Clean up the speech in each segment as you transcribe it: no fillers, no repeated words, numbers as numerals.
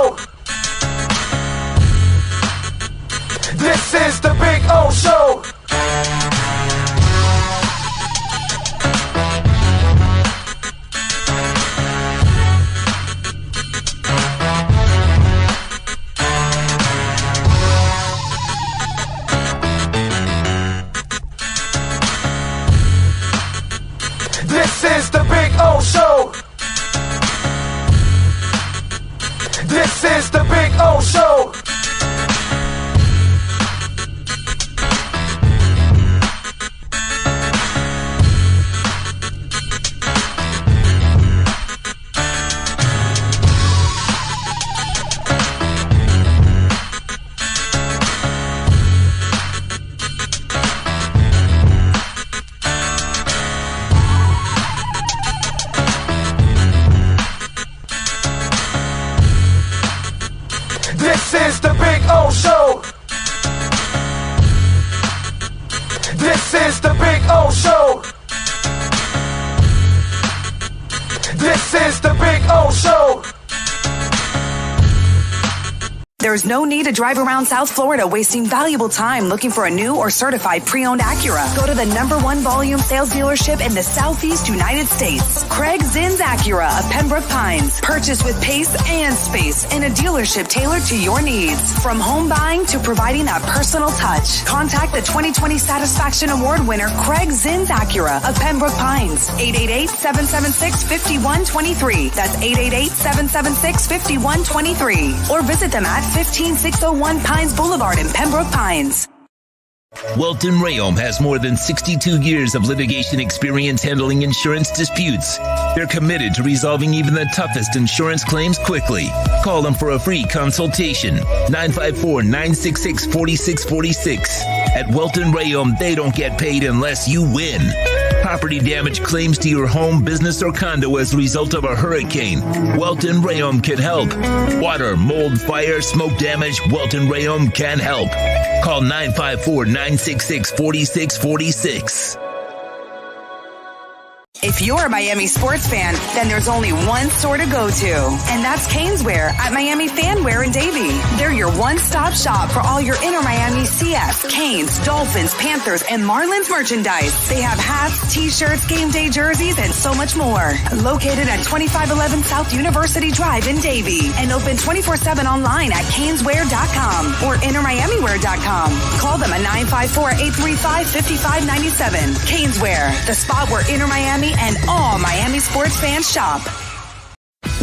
Show. This is the Big O Show. This is the Big O Show. This is the Big O Show. This is the Big O Show. This is the Big O Show. This is the Big O Show. There's no need to drive around South Florida wasting valuable time looking for a new or certified pre-owned Acura. Go to the #1 volume sales dealership in the Southeast United States. Craig Zinn's Acura of Pembroke Pines. Purchase with pace and space in a dealership tailored to your needs. From home buying to providing that personal touch. Contact the 2020 Satisfaction Award winner Craig Zinn's Acura of Pembroke Pines. 888-776-5123. That's 888-776-5123. Or visit them at 15601 Pines Boulevard in Pembroke Pines. Welton Rayom has more than 62 years of litigation experience handling insurance disputes. They're committed to resolving even the toughest insurance claims quickly. Call them for a free consultation. 954-966-4646. At Welton Rayom, they don't get paid unless you win. Property damage claims to your home, business, or condo as a result of a hurricane. Welton Rayom can help. Water, mold, fire, smoke damage, Welton Rayom can help. Call 954-966-4646. If you're a Miami sports fan, then there's only one store to go to, and that's Caneswear at Miami Fanwear in Davie. They're your one-stop shop for all your inner Miami CFs, Canes, Dolphins, Panthers, and Marlins merchandise. They have hats, t-shirts, game day jerseys, and so much more. Located at 2511 South University Drive in Davie, and open 24/7 online at caneswear.com or innermiamiwear.com. Call them at 954-835-5597. Caneswear, the spot where inner Miami and all Miami sports fans shop.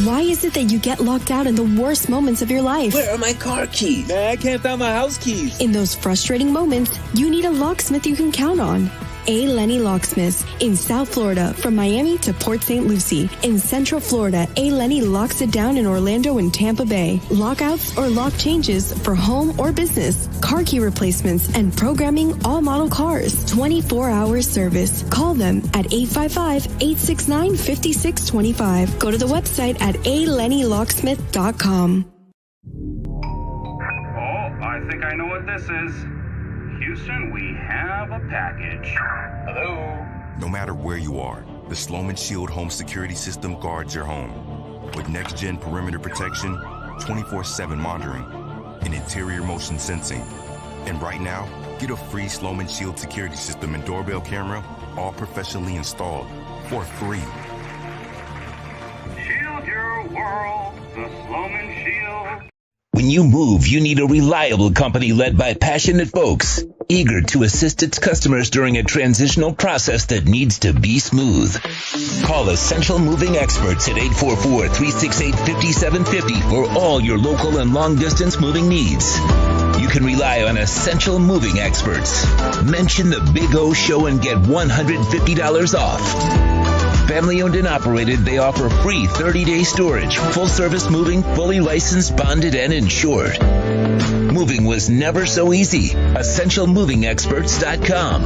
Why is it that you get locked out in the worst moments of your life? Where are my car keys? Man, I can't find my house keys. In those frustrating moments, you need a locksmith you can count on. A. Lenny Locksmiths in South Florida, from Miami to Port St. Lucie. In Central Florida, A. Lenny locks it down in Orlando and Tampa Bay. Lockouts or lock changes for home or business, car key replacements, and programming all model cars. 24-hour service. Call them at 855-869-5625. Go to the website at alennylocksmith.com. Oh, I think I know what this is. Houston, we have a package. Hello? No matter where you are, the Sloman Shield home security system guards your home. With next-gen perimeter protection, 24/7 monitoring, and interior motion sensing. And right now, get a free Sloman Shield security system and doorbell camera, all professionally installed, for free. Shield your world, the Sloman Shield. When you move, you need a reliable company led by passionate folks, eager to assist its customers during a transitional process that needs to be smooth. Call Essential Moving Experts at 844-368-5750 for all your local and long-distance moving needs. You can rely on Essential Moving Experts. Mention the Big O Show and get $150 off. Family owned and operated, they offer free 30-day storage, full-service moving, fully licensed, bonded, and insured. Moving was never so easy. EssentialMovingExperts.com.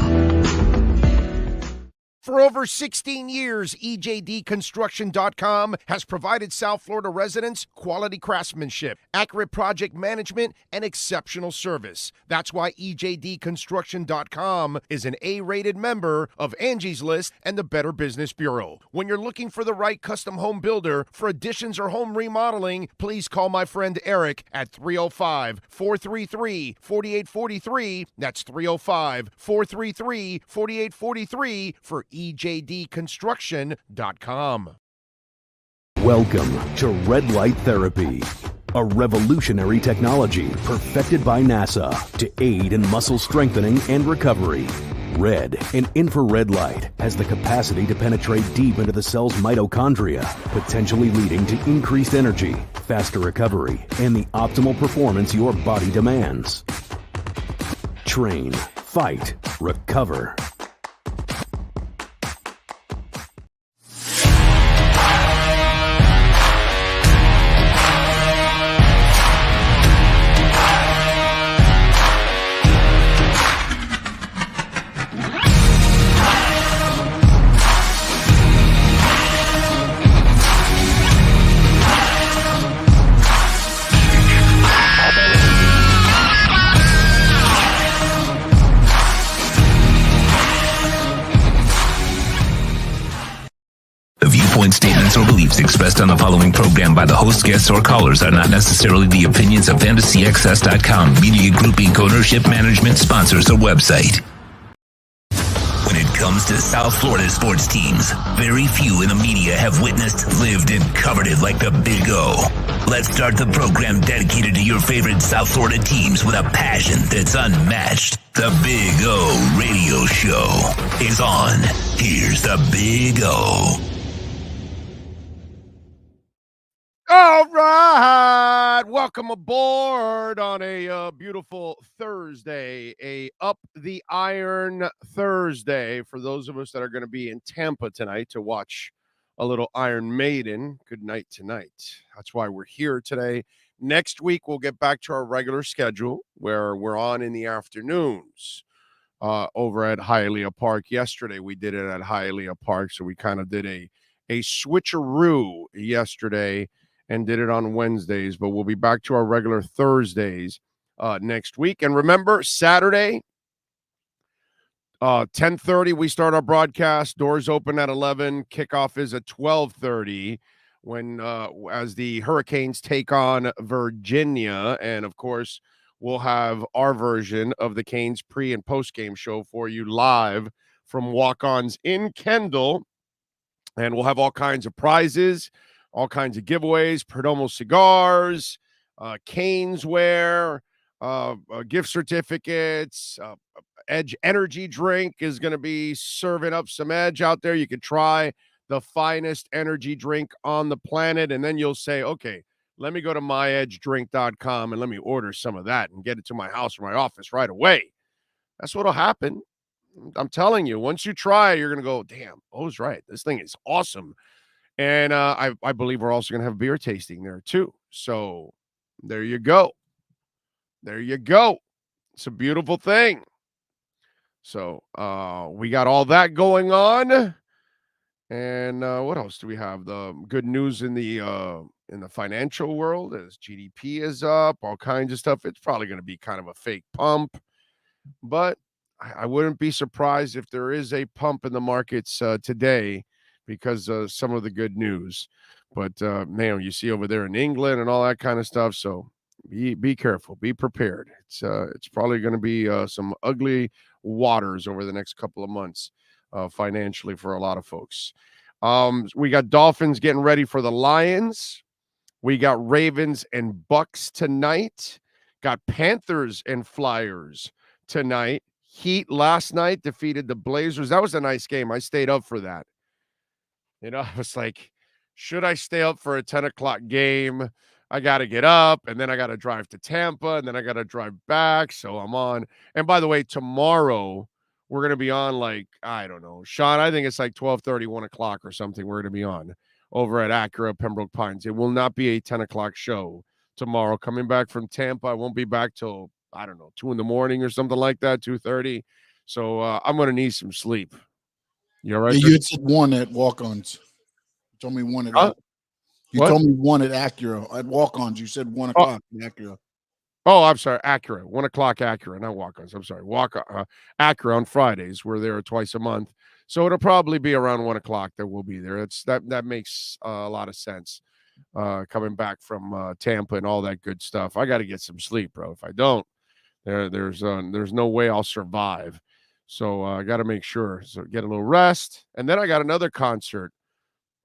For over 16 years, EJDConstruction.com has provided South Florida residents quality craftsmanship, accurate project management, and exceptional service. That's why EJDConstruction.com is an A-rated member of Angie's List and the Better Business Bureau. When you're looking for the right custom home builder for additions or home remodeling, please call my friend Eric at 305-433-4843. That's 305-433-4843 for EJDConstruction.com. Welcome to Red Light Therapy, a revolutionary technology perfected by NASA to aid in muscle strengthening and recovery. Red and infrared light has the capacity to penetrate deep into the cell's mitochondria, potentially leading to increased energy, faster recovery, and the optimal performance your body demands. Train, fight, recover. Statements or beliefs expressed on the following program by the host, guests, or callers are not necessarily the opinions of FantasyXS.com, Media Group Inc., ownership, management, sponsors, or website. When it comes to South Florida sports teams, very few in the media have witnessed, lived, and covered it like the Big O. Let's start the program dedicated to your favorite South Florida teams with a passion that's unmatched. The Big O Radio Show is on. Here's the Big O. All right, welcome aboard on a beautiful Thursday, a Up the Iron Thursday. For those of us that are going to be in Tampa tonight to watch a little Iron Maiden, good night tonight. That's why we're here today. Next week, we'll get back to our regular schedule where we're on in the afternoons over at Hialeah Park. Yesterday, we did it at Hialeah Park, so we kind of did a switcheroo yesterday and did it on Wednesdays, but we'll be back to our regular Thursdays next week. And remember, Saturday, 10:30, we start our broadcast. Doors open at 11. Kickoff is at 12:30 when as the Hurricanes take on Virginia. And, of course, we'll have our version of the Canes pre- and post-game show for you live from Walk-Ons in Kendall. And we'll have all kinds of prizes, all kinds of giveaways, Perdomo cigars, Canes wear, gift certificates. Edge Energy Drink is going to be serving up some Edge out there. You can try the finest energy drink on the planet, and then you'll say, okay, let me go to myedgedrink.com and let me order some of that and get it to my house or my office right away. That's what'll happen. I'm telling you, once you try, you're going to go, damn, O's right. This thing is awesome. And I believe we're also going to have beer tasting there, too. So there you go. There you go. It's a beautiful thing. So we got all that going on. And what else do we have? The good news in the financial world as GDP is up, all kinds of stuff. It's probably going to be kind of a fake pump. But I wouldn't be surprised if there is a pump in the markets today because of some of the good news. But, man, you see over there in England and all that kind of stuff. So be careful. Be prepared. It's probably going to be some ugly waters over the next couple of months financially for a lot of folks. We got Dolphins getting ready for the Lions. We got Ravens and Bucks tonight. Got Panthers and Flyers tonight. Heat last night defeated the Blazers. That was a nice game. I stayed up for that. You know, I was like, should I stay up for a 10 o'clock game? I got to get up, and then I got to drive to Tampa, and then I got to drive back. So I'm on. And by the way, tomorrow we're going to be on like, I don't know, Sean, I think it's like 12:30, 1 o'clock or something we're going to be on over at Acura Pembroke Pines. It will not be a 10 o'clock show tomorrow. Coming back from Tampa, I won't be back till, I don't know, 2 in the morning or something like that, 2:30. So I'm going to need some sleep. You all right? You had said one at walk-ons. You told me one at told me one at Acura. At walk-ons, you said 1 o'clock at Acura. Oh, I'm sorry, Acura. 1 o'clock Acura, not walk-ons. I'm sorry. Acura on Fridays. We're there twice a month. So it'll probably be around 1 o'clock that we'll be there. That makes a lot of sense. Coming back from Tampa and all that good stuff. I got to get some sleep, bro. If I don't, there's no way I'll survive. So I got to make sure. So get a little rest. And then I got another concert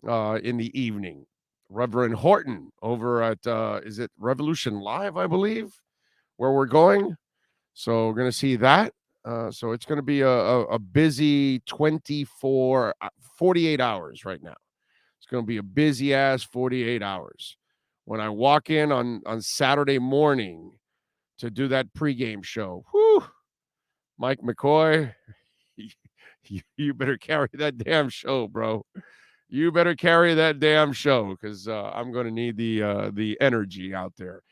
in the evening. Reverend Horton over at, is it Revolution Live, I believe, where we're going. So we're going to see that. So it's going to be a busy 48 hours right now. It's going to be a busy ass 48 hours. When I walk in on Saturday morning to do that pregame show, Mike McCoy, you better carry that damn show, bro. You better carry that damn show because I'm going to need the energy out there.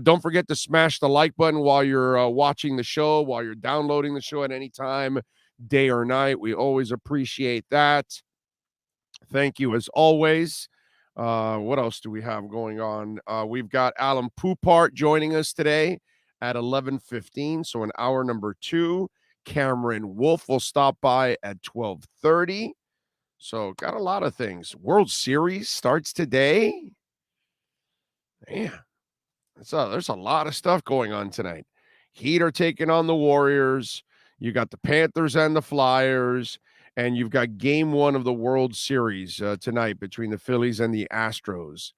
Don't forget to smash the like button while you're watching the show, while you're downloading the show at any time, day or night. We always appreciate that. Thank you as always. What else do we have going on? We've got Alan Poupart joining us today at 11:15. So in hour number 2, Cameron Wolf will stop by at 12:30. So got a lot of things. World Series starts today. Man, there's a lot of stuff going on tonight. Heat are taking on the Warriors. You got the Panthers and the Flyers. And you've got game 1 of the World Series tonight between the Phillies and the Astros.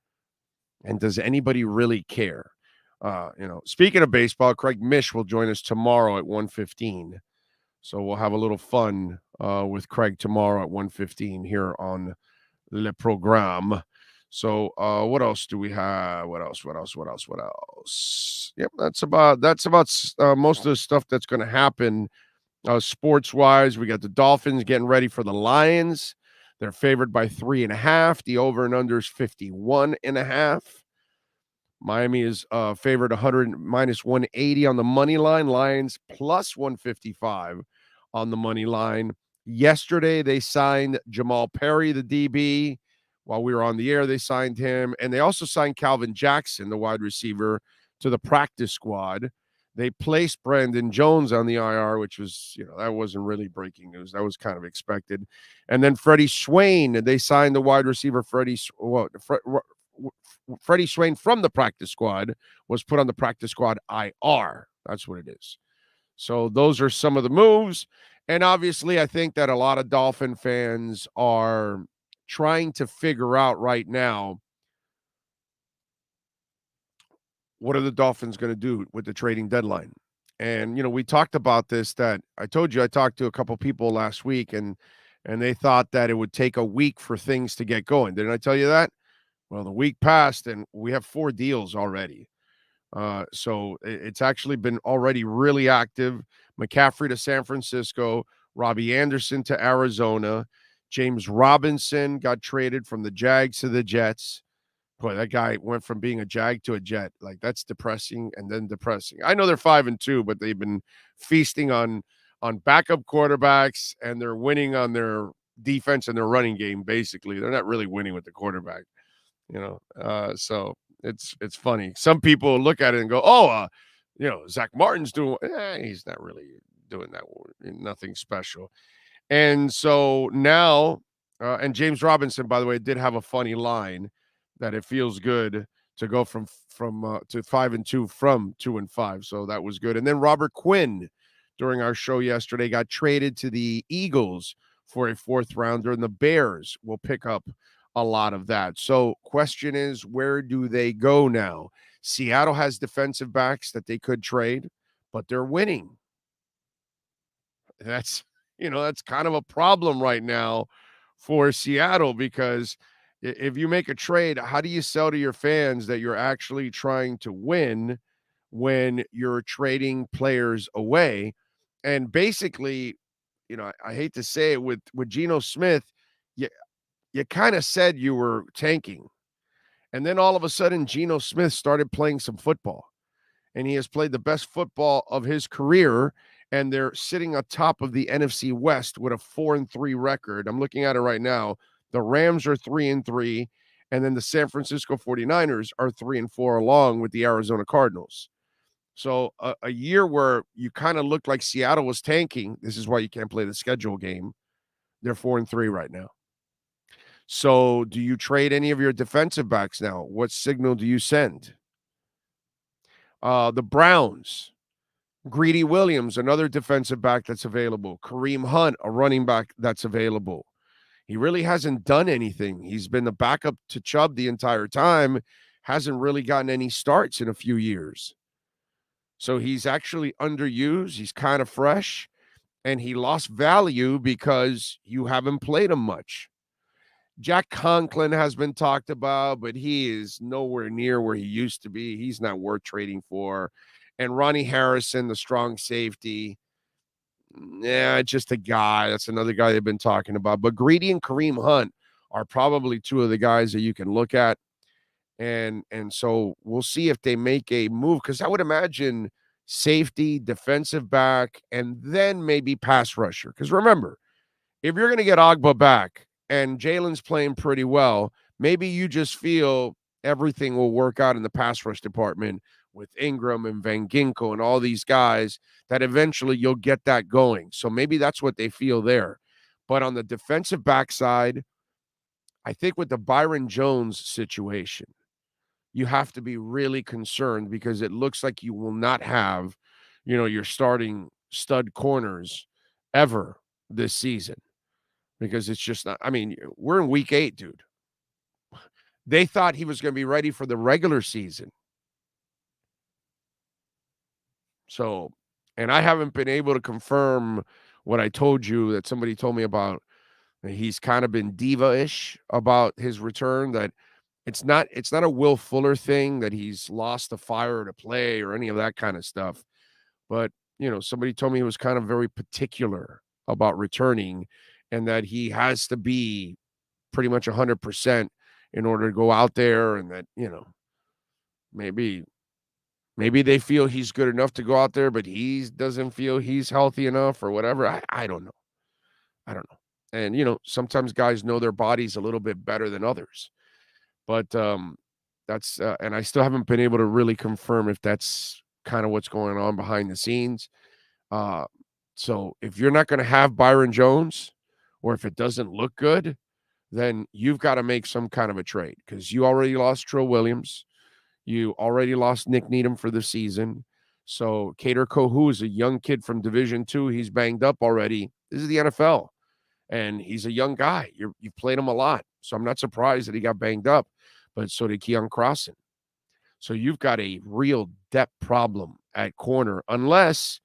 And does anybody really care? Speaking of baseball, Craig Mish will join us tomorrow at 1:15. So we'll have a little fun with Craig tomorrow at 1:15 here on Le Programme. So what else do we have? What else? Yep, that's about most of the stuff that's going to happen sports-wise. We got the Dolphins getting ready for the Lions. They're favored by 3.5. The over and under is 51.5. Miami is favored minus 180 on the money line. Lions plus 155 on the money line. Yesterday, they signed Jamal Perry, the DB. While we were on the air, they signed him. And they also signed Calvin Jackson, the wide receiver, to the practice squad. They placed Brandon Jones on the IR, which was, that wasn't really breaking news. That was kind of expected. And then Freddie Swain, they signed the wide receiver Freddie Swain from the practice squad, was put on the practice squad IR. That's what it is. So those are some of the moves. And obviously, I think that a lot of Dolphin fans are trying to figure out right now, what are the Dolphins going to do with the trading deadline? And, we talked about this, that I told you I talked to a couple people last week, and they thought that it would take a week for things to get going. Didn't I tell you that? Well, the week passed, and we have 4 deals already. So it's actually been already really active. McCaffrey to San Francisco, Robbie Anderson to Arizona, James Robinson got traded from the Jags to the Jets. Boy, that guy went from being a Jag to a Jet. Like, that's depressing and then depressing. I know they're 5-2, but they've been feasting on backup quarterbacks, and they're winning on their defense and their running game, basically. They're not really winning with the quarterback, so it's funny. Some people look at it and go, Zach Martin's doing he's not really doing that, nothing special. And so now, and James Robinson, by the way, did have a funny line that it feels good to go from to 5-2 from 2-5. So that was good. And then Robert Quinn, during our show yesterday, got traded to the Eagles for a 4th rounder, and the Bears will pick up a lot of that. So question is, where do they go now? Seattle has defensive backs that they could trade, but they're winning. That's kind of a problem right now for Seattle, because if you make a trade, how do you sell to your fans that you're actually trying to win when you're trading players away? And basically, I hate to say it, with Geno Smith, you kind of said you were tanking. And then all of a sudden, Geno Smith started playing some football. And he has played the best football of his career. and they're sitting atop of the NFC West with a 4-3 record. I'm looking at it right now. The Rams are 3-3, and then the San Francisco 49ers are 3-4 along with the Arizona Cardinals. So a year where you kind of looked like Seattle was tanking. This is why you can't play the schedule game. They're 4-3 right now. So do you trade any of your defensive backs now? What signal do you send? The Browns, Greedy Williams, another defensive back that's available. Kareem Hunt, a running back that's available. He really hasn't done anything. He's been the backup to Chubb the entire time, hasn't really gotten any starts in a few years. So he's actually underused. He's kind of fresh, and he lost value because you haven't played him much. Jack Conklin has been talked about, but he is nowhere near where he used to be. He's not worth trading for. And Ronnie Harrison, the strong safety, just a guy. That's another guy they've been talking about. But Greedy and Kareem Hunt are probably two of the guys that you can look at. And so we'll see if they make a move, because I would imagine safety, defensive back, and then maybe pass rusher. Because remember, if you're going to get Agba back and Jalen's playing pretty well, maybe you just feel everything will work out in the pass rush department with Ingram and Van Ginkel and all these guys, that eventually you'll get that going. So maybe that's what they feel there. But on the defensive backside, I think with the Byron Jones situation, you have to be really concerned, because it looks like you will not have, your starting stud corners ever this season, because it's just not. I mean, we're in week 8, dude. They thought he was going to be ready for the regular season. So, and I haven't been able to confirm what I told you that somebody told me about. He's kind of been diva-ish about his return, that it's not a Will Fuller thing that he's lost the fire to play or any of that kind of stuff. But, somebody told me he was kind of very particular about returning, and that he has to be pretty much 100% in order to go out there, and that, maybe they feel he's good enough to go out there, but he doesn't feel he's healthy enough or whatever. I don't know. And, sometimes guys know their bodies a little bit better than others. But that's and I still haven't been able to really confirm if that's kind of what's going on behind the scenes. So if you're not going to have Byron Jones, or if it doesn't look good, then you've got to make some kind of a trade, because you already lost Trill Williams. You already lost Nick Needham for the season. So Kader Kohou is a young kid from Division II. He's banged up already. This is the NFL, and he's a young guy. You've played him a lot, so I'm not surprised that he got banged up, but so did Keon Crossan. So you've got a real depth problem at corner, unless,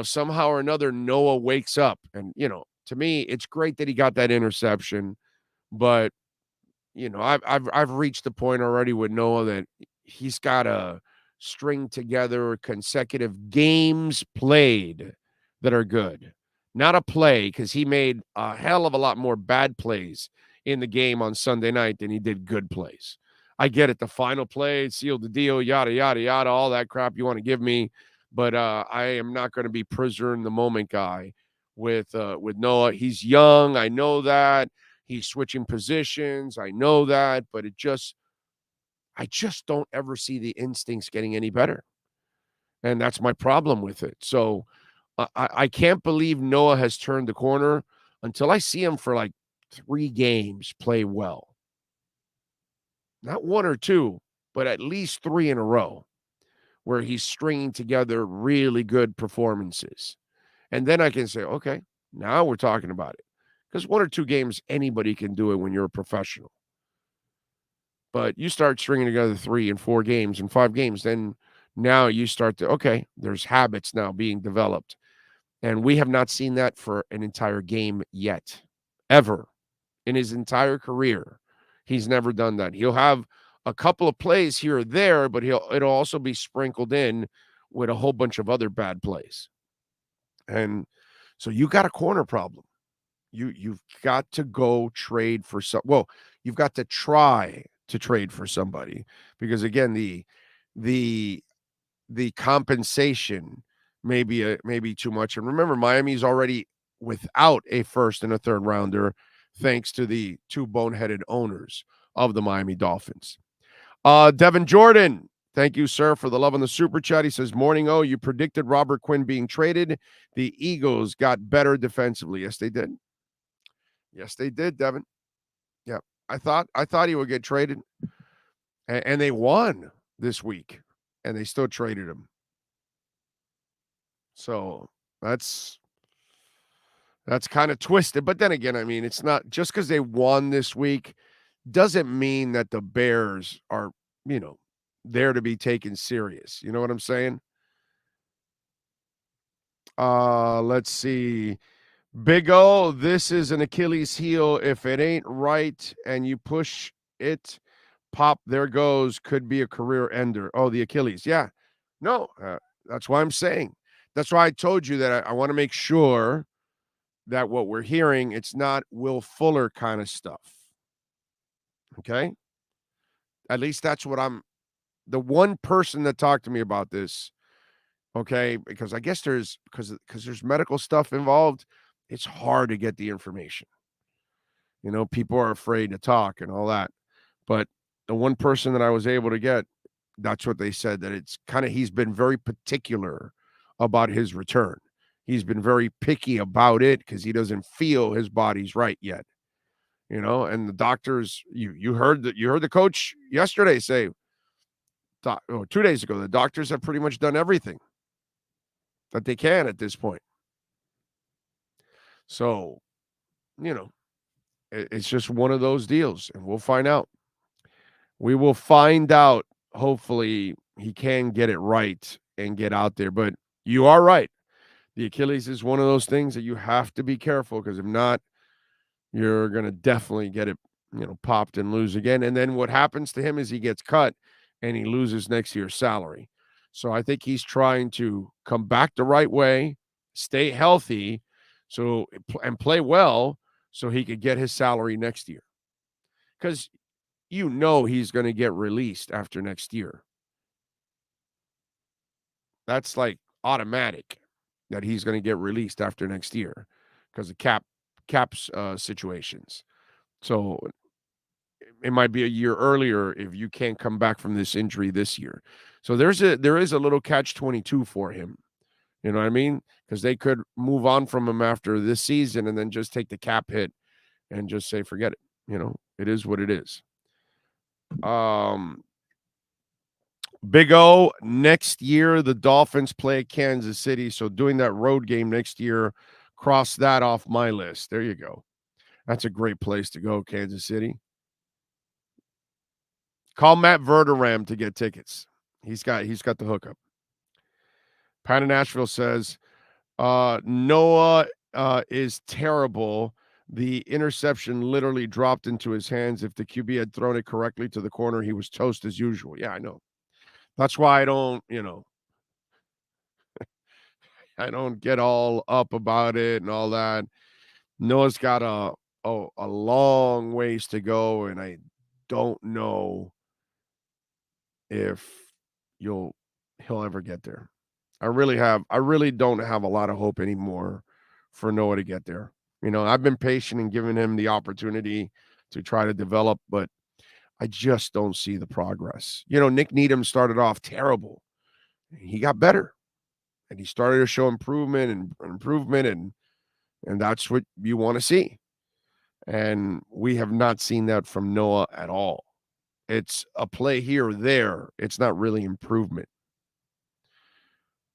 somehow or another Noah wakes up. And, to me, it's great that he got that interception, but, I've reached the point already with Noah that he's got to string together consecutive games played that are good. Not a play, because he made a hell of a lot more bad plays in the game on Sunday night than he did good plays. I get it. The final play sealed the deal, yada, yada, yada, all that crap you want to give me. But I am not going to be prisoner in the moment guy with Noah. He's young. I know that. He's switching positions. I know that. But I just don't ever see the instincts getting any better. And that's my problem with it. So I can't believe Noah has turned the corner until I see him for like 3 games play well. Not 1 or 2, but at least 3 in a row where he's stringing together really good performances. And then I can say, okay, now we're talking about it. Because 1 or 2 games, anybody can do it when you're a professional. But you start stringing together 3 and 4 games and 5 games, then now you start to, okay, there's habits now being developed. And we have not seen that for an entire game yet, ever. In his entire career, he's never done that. He'll have a couple of plays here or there, but it'll also be sprinkled in with a whole bunch of other bad plays. And so you got a corner problem. You've got to go trade for you've got to try to trade for somebody, because again, the compensation maybe too much. And remember, Miami's already without a first and a third rounder, thanks to the two boneheaded owners of the Miami Dolphins. Devin Jordan, thank you, sir, for the love on the super chat. He says, "Morning, oh, you predicted Robert Quinn being traded. The Eagles got better defensively." Yes, they did. Yes, they did, Devin. Yeah, I thought he would get traded, and they won this week, and they still traded him. So that's kind of twisted. But then again, I mean, it's not just because they won this week doesn't mean that the Bears are, there to be taken serious. You know what I'm saying? Let's see. Big O, this is an Achilles heel. If it ain't right and you push it, pop, there goes. Could be a career ender. Oh, the Achilles. Yeah. No, that's why I'm saying. That's why I told you that I want to make sure that what we're hearing, it's not Will Fuller kind of stuff. Okay? At least that's what the one person that talked to me about this, okay, because I guess there's medical stuff involved, it's hard to get the information. People are afraid to talk and all that. But the one person that I was able to get, that's what they said, that it's kind of, he's been very particular about his return. He's been very picky about it because he doesn't feel his body's right yet. And the doctors, you heard the coach yesterday say, 2 days ago, the doctors have pretty much done everything that they can at this point. So, it's just one of those deals, and we'll find out. We will find out. Hopefully, he can get it right and get out there. But you are right. The Achilles is one of those things that you have to be careful, because if not, you're going to definitely get it, popped and lose again. And then what happens to him is he gets cut and he loses next year's salary. So I think he's trying to come back the right way, stay healthy, and play well so he could get his salary next year. Because he's going to get released after next year. That's like automatic that he's going to get released after next year because of caps situations. So it might be a year earlier if you can't come back from this injury this year. So there is a little catch-22 for him. You know what I mean? Because they could move on from him after this season and then just take the cap hit and just say, forget it. It is what it is. Big O, next year the Dolphins play Kansas City. So doing that road game next year, cross that off my list. There you go. That's a great place to go, Kansas City. Call Matt Verderam to get tickets. He's got the hookup. Pat in Nashville says, Noah is terrible. The interception literally dropped into his hands. If the QB had thrown it correctly to the corner, he was toast as usual. Yeah, I know. That's why I don't, I don't get all up about it and all that. Noah's got a long ways to go, and I don't know if he'll ever get there. I really don't have a lot of hope anymore for Noah to get there. I've been patient and giving him the opportunity to try to develop, but I just don't see the progress. Nick Needham started off terrible. He got better, and he started to show improvement, and that's what you want to see. And we have not seen that from Noah at all. It's a play here or there. It's not really improvement.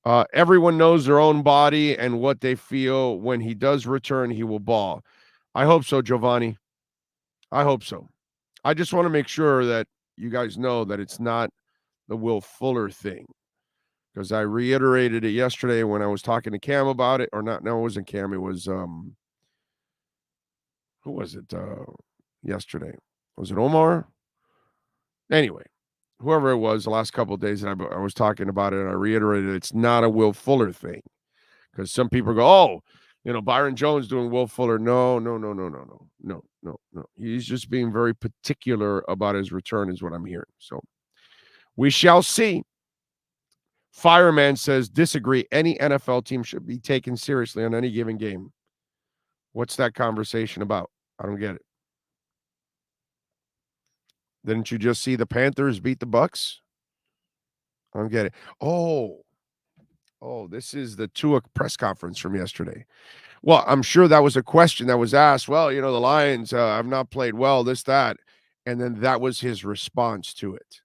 Everyone knows their own body and what they feel. When he does return, he will ball. I hope so, Giovanni. I hope so. I just want to make sure that you guys know that it's not the Will Fuller thing, because I reiterated it yesterday when I was talking to Cam about it. Or not, no, it wasn't Cam. It was, who was it yesterday? Was it Omar? Anyway, whoever it was, the last couple of days that I was talking about it, and I reiterated it's not a Will Fuller thing, because some people go, oh, Byron Jones doing Will Fuller. No. He's just being very particular about his return is what I'm hearing. So we shall see. Fireman says, disagree. Any NFL team should be taken seriously on any given game. What's that conversation about? I don't get it. Didn't you just see the Panthers beat the Bucks? I don't get it. Oh, this is the Tua press conference from yesterday. Well, I'm sure that was a question that was asked. Well, the Lions have not played well, this, that. And then that was his response to it.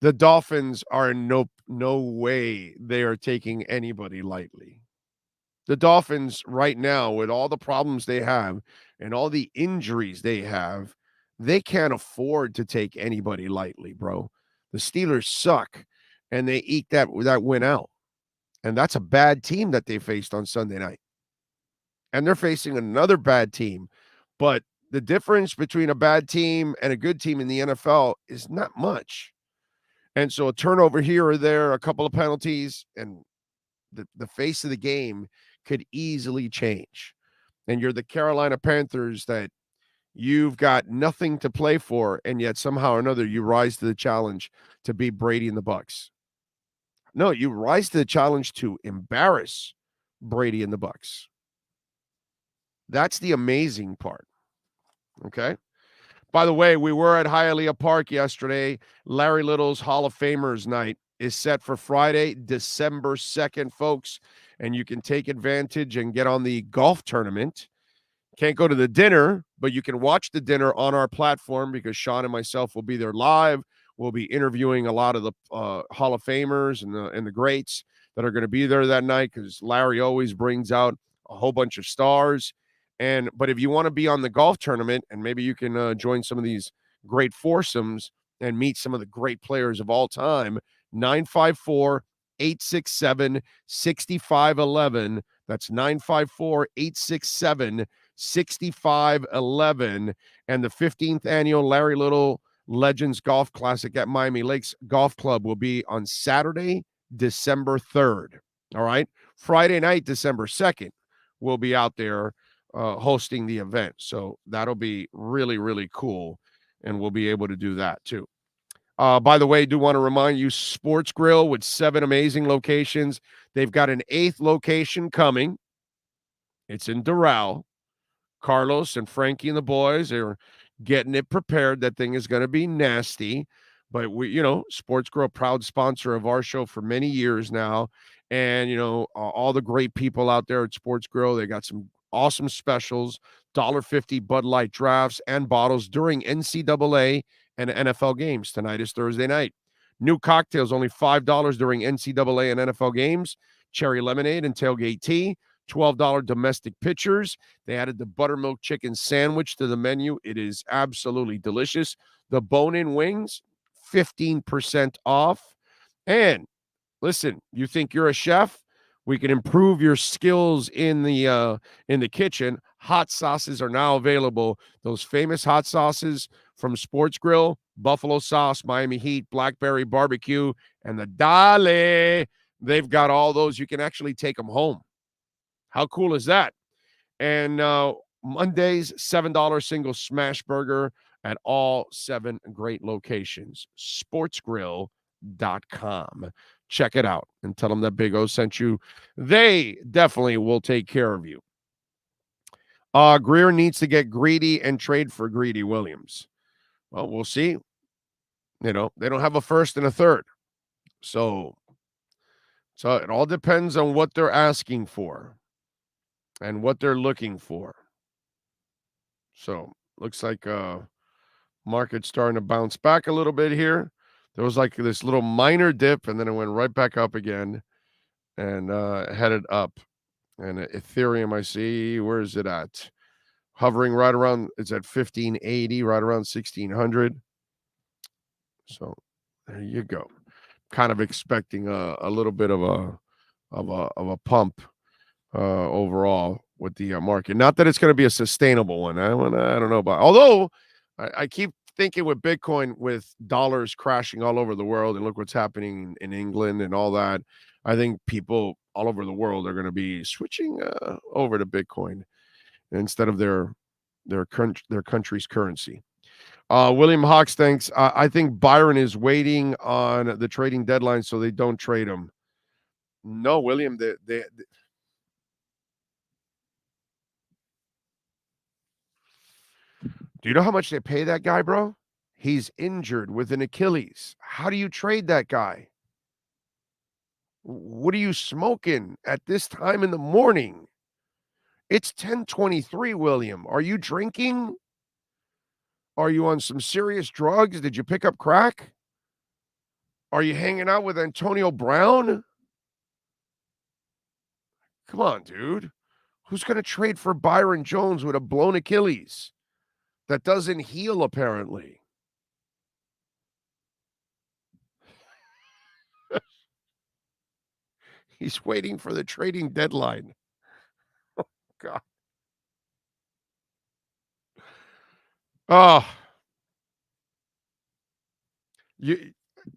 The Dolphins are in no way they are taking anybody lightly. The Dolphins right now, with all the problems they have and all the injuries they have, they can't afford to take anybody lightly, bro. The Steelers suck, and they eke that win out. And that's a bad team that they faced on Sunday night. And they're facing another bad team. But the difference between a bad team and a good team in the NFL is not much. And so a turnover here or there, a couple of penalties, and the face of the game could easily change. And you're the Carolina Panthers that you've got nothing to play for, and yet somehow or another you rise to the challenge to beat Brady and the Bucks. No, you rise to the challenge to embarrass Brady and the Bucks. That's the amazing part. Okay? By the way, we were at Hialeah Park yesterday. Larry Little's Hall of Famers night is set for Friday, December 2nd, folks. And you can take advantage and get on the golf tournament. Can't go to the dinner, but you can watch the dinner on our platform because Sean and myself will be there live. We'll be interviewing a lot of the Hall of Famers and the greats that are going to be there that night because Larry always brings out a whole bunch of stars. But if you want to be on the golf tournament and maybe you can join some of these great foursomes and meet some of the great players of all time, 954-867-6511. That's 954-867-6511. And the 15th annual Larry Little Legends Golf Classic at Miami Lakes Golf Club will be on Saturday, December 3rd. All right. Friday night, December 2nd, we'll be out there hosting the event. So that'll be really, really cool. And we'll be able to do that too. By the way, I do want to remind you, Sports Grill with 7 amazing locations. They've got an 8th location coming. It's in Doral. Carlos and Frankie and the boys are getting it prepared. That thing is going to be nasty. But Sports Grill, proud sponsor of our show for many years now. And, all the great people out there at Sports Grill, they got some awesome specials, $1.50 Bud Light drafts and bottles during NCAA and NFL games. Tonight is Thursday night. New cocktails, only $5 during NCAA and NFL games. Cherry lemonade and tailgate tea. $12 domestic pitchers. They added the buttermilk chicken sandwich to the menu. It is absolutely delicious. The bone-in wings, 15% off. And listen, you think you're a chef? We can improve your skills in the kitchen. Hot sauces are now available. Those famous hot sauces from Sports Grill, buffalo sauce, Miami Heat, blackberry barbecue, and the Dale. They've got all those. You can actually take them home. How cool is that? And Mondays, $7 single smash burger at all 7 great locations. Sportsgrill.com. Check it out and tell them that Big O sent you. They definitely will take care of you. Greer needs to get greedy and trade for Greedy Williams. Well, we'll see. They don't have a first and a third. So it all depends on what they're asking for and what they're looking for. So looks like market's starting to bounce back a little bit here. There was like this little minor dip, and then it went right back up again and headed up. And Ethereum, I see, where is it at? Hovering right around, it's at 1580, right around 1600. So there you go. Kind of expecting a little bit of a pump overall with the market. Not that it's going to be a sustainable one. I don't know about. Although I keep thinking with Bitcoin, with dollars crashing all over the world, and look what's happening in England and all that, I think people all over the world are going to be switching over to Bitcoin instead of their country's currency. William Hawks thinks, I think Byron is waiting on the trading deadline so they don't trade him. No, William, they do you know how much they pay that guy, bro? He's injured with an Achilles. How do you trade that guy? What are you smoking at this time in the morning? It's 10:23, William. Are you drinking? Are you on some serious drugs? Did you pick up crack? Are you hanging out with Antonio Brown? Come on, dude. Who's going to trade for Byron Jones with a blown Achilles that doesn't heal, apparently? He's waiting for the trading deadline. Oh, God. Oh.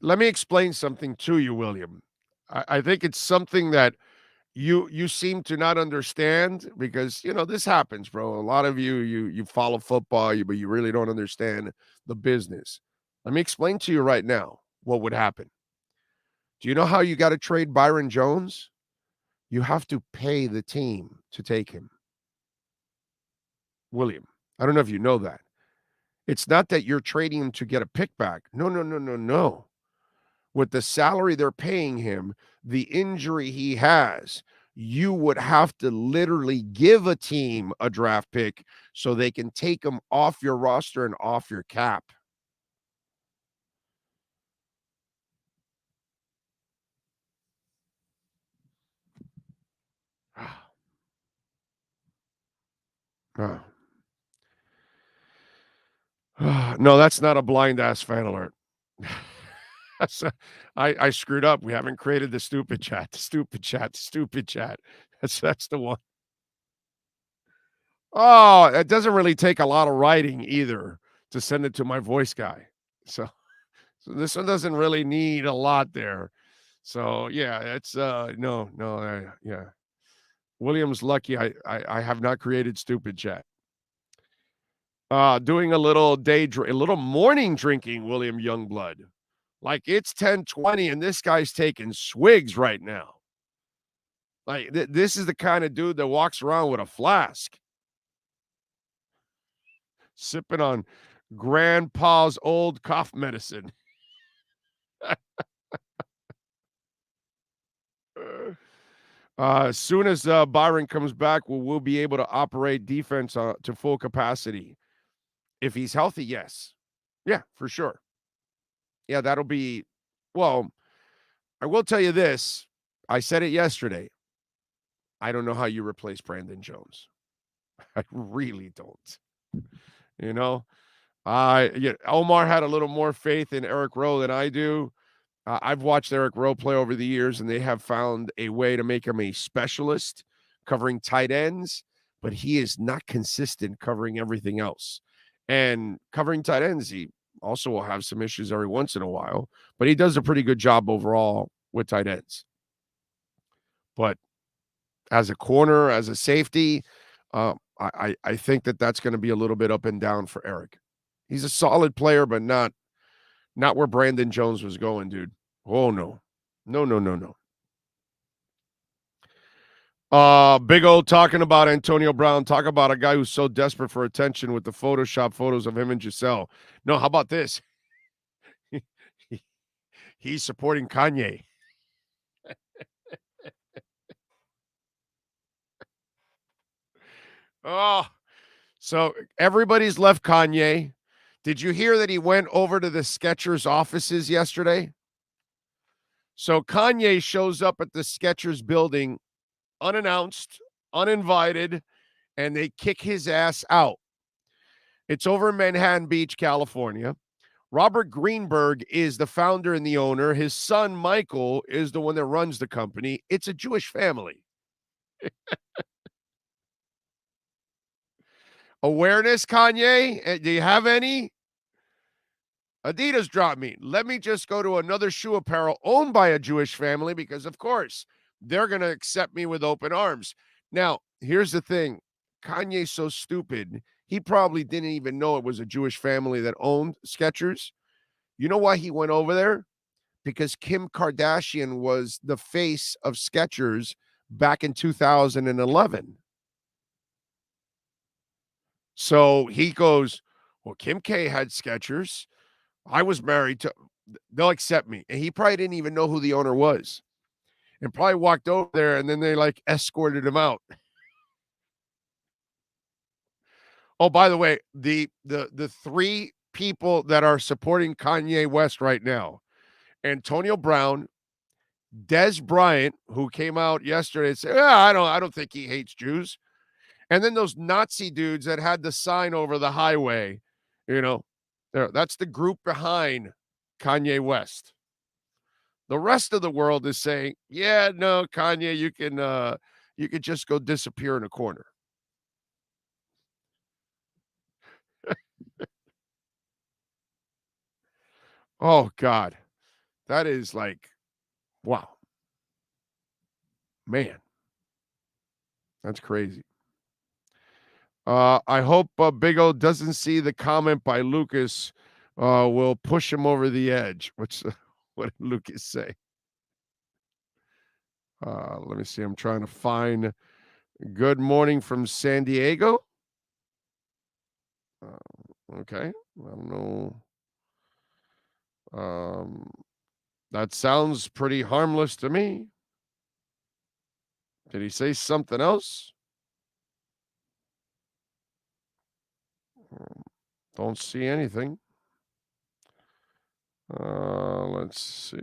Let me explain something to you, William. I think it's something that you seem to not understand because this happens, bro. A lot of you follow football, but you really don't understand the business. Let me explain to you right now what would happen. Do you know how you got to trade Byron Jones? You have to pay the team to take him. William, I don't know if you know that. It's not that you're trading him to get a pick back. No. With the salary they're paying him, the injury he has, you would have to literally give a team a draft pick so they can take him off your roster and off your cap. No, that's not a blind ass fan alert. I screwed up. We haven't created the stupid chat. That's the one. Oh, it doesn't really take a lot of writing either to send it to my voice guy. So this one doesn't really need a lot there. So yeah, it's yeah. William's lucky I have not created stupid chat. Doing a little morning drinking, William Youngblood. Like it's 10:20 and this guy's taking swigs right now. Like this is the kind of dude that walks around with a flask. Sipping on grandpa's old cough medicine. As soon as Byron comes back, we'll be able to operate defense to full capacity. If he's healthy, yes. Yeah, for sure. Yeah, that'll be, well, I will tell you this. I said it yesterday. I don't know how you replace Brandon Jones. I really don't. Omar had a little more faith in Eric Rowe than I do. I've watched Eric Rowe play over the years, and they have found a way to make him a specialist covering tight ends, but he is not consistent covering everything else. And covering tight ends, he also will have some issues every once in a while, but he does a pretty good job overall with tight ends. But as a corner, as a safety, I think that's going to be a little bit up and down for Eric. He's a solid player, but not where Brandon Jones was going, dude. Oh, no. No. Big O talking about Antonio Brown. Talk about a guy who's so desperate for attention with the Photoshop photos of him and Giselle. No, how about this? He's supporting Kanye. Oh, so everybody's left Kanye. Did you hear that he went over to the Skechers offices yesterday? So Kanye shows up at the Skechers building unannounced, uninvited, and they kick his ass out. It's over in Manhattan Beach, California. Robert Greenberg is the founder and the owner. His son, Michael, is the one that runs the company. It's a Jewish family. Awareness, Kanye? Do you have any? Adidas dropped me. Let me just go to another shoe apparel owned by a Jewish family because, of course, they're going to accept me with open arms. Now, here's the thing. Kanye's so stupid, He probably didn't even know it was a Jewish family that owned Skechers. You know why he went over there? Because Kim Kardashian was the face of Skechers back in 2011. So he goes, well, Kim K had Skechers. I was married to, they'll accept me. And he probably didn't even know who the owner was. And probably walked over there and then they like escorted him out. Oh, by the way, the three people that are supporting Kanye West right now, Antonio Brown, Des Bryant, who came out yesterday and said, I don't think he hates Jews. And then those Nazi dudes that had the sign over the highway, that's the group behind Kanye West. The rest of the world is saying, yeah, no, Kanye, you can just go disappear in a corner. Oh, God. That is like, wow. Man. That's crazy. I hope Big O doesn't see the comment by Lucas. Will push him over the edge. What did Lucas say? Let me see. I'm trying to find good morning from San Diego. Okay. I don't know. That sounds pretty harmless to me. Did he say something else? Don't see anything. Let's see.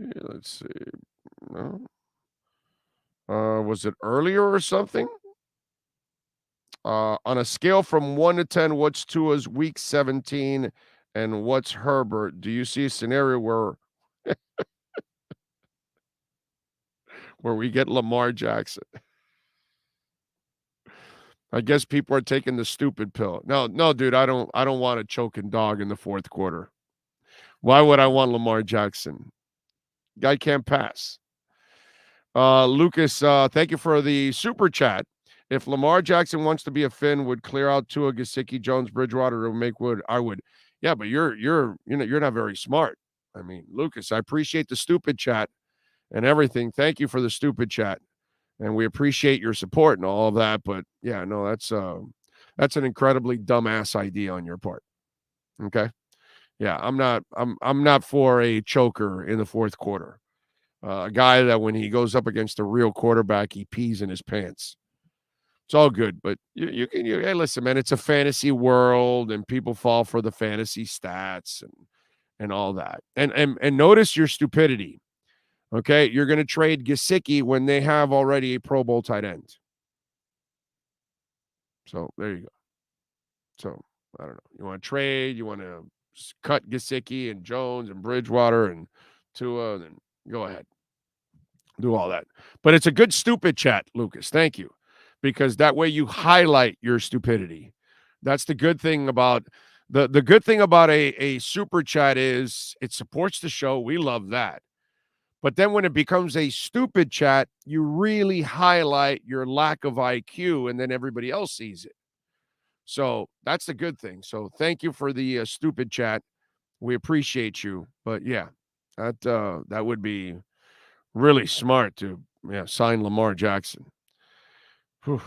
No. Was it earlier or something? On a scale from 1 to 10, what's Tua's week 17 and what's Herbert? Do you see a scenario where where we get Lamar Jackson? I guess people are taking the stupid pill. No, dude, I don't want a choking dog in the fourth quarter. Why would I want Lamar Jackson? Guy can't pass. Lucas, thank you for the super chat. If Lamar Jackson wants to be a Finn, would clear out Tua, Gesicki, Jones, Bridgewater, or make Wood, I would. Yeah, but you're not very smart. I mean, Lucas, I appreciate the stupid chat and everything. Thank you for the stupid chat. And we appreciate your support and all of that. But yeah, no, that's an incredibly dumbass idea on your part. Okay. Yeah, I'm not for a choker in the fourth quarter. A guy that when he goes up against a real quarterback, he pees in his pants. It's all good, but hey, listen, man, it's a fantasy world and people fall for the fantasy stats and all that. And notice your stupidity. Okay, you're going to trade Gesicki when they have already a Pro Bowl tight end. So there you go. So I don't know. You want to trade? You want to cut Gesicki and Jones and Bridgewater and Tua? Then go ahead, do all that. But it's a good stupid chat, Lucas. Thank you, because that way you highlight your stupidity. That's the good thing about the good thing about a super chat is it supports the show. We love that. But then when it becomes a stupid chat, you really highlight your lack of IQ, and then everybody else sees it. So that's the good thing. So thank you for the stupid chat. We appreciate you. But yeah, that would be really smart to sign Lamar Jackson. Whew.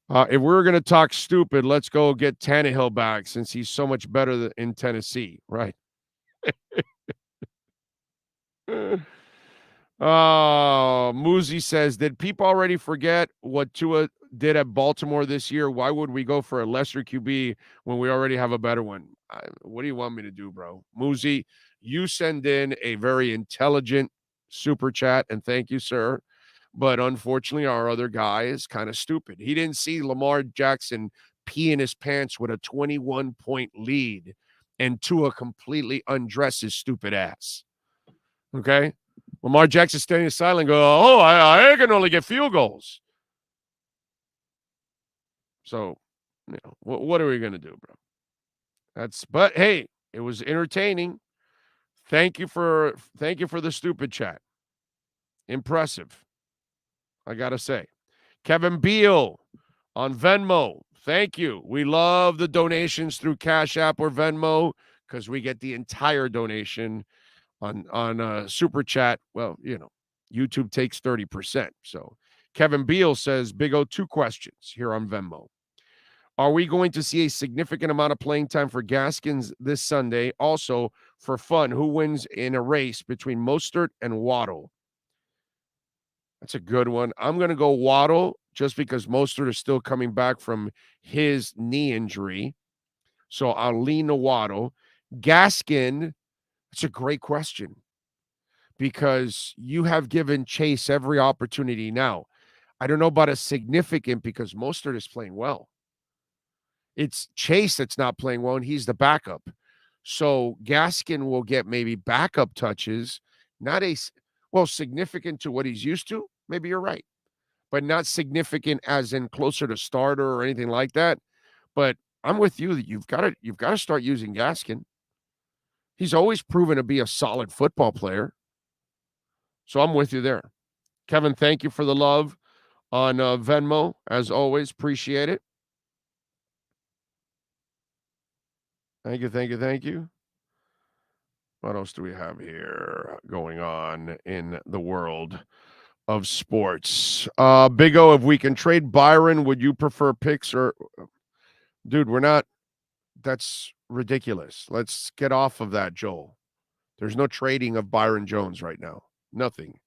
If we're going to talk stupid, let's go get Tannehill back since he's so much better in Tennessee, right? Muzi says, did people already forget what Tua did at Baltimore this year? Why would we go for a lesser QB when we already have a better one? What do you want me to do, bro? Muzi, you send in a very intelligent super chat, and thank you, sir. But unfortunately, our other guy is kind of stupid. He didn't see Lamar Jackson pee in his pants with a 21-point lead and Tua completely undress his stupid ass. Okay? Lamar Jackson standing silent, go, I can only get field goals. So, what are we going to do, bro? But hey, it was entertaining. Thank you for the stupid chat. Impressive. I got to say. Kevin Beal on Venmo. Thank you. We love the donations through Cash App or Venmo because we get the entire donation on Super Chat. Well, YouTube takes 30%. So Kevin Beal says, Big O, 2 questions here on Venmo. Are we going to see a significant amount of playing time for Gaskins this Sunday? Also, for fun, who wins in a race between Mostert and Waddle? That's a good one. I'm going to go Waddle just because Mostert is still coming back from his knee injury. So I'll lean to Waddle. Gaskin, that's a great question because you have given Chase every opportunity now. I don't know about a significant because Mostert is playing well. It's Chase that's not playing well, and he's the backup. So Gaskin will get maybe backup touches, not significant to what he's used to. Maybe you're right, but not significant as in closer to starter or anything like that. But I'm with you that you've got to start using Gaskin. He's always proven to be a solid football player. So I'm with you there. Kevin, thank you for the love on Venmo. As always, appreciate it. Thank you. What else do we have here going on in the world of sports? Big O, if we can trade Byron, would you prefer picks or... Dude, we're not... That's ridiculous. Let's get off of that, Joel. There's no trading of Byron Jones right now. Nothing.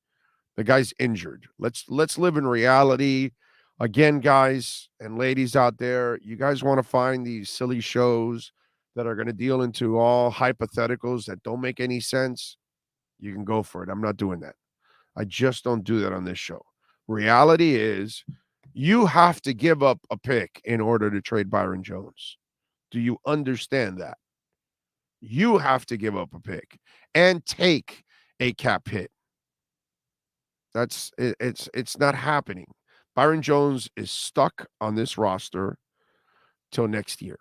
The guy's injured. Let's live in reality. Again, guys and ladies out there, you guys want to find these silly shows that are going to deal into all hypotheticals that don't make any sense, you can go for it. I'm not doing that. I just don't do that on this show. Reality is you have to give up a pick in order to trade Byron Jones. Do you understand that? You have to give up a pick and take a cap hit. It's not happening. Byron Jones is stuck on this roster till next year.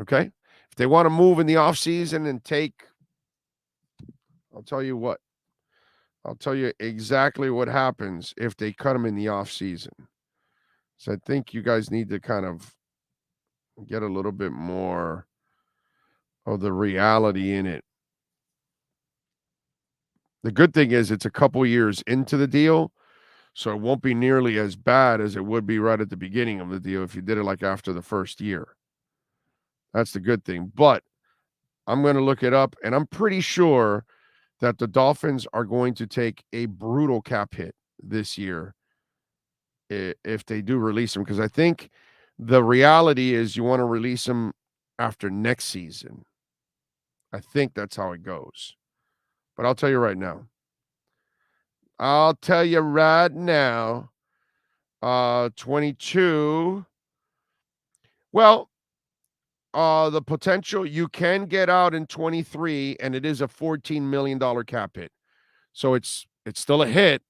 Okay? If they want to move in the offseason and take, I'll tell you what. I'll tell you exactly what happens if they cut him in the offseason. So I think you guys need to kind of get a little bit more of the reality in it. The good thing is it's a couple years into the deal, so it won't be nearly as bad as it would be right at the beginning of the deal if you did it like after the first year. That's the good thing. But I'm going to look it up, and I'm pretty sure that the Dolphins are going to take a brutal cap hit this year if they do release him, because I think the reality is you want to release him after next season. I think that's how it goes. But I'll tell you right now. 22. Well, the potential, you can get out in 23, and it is a $14 million cap hit. So it's still a hit,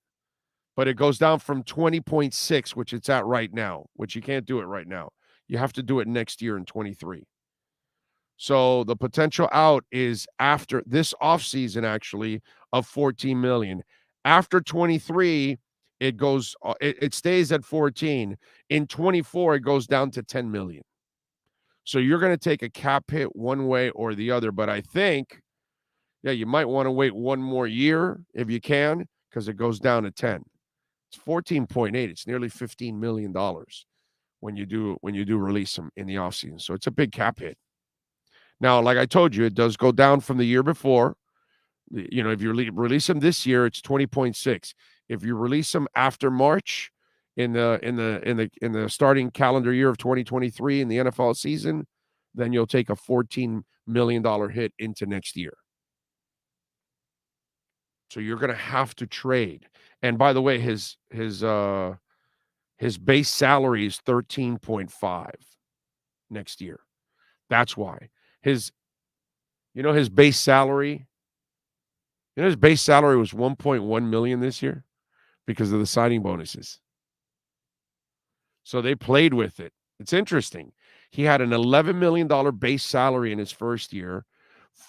but it goes down from 20.6, which it's at right now, which you can't do it right now. You have to do it next year in 23. So the potential out is after this offseason, actually, of $14 million. After 23, it goes, it stays at 14. In 24, it goes down to 10 million. So you're going to take a cap hit one way or the other. But I think, you might want to wait one more year if you can, because it goes down to 10. It's 14.8. It's nearly $15 million when you do release them in the offseason. So it's a big cap hit. Now, like I told you, it does go down from the year before. If you release them this year, it's 20.6. If you release them after March in the starting calendar year of 2023 in the NFL season, then you'll take a $14 million hit into next year. So you're going to have to trade. And by the way, his base salary is 13.5 next year. That's why. His base salary was $1.1 million this year because of the signing bonuses. So they played with it. It's interesting. He had an $11 million base salary in his first year,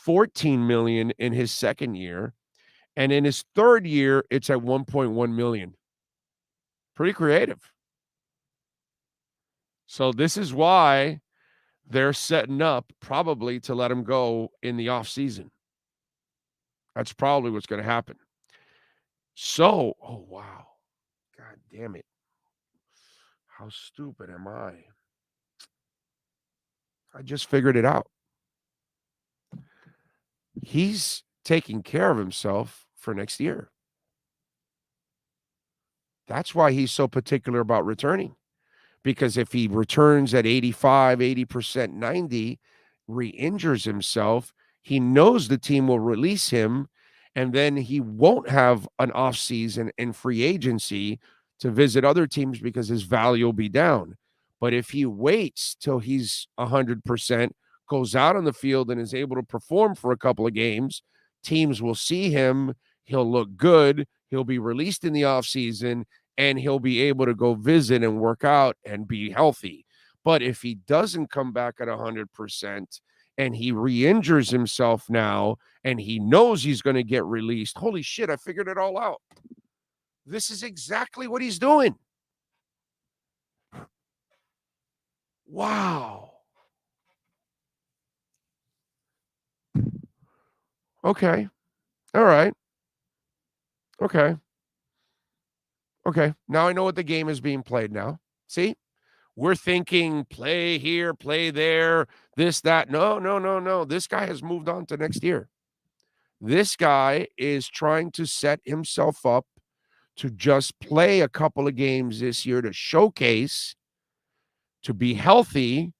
$14 million in his second year, and in his third year, it's at $1.1 million. Pretty creative. So this is why they're setting up probably to let him go in the offseason. That's probably what's going to happen. So, oh, wow. God damn it. How stupid am I? I just figured it out. He's taking care of himself for next year. That's why he's so particular about returning. Because if he returns at 85, 80%, 90, re-injures himself, he knows the team will release him, and then he won't have an offseason and free agency to visit other teams because his value will be down. But if he waits till he's 100%, goes out on the field and is able to perform for a couple of games, teams will see him, he'll look good, he'll be released in the offseason, and he'll be able to go visit and work out and be healthy. But if he doesn't come back at 100% and he re-injures himself now and he knows he's going to get released, holy shit, I figured it all out. This is exactly what he's doing. Wow. Okay. All right. Okay. Okay. Now I know what the game is being played now. See? We're thinking play here, play there, this, that. No. This guy has moved on to next year. This guy is trying to set himself up to just play a couple of games this year to showcase, to be healthy,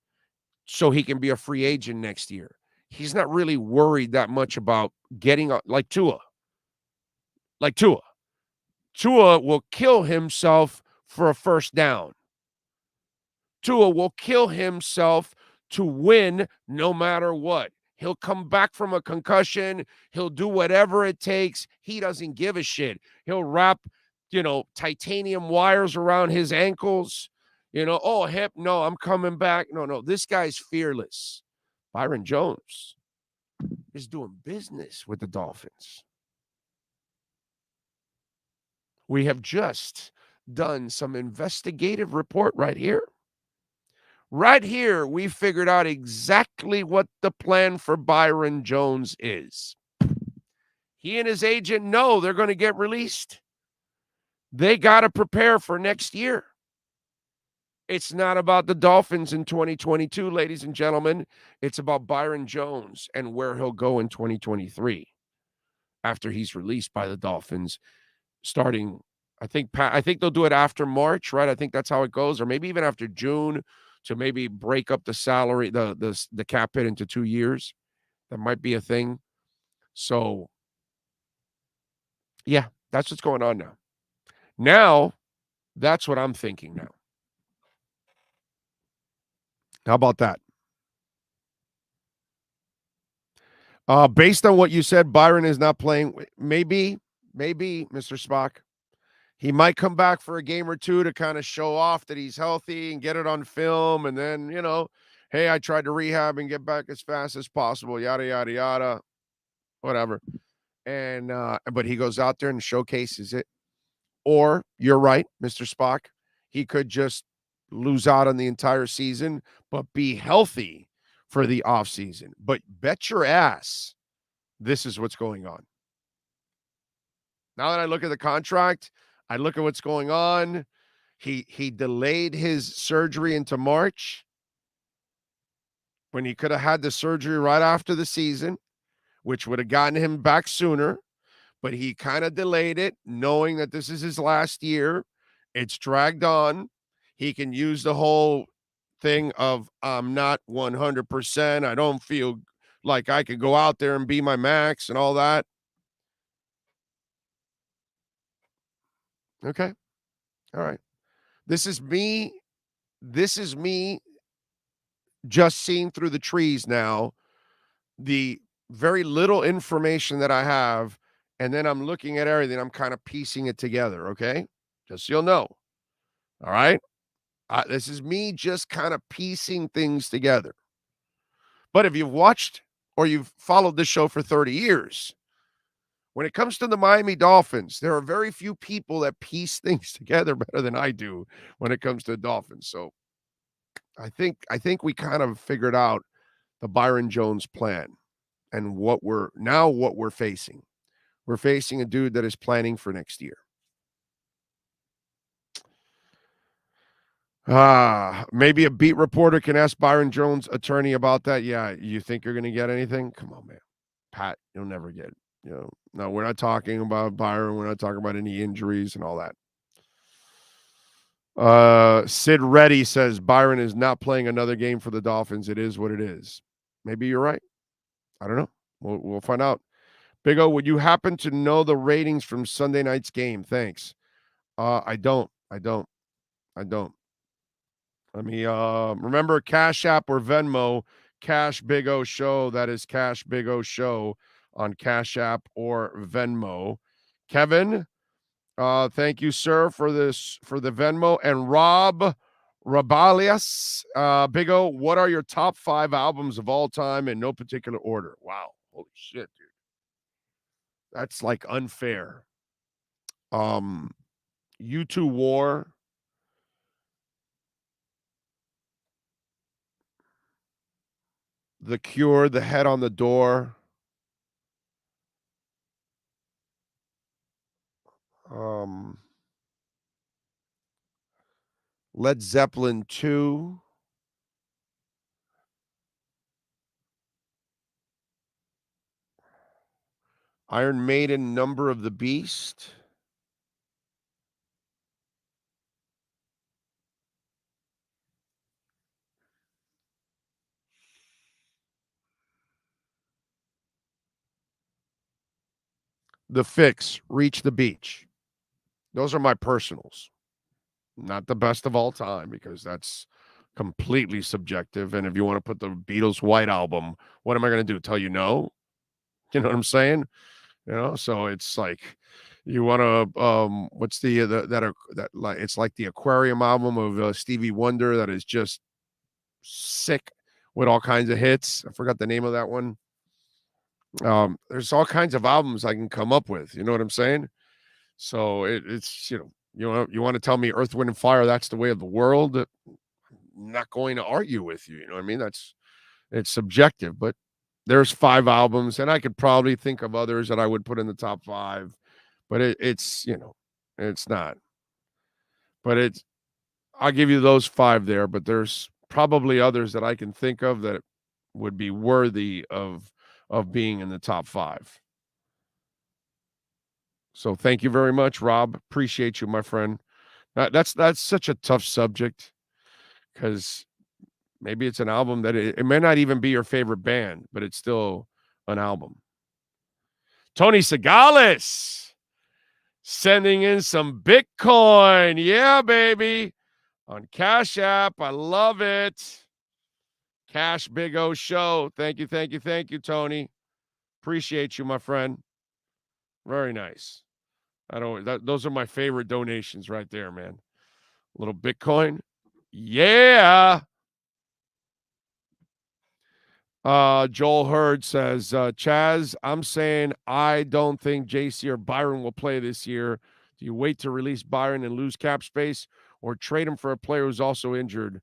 so he can be a free agent next year. He's not really worried that much about getting like Tua. Like Tua. Tua will kill himself for a first down. Tua will kill himself to win no matter what. He'll come back from a concussion. He'll do whatever it takes. He doesn't give a shit. He'll wrap, titanium wires around his ankles. Oh, hip, no, I'm coming back. No, this guy's fearless. Byron Jones is doing business with the Dolphins. We have just done some investigative report right here. Right here, we figured out exactly what the plan for Byron Jones is. He and his agent know they're going to get released. They got to prepare for next year. It's not about the Dolphins in 2022, ladies and gentlemen. It's about Byron Jones and where he'll go in 2023 after he's released by the Dolphins starting, I think they'll do it after March, right? I think that's how it goes, or maybe even after June, to maybe break up the salary, the cap hit into 2 years. That might be a thing. So, yeah, that's what's going on now. Now, that's what I'm thinking now. How about that? Based on what you said, Byron is not playing. Maybe, Mr. Spock. He might come back for a game or two to kind of show off that he's healthy and get it on film. And then, hey, I tried to rehab and get back as fast as possible, yada, yada, yada, whatever. And, but he goes out there and showcases it. Or you're right, Mr. Spock. He could just lose out on the entire season, but be healthy for the offseason. But bet your ass this is what's going on. Now that I look at the contract, I look at what's going on. He delayed his surgery into March when he could have had the surgery right after the season, which would have gotten him back sooner. But he kind of delayed it, knowing that this is his last year. It's dragged on. He can use the whole thing of I'm not 100%. I don't feel like I could go out there and be my max and all that. Okay. All right. This is me just seeing through the trees now, the very little information that I have, and then I'm looking at everything. I'm kind of piecing it together, okay? Just so you'll know. All right? This is me just kind of piecing things together. But if you've watched or you've followed this show for 30 years, when it comes to the Miami Dolphins, there are very few people that piece things together better than I do when it comes to the Dolphins. So I think we kind of figured out the Byron Jones plan and what we're facing. We're facing a dude that is planning for next year. Maybe a beat reporter can ask Byron Jones' attorney about that. Yeah, you think you're going to get anything? Come on, man. Pat, you'll never get, no, we're not talking about Byron. We're not talking about any injuries and all that. Sid Reddy says Byron is not playing another game for the Dolphins. It is what it is. Maybe you're right. I don't know. We'll find out. Big O, would you happen to know the ratings from Sunday night's game? Thanks. I don't. Let me remember Cash App or Venmo, Cash Big O Show. That is Cash Big O Show on Cash App or Venmo. Kevin, thank you, sir, for the Venmo. And Rob Rabalias, Big O, what are your top 5 albums of all time in no particular order? Wow. Holy shit, dude. That's like unfair. U2 War. The Cure, The Head on the Door. Led Zeppelin 2. Iron Maiden, Number of the Beast. The Fix, Reach the Beach. Those are my personals. Not the best of all time because that's completely subjective. And if you want to put the Beatles' White Album, what am I going to do? Tell you no? You know what I'm saying? So it's like you want to what's it's like the Aquarium album of Stevie Wonder that is just sick with all kinds of hits. I forgot the name of that one. There's all kinds of albums I can come up with. You know what I'm saying? So it's you want to tell me Earth, Wind, and Fire, that's the way of the world. I'm not going to argue with you. You know what I mean? It's subjective, but there's 5 albums, and I could probably think of others that I would put in the top 5, but it's not. But I'll give you those 5 there, but there's probably others that I can think of that would be worthy of being in the top 5. So thank you very much, Rob. Appreciate you, my friend. That's such a tough subject because maybe it's an album that it may not even be your favorite band, but it's still an album. Tony Segales sending in some Bitcoin. Yeah, baby. On Cash App. I love it. Cash Big O Show. Thank you, Tony. Appreciate you, my friend. Very nice. Those are my favorite donations right there, man. A little Bitcoin. Yeah. Joel Hurd says, Chaz, I'm saying I don't think JC or Byron will play this year. Do you wait to release Byron and lose cap space or trade him for a player who's also injured?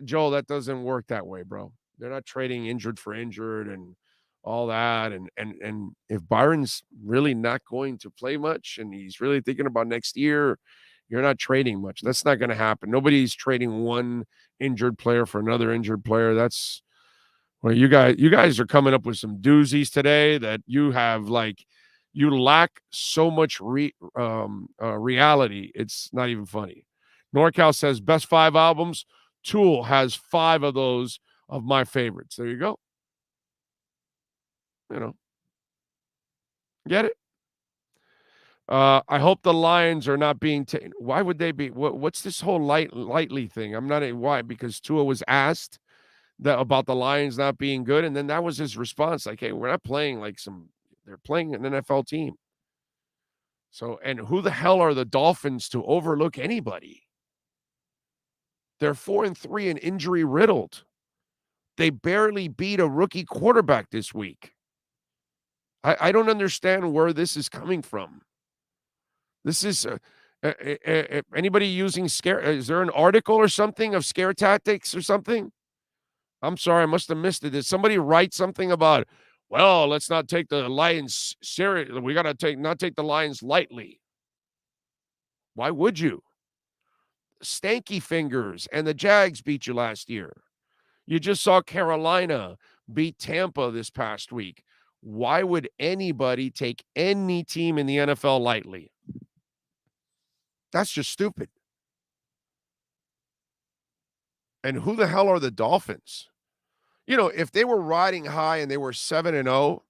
Joel, that doesn't work that way, bro. They're not trading injured for injured and all that. And if Byron's really not going to play much and he's really thinking about next year, you're not trading much. That's not going to happen. Nobody's trading one injured player for another injured player. That's well, you guys are coming up with some doozies today that you have you lack so much reality. It's not even funny. NorCal says best 5 albums. Tool has 5 of those of my favorites. There you go. Get it? I hope the Lions are not being taken. Why would they be? What's this whole lightly thing? I'm not why because Tua was asked about the Lions not being good, and then that was his response. Like, hey, we're not playing they're playing an NFL team. So, and who the hell are the Dolphins to overlook anybody? They're 4-3 and injury riddled. They barely beat a rookie quarterback this week. I don't understand where this is coming from. This is, Anybody using scare? Is there an article or something of scare tactics or something? I'm sorry, I must have missed it. Did somebody write something about, well, let's not take the Lions serious. We got to not take the Lions lightly. Why would you? Stanky fingers and the Jags beat you last year. You just saw Carolina beat Tampa this past week. Why would anybody take any team in the NFL lightly? That's just stupid. And who the hell are the Dolphins? You know, if they were riding high and they were 7-0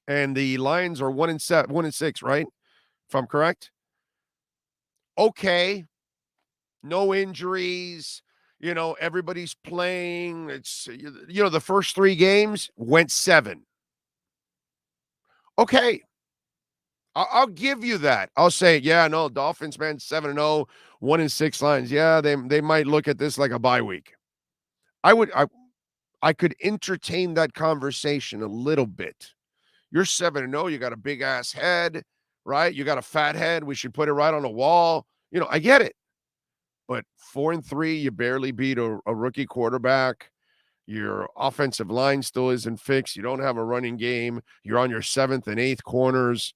and the Lions are 1-6, right? If I'm correct. Okay. No injuries. You know, everybody's playing. It's, you know, the first 3 games went 7. Okay. I'll give you that. I'll say, yeah, no, Dolphins, man, 7-0, 1-6 Lions. Yeah, they might look at this like a bye week. I could entertain that conversation a little bit. You're 7-0, you got a big ass head, right? You got a fat head. We should put it right on the wall. You know, I get it. But 4-3, you barely beat a rookie quarterback. Your offensive line still isn't fixed. You don't have a running game. You're on your 7th and 8th corners.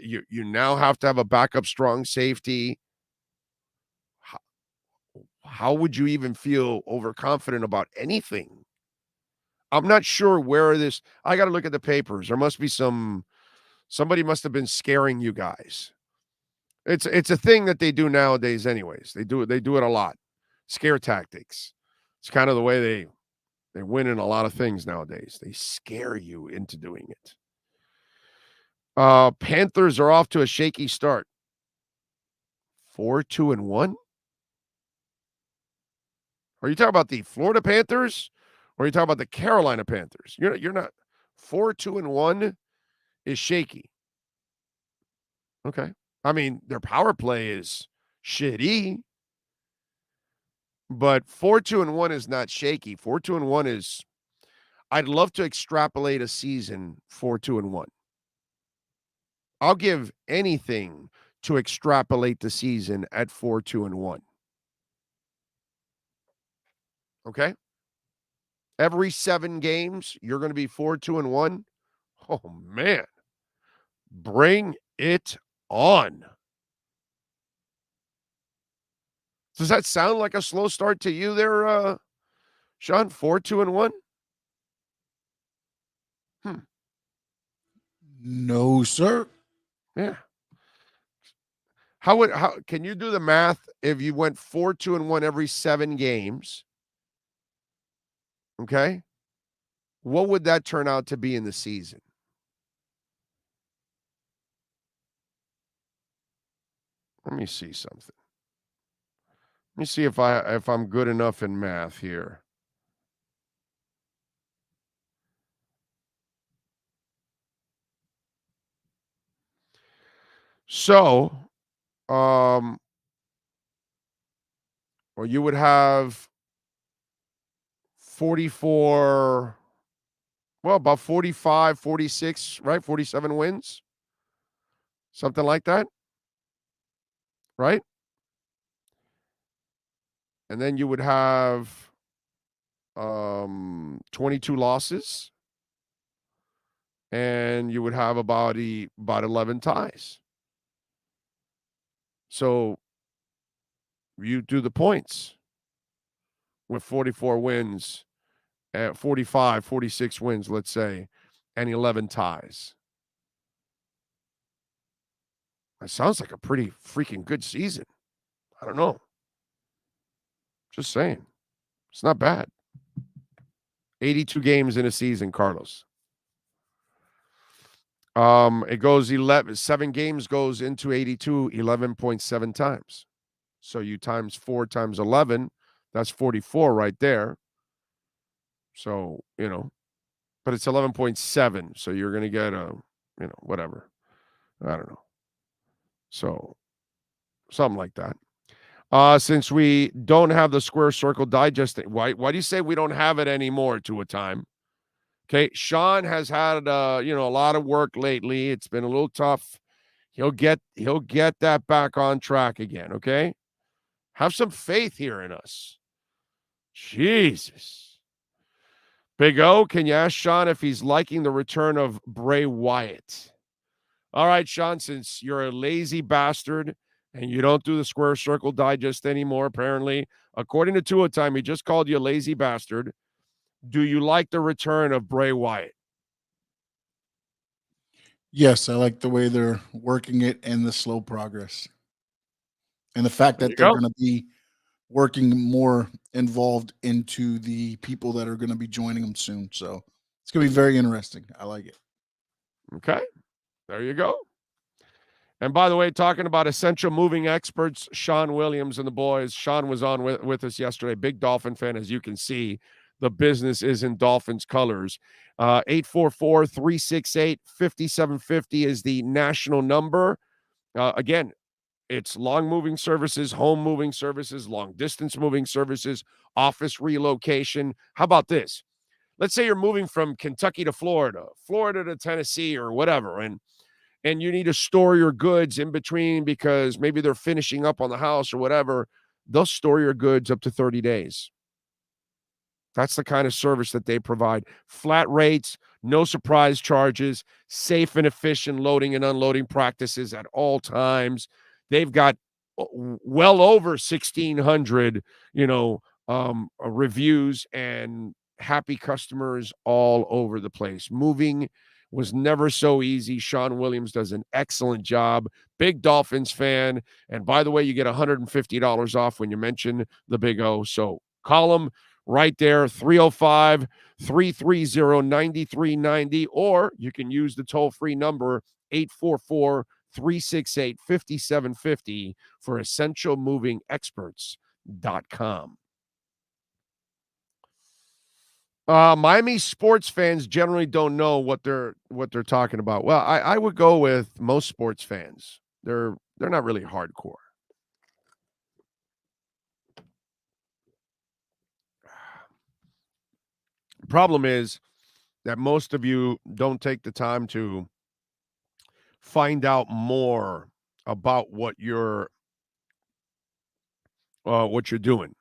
You now have to have a backup strong safety. How would you even feel overconfident about anything? I'm not sure where this. I got to look at the papers. There must be somebody must have been scaring you guys. It's a thing that they do nowadays anyways. They do it a lot. Scare tactics. It's kind of the way they win in a lot of things nowadays. They scare you into doing it. Panthers are off to a shaky start. 4-2-1. Are you talking about the Florida Panthers or are you talking about the Carolina Panthers? You're not. 4-2-1 is shaky. Okay. I mean, their power play is shitty, but 4-2-1 is not shaky. 4-2-1 is, I'd love to extrapolate a season 4-2-1. I'll give anything to extrapolate the season at 4-2-1. Okay? Every 7 games, you're going to be 4-2-1. Oh, man. Bring it on. Does that sound like a slow start to you there, Sean? 4-2-1? No, sir. Yeah. How can you do the math if you went 4-2-1 every 7 games? Okay. What would that turn out to be in the season? Let me see something. Let me see if I'm good enough in math here. So, well, you would have 44, well, about 45, 46, right? 47 wins. Something like that. Right? And then you would have 22 losses. And you would have about 11 ties. So you do the points with 44 wins, 45, 46 wins, let's say, and 11 ties. That sounds like a pretty freaking good season. I don't know. Just saying. It's not bad. 82 games in a season, Carlos. It goes 7 games goes into 82, 11.7 times. So you times 4 times 11, that's 44 right there. So, but it's 11.7. So you're going to get whatever. I don't know. So something like that. Since we don't have the Square Circle Digest, why do you say we don't have it anymore to a time? Okay, Sean has had a lot of work lately. It's been a little tough. He'll get that back on track again, okay? Have some faith here in us. Jesus. Big O, can you ask Sean if he's liking the return of Bray Wyatt? All right, Sean, since you're a lazy bastard and you don't do the Square Circle Digest anymore, apparently, according to Tua Time, he just called you a lazy bastard. Do you like the return of Bray Wyatt? Yes, I like the way they're working it and the slow progress. And the fact that they're going to be working more involved into the people that are going to be joining them soon. So it's going to be very interesting. I like it. Okay. There you go. And by the way, talking about essential moving experts, Sean Williams and the boys. Sean was on with us yesterday. Big Dolphin fan, as you can see. The business is in Dolphins colors. 844-368-5750 is the national number. Again, it's long moving services, home moving services, long distance moving services, office relocation. How about this? Let's say you're moving from Kentucky to Florida, Florida to Tennessee or whatever, and you need to store your goods in between because maybe they're finishing up on the house or whatever. They'll store your goods up to 30 days. That's the kind of service that they provide. Flat rates, no surprise charges, safe and efficient loading and unloading practices at all times. They've got well over 1,600, reviews and happy customers all over the place. Moving was never so easy. Sean Williams does an excellent job. Big Dolphins fan. And by the way, you get $150 off when you mention the Big O. So call them right there, 305-330-9390, or you can use the toll-free number 844-368-5750 for essentialmovingexperts.com. Miami sports fans generally don't know what they're talking about. Well, I would go with most sports fans. They're not really hardcore. Problem is that most of you don't take the time to find out more about what you're doing.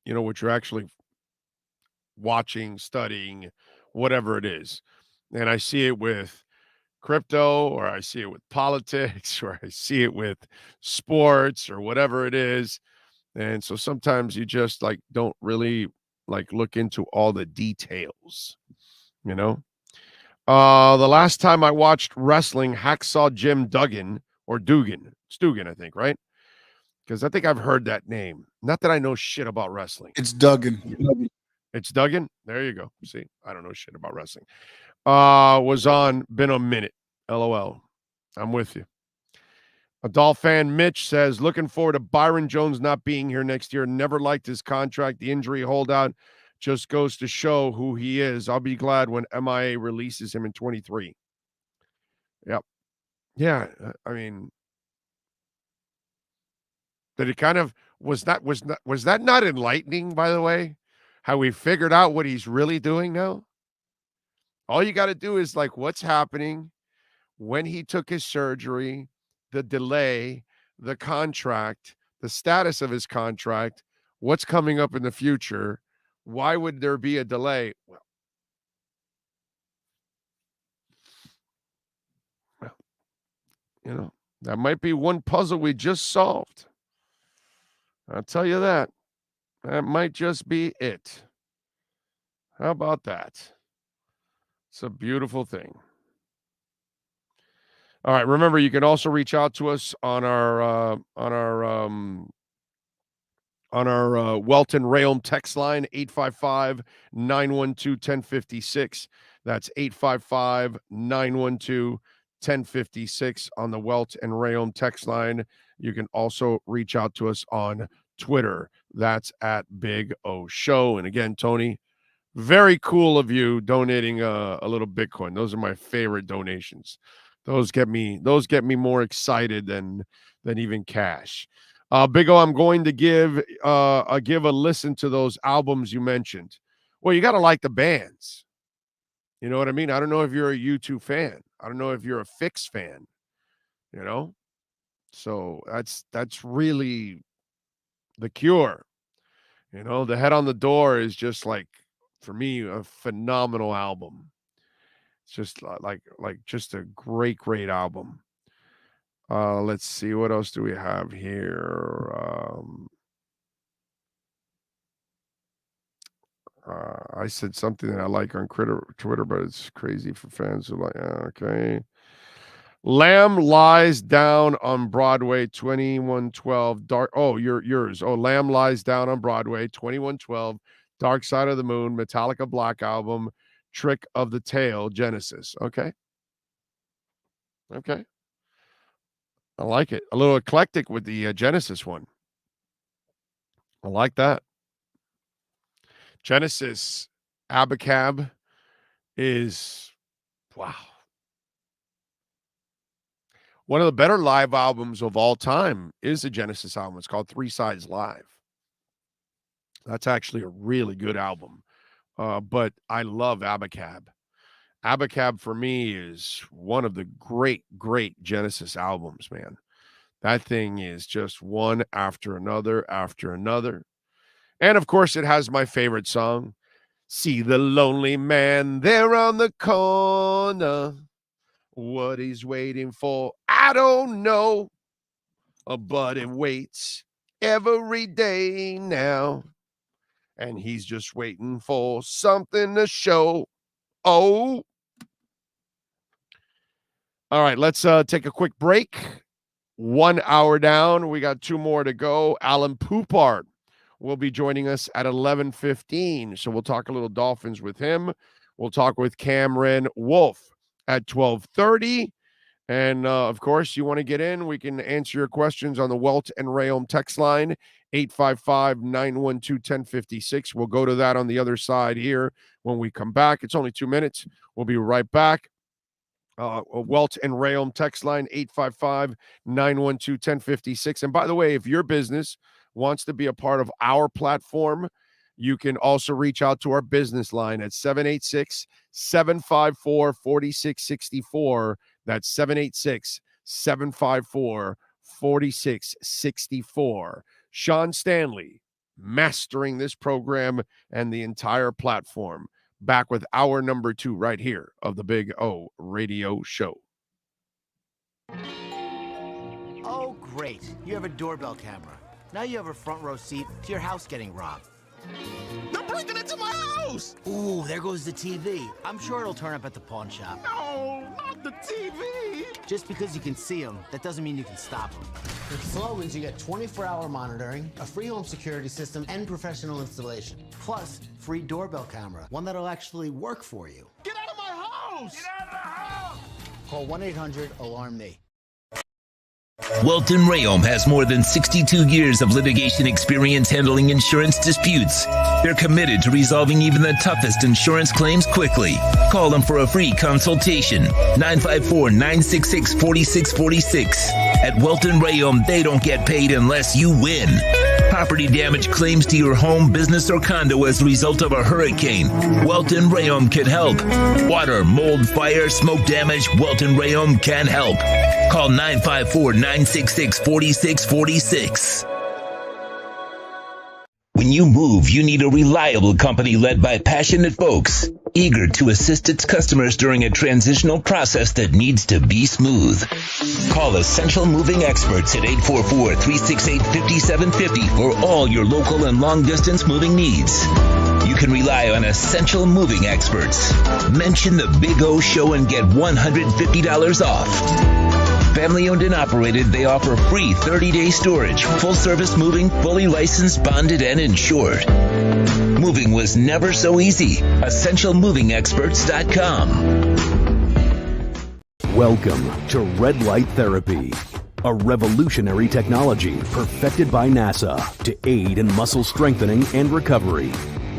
What you're actually watching, studying, whatever it is. And I see it with crypto, or I see it with politics, or I see it with sports, or whatever it is. And so sometimes you just don't really look into all the details, The last time I watched wrestling, Hacksaw Jim Duggan, or Dugan, it's Dugan, I think, right? Because I think I've heard that name. Not that I know shit about wrestling. It's Duggan. It's Duggan? There you go. See, I don't know shit about wrestling. Been a minute. LOL. I'm with you. A Dolph fan, Mitch, says, looking forward to Byron Jones not being here next year. Never liked his contract. The injury holdout just goes to show who he is. I'll be glad when MIA releases him in 23. Yep. Yeah. I mean, that it kind of was that not enlightening, by the way? How we figured out what he's really doing now? All you got to do is what's happening when he took his surgery, the delay, the contract, the status of his contract, what's coming up in the future. Why would there be a delay? Well, that might be one puzzle we just solved. I'll tell you that. That might just be it. How about that? It's a beautiful thing. All right. Remember, you can also reach out to us on our Welton Rayom text line, 855-912-1056. That's 855-912-1056 on the Welt and Rayom text line. You can also reach out to us on Twitter. That's at Big O Show. And again, Tony, very cool of you donating a little Bitcoin. Those are my favorite donations. Those get me more excited than even cash. Big O, I'm going to give a listen to those albums you mentioned. Well, you got to like the bands. You know what I mean? I don't know if you're a U2 fan. I don't know if you're a Fix fan. you know? So that's really the cure. You know, The Head on the Door is just like, for me, a phenomenal album. It's just like just a great album. Let's see, what else do we have here? I said something that I like on Twitter, but it's crazy for fans who like, okay. Lamb Lies Down on Broadway, 2112. Yours. Oh, Lamb Lies Down on Broadway, 2112. Dark Side of the Moon, Metallica Black Album, Trick of the Tail, Genesis. Okay. I like it. A little eclectic with the Genesis one. I like that. Genesis Abacab is, wow. One of the better live albums of all time is the Genesis album. It's called 3 Sides Live. That's actually a really good album. But I love Abacab. Abacab for me is one of the great Genesis albums, man. That thing is just one after another. And of course, it has my favorite song, See the Lonely Man There on the Corner. What he's waiting for, I don't know, but it waits every day now. And he's just waiting for something to show. Oh. All right, let's take a quick break. 1 hour down. We got 2 more to go. Alan Poupart will be joining us at 11:15. So we'll talk a little Dolphins with him. We'll talk with Cameron Wolf at 12:30. And of course, you want to get in, we can answer your questions on the Welt and Rayom text line, 855-912-1056. We'll go to that on the other side here when we come back. It's only 2 minutes. We'll be right back. Welt and Rayom text line, 855-912-1056. And by the way, if your business wants to be a part of our platform, you can also reach out to our business line at 786-754-4664. That's 786-754-4664. Sean Stanley, mastering this program and the entire platform. Back with hour number 2 right here of the Big O Radio Show. Oh, great. You have a doorbell camera. Now you have a front row seat to your house getting robbed. They're breaking into my house! Ooh, there goes the TV. I'm sure it'll turn up at the pawn shop. No, not the TV! Just because you can see them, that doesn't mean you can stop them. With Slogans, you get 24-hour monitoring, a free home security system, and professional installation. Plus, free doorbell camera, one that'll actually work for you. Get out of my house! Get out of the house! Call 1-800-ALARM-ME. Welt and Rayom has more than 62 years of litigation experience handling insurance disputes. They're committed to resolving even the toughest insurance claims quickly. Call them for a free consultation. 954-966-4646. At Welt and Rayom, they don't get paid unless you win. Property damage claims to your home, business, or condo as a result of a hurricane. Welt and Rayom can help. Water, mold, fire, smoke damage, Welt and Rayom can help. Call 954-966-4646. When you move, you need a reliable company led by passionate folks, eager to assist its customers during a transitional process that needs to be smooth. Call Essential Moving Experts at 844-368-5750 for all your local and long-distance moving needs. You can rely on Essential Moving Experts. Mention the Big O Show and get $150 off. Family owned and operated, they offer free 30-day storage, full-service moving, fully licensed, bonded, and insured. Moving was never so easy. EssentialMovingExperts.com. Welcome to Red Light Therapy, a revolutionary technology perfected by NASA to aid in muscle strengthening and recovery.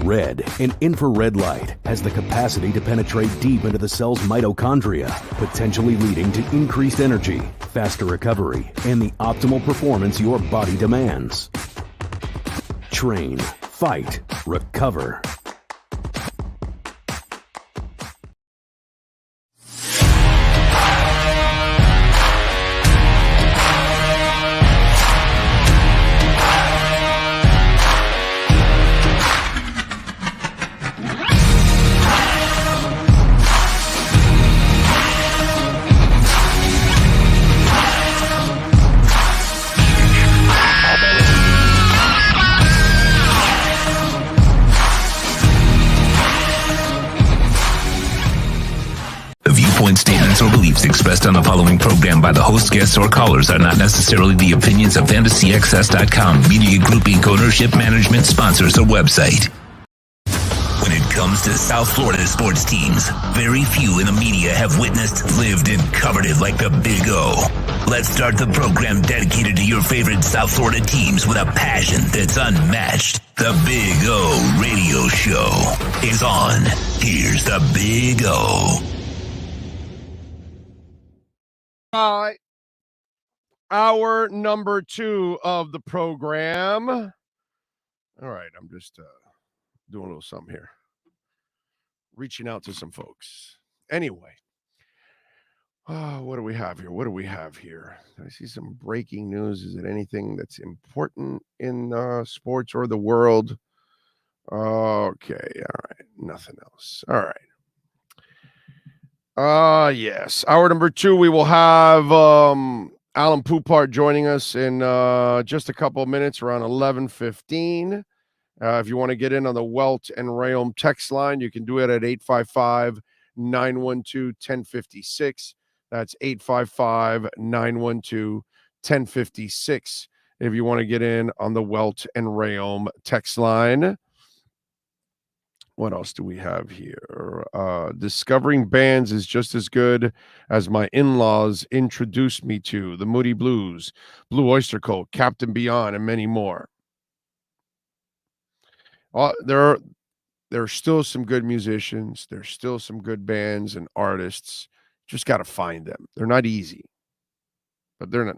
Red and infrared light has the capacity to penetrate deep into the cell's mitochondria, potentially leading to increased energy, faster recovery, and the optimal performance your body demands. Train, fight, recover. opinions or beliefs expressed on the following program by the host, guests, or callers are not necessarily the opinions of FantasyXS.com, Media Group Inc. ownership, management, sponsors, or website. When it comes to South Florida sports teams, very few in the media have witnessed, lived, and covered it like the Big O. Let's start the program dedicated to your favorite South Florida teams with a passion that's unmatched. The Big O Radio Show is on. Here's the Big O. Hour number 2 of the program. All right, I'm just doing a little something here. Reaching out to some folks. Anyway, what do we have here? I see some breaking news. Is it anything that's important in sports or the world? Okay, all right. Nothing else. All right. Yes. Hour number 2, we will have Alan Poupart joining us in just a couple of minutes, around 11:15. If you want to get in on the Welt and Rayom text line, you can do it at 855-912-1056. That's 855-912-1056 if you want to get in on the Welt and Rayom text line. What else do we have here? Discovering bands is just as good as my in-laws introduced me to. The Moody Blues, Blue Oyster Cult, Captain Beyond, and many more. There are still some good musicians. There's still some good bands and artists. Just got to find them. They're not easy, but they're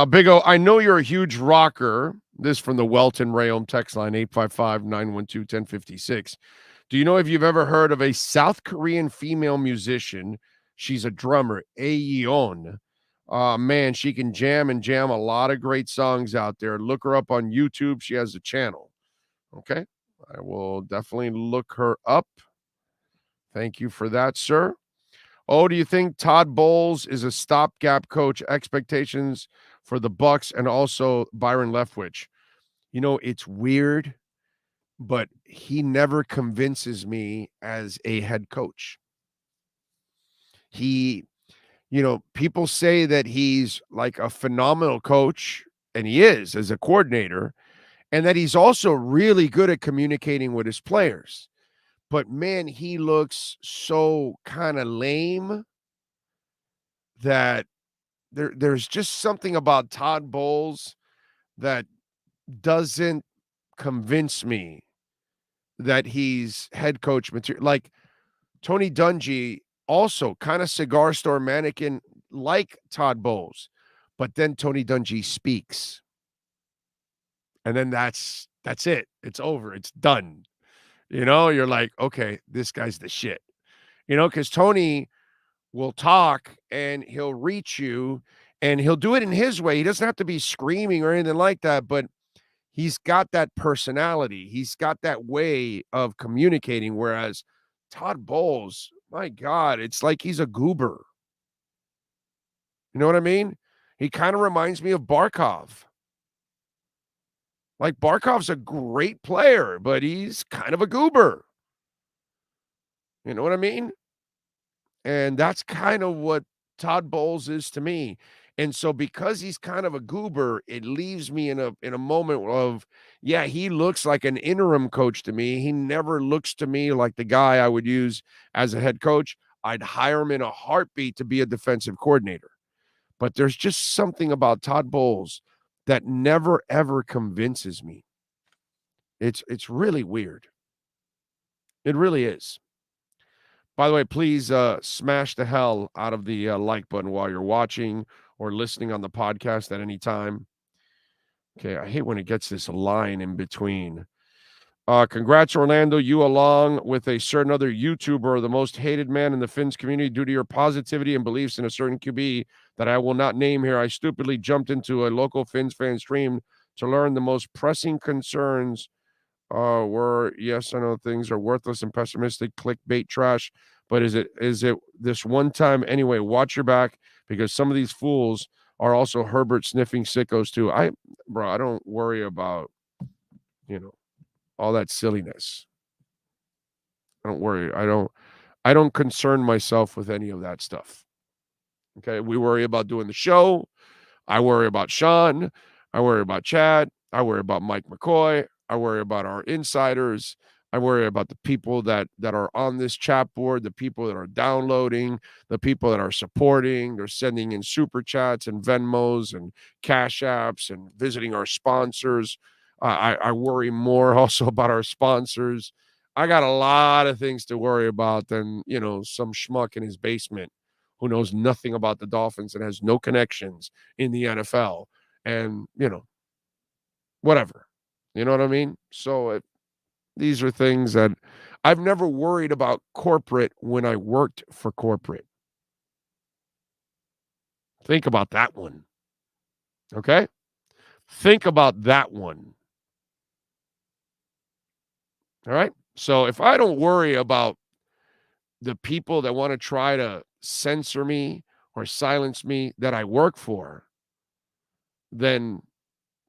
Big O, I know you're a huge rocker. This from the Welton Rayom text line, 855-912-1056. Do you know if you've ever heard of a South Korean female musician? She's a drummer, Aeon. Man, she can jam a lot of great songs out there. Look her up on YouTube. She has a channel. Okay. I will definitely look her up. Thank you for that, sir. Oh, do you think Todd Bowles is a stopgap coach? Expectations for the Bucks and also Byron Leftwich. You know, it's weird, but he never convinces me as a head coach. People say that he's like a phenomenal coach, and he is as a coordinator, and that he's also really good at communicating with his players. But, man, he looks so kind of lame that there's just something about Todd Bowles that doesn't convince me that he's head coach material. Like Tony Dungy, also kind of cigar store mannequin like Todd Bowles, but then Tony Dungy speaks. And then that's it. It's over. It's done. You're like, okay, this guy's the shit. Because Tony will talk and he'll reach you and he'll do it in his way. He doesn't have to be screaming or anything like that, but he's got that personality. He's got that way of communicating. Whereas Todd Bowles, my God, it's like he's a goober. You know what I mean? He kind of reminds me of Barkov. Like, Barkov's a great player, but he's kind of a goober. You know what I mean? And that's kind of what Todd Bowles is to me. And so because he's kind of a goober, it leaves me in a moment of, yeah, he looks like an interim coach to me. He never looks to me like the guy I would use as a head coach. I'd hire him in a heartbeat to be a defensive coordinator. But there's just something about Todd Bowles that never, ever convinces me. It's really weird. It really is. By the way, please smash the hell out of the like button while you're watching or listening on the podcast at any time. Okay, I hate when it gets this line in between. Congrats, Orlando. You, along with a certain other YouTuber, are the most hated man in the Finns community due to your positivity and beliefs in a certain QB that I will not name here. I stupidly jumped into a local Finns fan stream to learn the most pressing concerns were, yes, I know things are worthless and pessimistic, clickbait trash, but is it this one time anyway? Watch your back, because some of these fools are also Herbert sniffing sickos too. I don't worry about, all that silliness. I don't worry. I don't concern myself with any of that stuff. Okay, we worry about doing the show. I worry about Sean. I worry about Chad. I worry about Mike McCoy. I worry about our insiders. I worry about the people that are on this chat board, the people that are downloading, the people that are supporting. They're sending in super chats and Venmos and Cash Apps and visiting our sponsors. I worry more also about our sponsors. I got a lot of things to worry about than, some schmuck in his basement who knows nothing about the Dolphins and has no connections in the NFL. And, whatever. You know what I mean? So these are things that I've never worried about corporate when I worked for corporate. Think about that one. Okay? Think about that one. All right? So if I don't worry about the people that want to try to censor me or silence me that I work for, then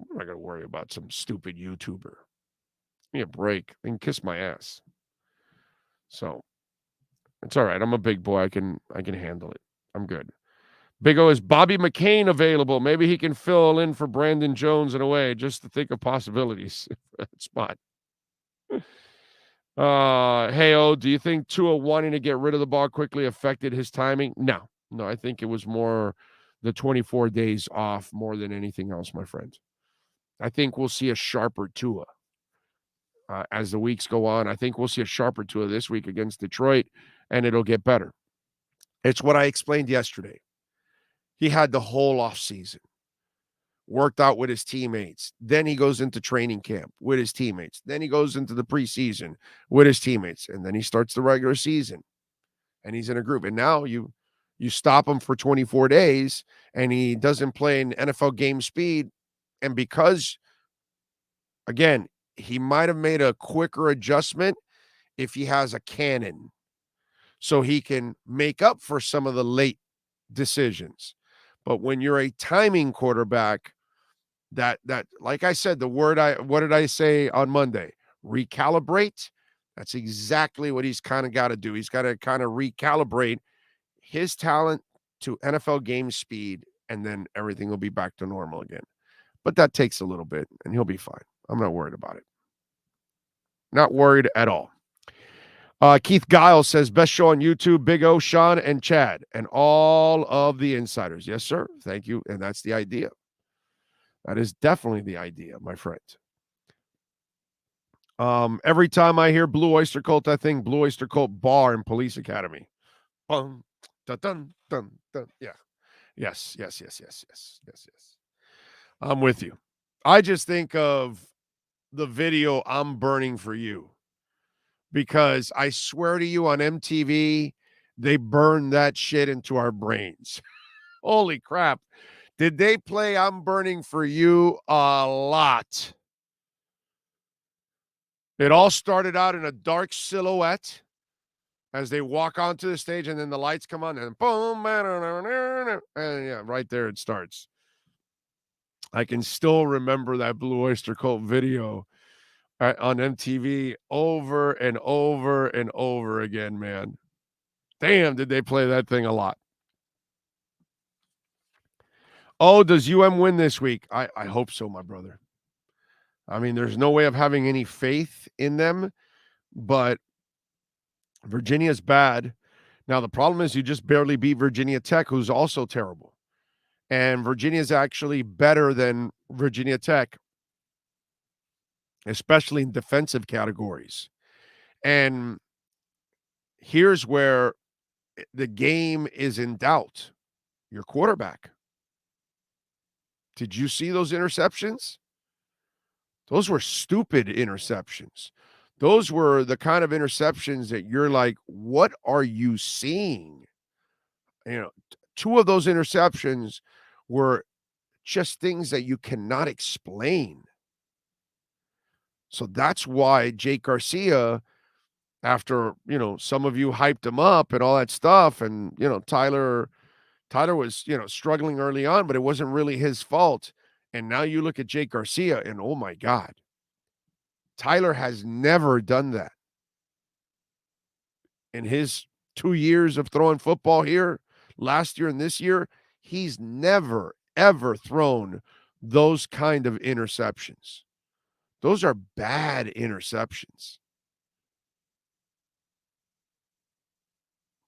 I'm not going to worry about some stupid YouTuber. Give me a break. They can kiss my ass. So it's all right. I'm a big boy. I can handle it. I'm good. Big O, is Bobby McCain available? Maybe he can fill in for Brandon Jones in a way, just to think of possibilities. Spot. Hey, do you think Tua wanting to get rid of the ball quickly affected his timing? No, I think it was more the 24 days off more than anything else, my friend. I think we'll see a sharper Tua as the weeks go on. I think we'll see a sharper Tua this week against Detroit, and it'll get better. It's what I explained yesterday. He had the whole offseason, worked out with his teammates. Then he goes into training camp with his teammates. Then he goes into the preseason with his teammates. And then he starts the regular season, and he's in a group. And now you stop him for 24 days, and he doesn't play in NFL game speed. And because, again, he might have made a quicker adjustment if he has a cannon, so he can make up for some of the late decisions. But when you're a timing quarterback, that like I said, what did I say on Monday? Recalibrate. That's exactly what he's kind of got to do. He's got to kind of recalibrate his talent to NFL game speed, and then everything will be back to normal again. But that takes a little bit, and he'll be fine. I'm not worried about it. Not worried at all. Keith Giles says, best show on YouTube, Big O, Sean, and Chad, and all of the insiders. Yes, sir. Thank you. And that's the idea. That is definitely the idea, my friend. Every time I hear Blue Oyster Cult, I think Blue Oyster Cult Bar and Police Academy. Dun, dun, dun, dun, dun. Yeah. Yes. I'm with you. I just think of the video I'm burning for you, because I swear to you, on MTV, they burned that shit into our brains. Holy crap. Did they play I'm Burning for You a lot? It all started out in a dark silhouette as they walk onto the stage, and then the lights come on, and boom, and yeah, right there it starts. I can still remember that Blue Oyster Cult video on MTV over and over and over again, man. Damn, did they play that thing a lot. Oh, does UM win this week? I hope so, my brother. I mean, there's no way of having any faith in them, but Virginia's bad. Now, the problem is you just barely beat Virginia Tech, who's also terrible. And Virginia's actually better than Virginia Tech, especially in defensive categories. And here's where the game is in doubt. Your quarterback. Did you see those interceptions? Those were stupid interceptions. Those were the kind of interceptions that you're like, what are you seeing? Two of those interceptions were just things that you cannot explain. So that's why Jake Garcia, after, some of you hyped him up and all that stuff, and, Tyler was, struggling early on, but it wasn't really his fault. And now you look at Jake Garcia, and oh my God, Tyler has never done that in his 2 years of throwing football here, last year and this year, he's never, ever thrown those kind of interceptions. Those are bad interceptions.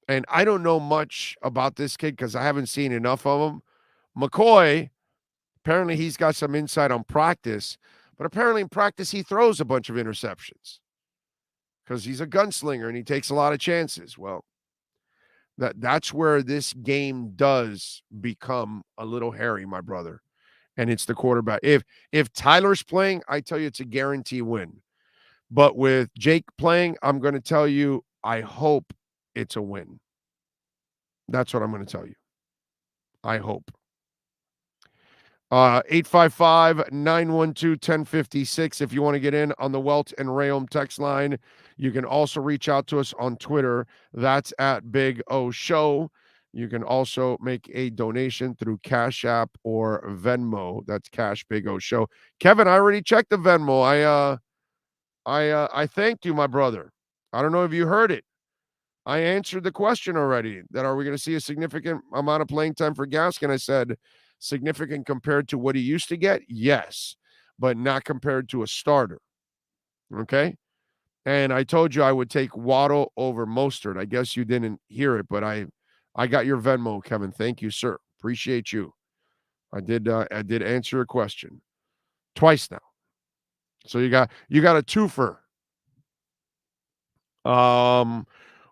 And I don't know much about this kid because I haven't seen enough of him. McCoy, apparently he's got some insight on practice, but apparently in practice he throws a bunch of interceptions because he's a gunslinger and he takes a lot of chances. Well, that's where this game does become a little hairy, my brother. And it's the quarterback. If Tyler's playing, I tell you it's a guarantee win. But with Jake playing, I'm going to tell you, I hope it's a win. That's what I'm going to tell you. I hope. 855-912-1056 if you want to get in on the Welt and Rayom text line. You can also reach out to us on Twitter. That's at Big O Show. You can also make a donation through Cash App or Venmo. That's Cash Big O Show. Kevin, I already checked the Venmo. I thanked you, my brother. I don't know if you heard it. I answered the question already that are we going to see a significant amount of playing time for Gaskin? I said significant compared to what he used to get? Yes, but not compared to a starter. Okay? And I told you I would take Waddle over Mostert. I guess you didn't hear it, but I got your Venmo, Kevin. Thank you, sir. Appreciate you. I did answer a question twice now. So you got a twofer.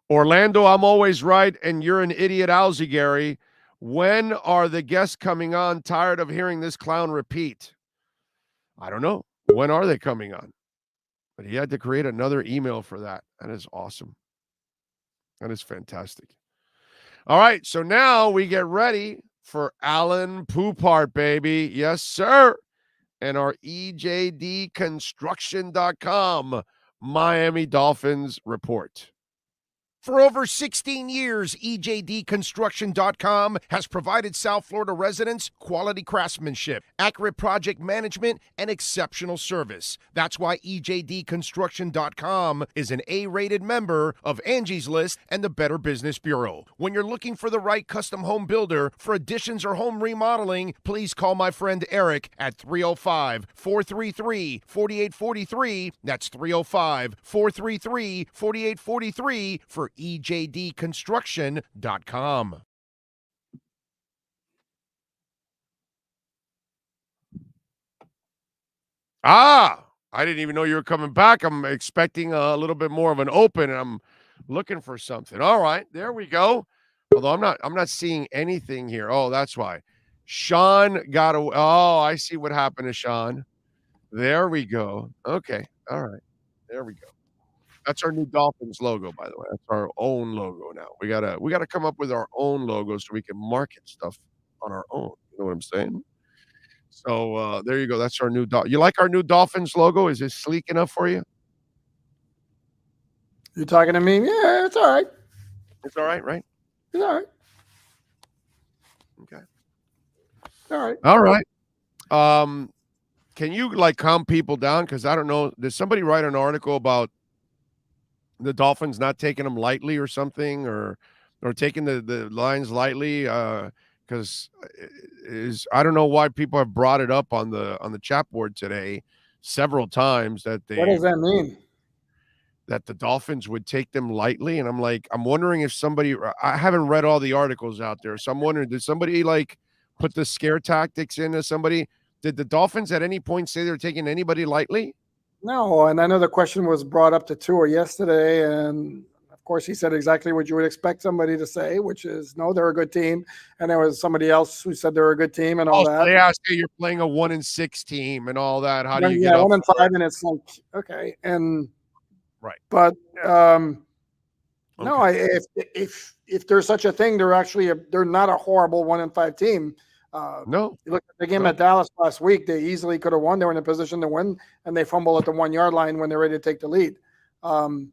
Orlando, I'm always right, and you're an idiot, Alzy Gary. When are the guests coming on? Tired of hearing this clown repeat. I don't know. When are they coming on? But he had to create another email for that. That is awesome. That is fantastic. All right, so now we get ready for Alan Poupart, baby. Yes, sir. And our EJDconstruction.com Miami Dolphins report. For over 16 years, EJDconstruction.com has provided South Florida residents quality craftsmanship, accurate project management, and exceptional service. That's why EJDconstruction.com is an A-rated member of Angie's List and the Better Business Bureau. When you're looking for the right custom home builder for additions or home remodeling, please call my friend Eric at 305-433-4843. That's 305-433-4843 for EJDconstruction.com. I didn't even know you were coming back. I'm expecting a little bit more of an open, and I'm looking for something. All right, there we go. Although I'm not seeing anything here. Oh, that's why. Sean got away. Oh, I see what happened to Sean. There we go. Okay. All right. There we go. That's our new Dolphins logo, by the way. That's our own logo now. We gotta come up with our own logo so we can market stuff on our own. You know what I'm saying? So there you go. That's our new You like our new Dolphins logo? Is it sleek enough for you? You talking to me? Yeah, it's all right. It's all right, right? It's all right. Okay. All right. All right. Can you calm people down? Because I don't know. Did somebody write an article about the Dolphins not taking them lightly or something, or taking the Lions lightly? Because I don't know why people have brought it up on the chat board today several times that What does that mean? That the Dolphins would take them lightly, and I'm wondering if somebody. I haven't read all the articles out there, so I'm wondering, did somebody put the scare tactics into somebody? Did the Dolphins at any point say they're taking anybody lightly? No, and I know the question was brought up to Tua yesterday, and of course he said exactly what you would expect somebody to say, which is, no, they're a good team. And there was somebody else who said they're a good team and all that. They asked you, you're playing a 1-6 team and all that. How do you get 1-5, and it's like, okay, and right, but no, if there's such a thing, they're not a horrible 1-5 team. No, you look at the game at Dallas last week, they easily could have won. They were in a position to win, and they fumble at the 1-yard line when they're ready to take the lead. And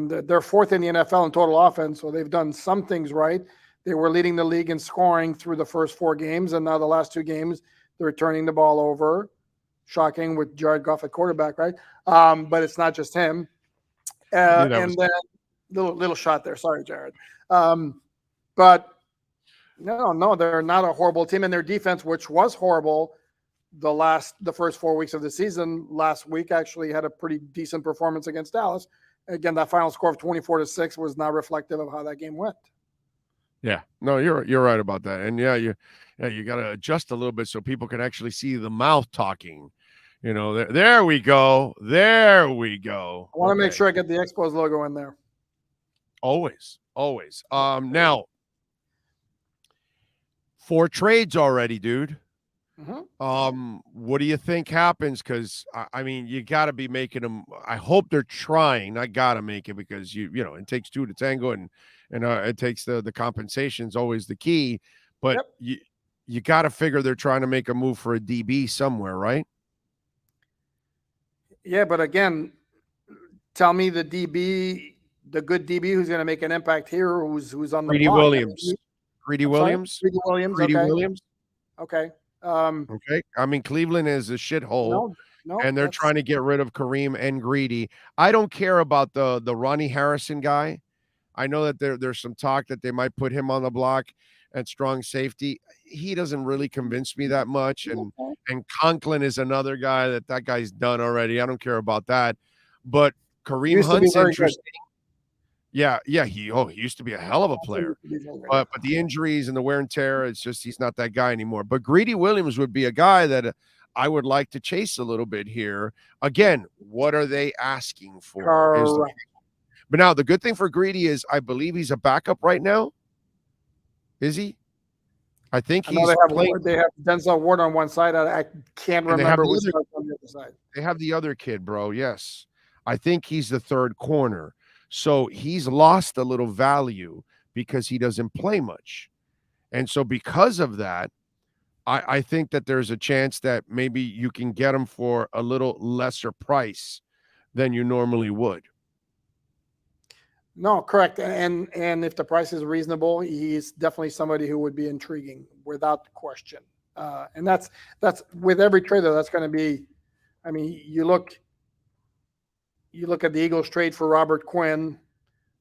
they're fourth in the NFL in total offense, so they've done some things right. They were leading the league in scoring through the first 4 games, and now the last 2 games, they're turning the ball over. Shocking with Jared Goff at quarterback, right? But it's not just him. And then Little shot there. Sorry, Jared. But no, they're not a horrible team, and their defense, which was horrible the first 4 weeks of the season, last week actually had a pretty decent performance against Dallas. Again, that final score of 24-6 was not reflective of how that game went. Yeah, no, you're right about that, and you got to adjust a little bit so people can actually see the mouth talking. There we go. There we go. I want to make sure I get the Expos logo in there. Always. Now, 4 trades already, dude. Mm-hmm. What do you think happens? Because I mean, you got to be making them. I hope they're trying. I got to make it because it takes 2 to tango, and it takes the compensation is always the key. But you got to figure they're trying to make a move for a DB somewhere, right? Yeah, but again, tell me the good DB who's going to make an impact here, who's on the Greedy block. Williams. Greedy Williams. Okay. Okay. I mean, Cleveland is a shithole, and they're trying to get rid of Kareem and Greedy. I don't care about the Ronnie Harrison guy. I know that there's some talk that they might put him on the block at strong safety. He doesn't really convince me that much. And Conklin is another guy that guy's done already. I don't care about that. But Kareem Hunt's interesting. Yeah, he used to be a hell of a player. But the injuries and the wear and tear, it's just he's not that guy anymore. But Greedy Williams would be a guy that I would like to chase a little bit here. Again, what are they asking for? But now the good thing for Greedy is I believe he's a backup right now. Is he? I think he's playing. They have Denzel Ward on one side. I can't remember who's on the other side. They have the other kid, bro. Yes. I think he's the third corner. So he's lost a little value because he doesn't play much. And so because of that, I think that there's a chance that maybe you can get him for a little lesser price than you normally would. No, correct. And if the price is reasonable, he's definitely somebody who would be intriguing without question. And that's with every trader, that's going to be, I mean, you look at the Eagles trade for Robert Quinn.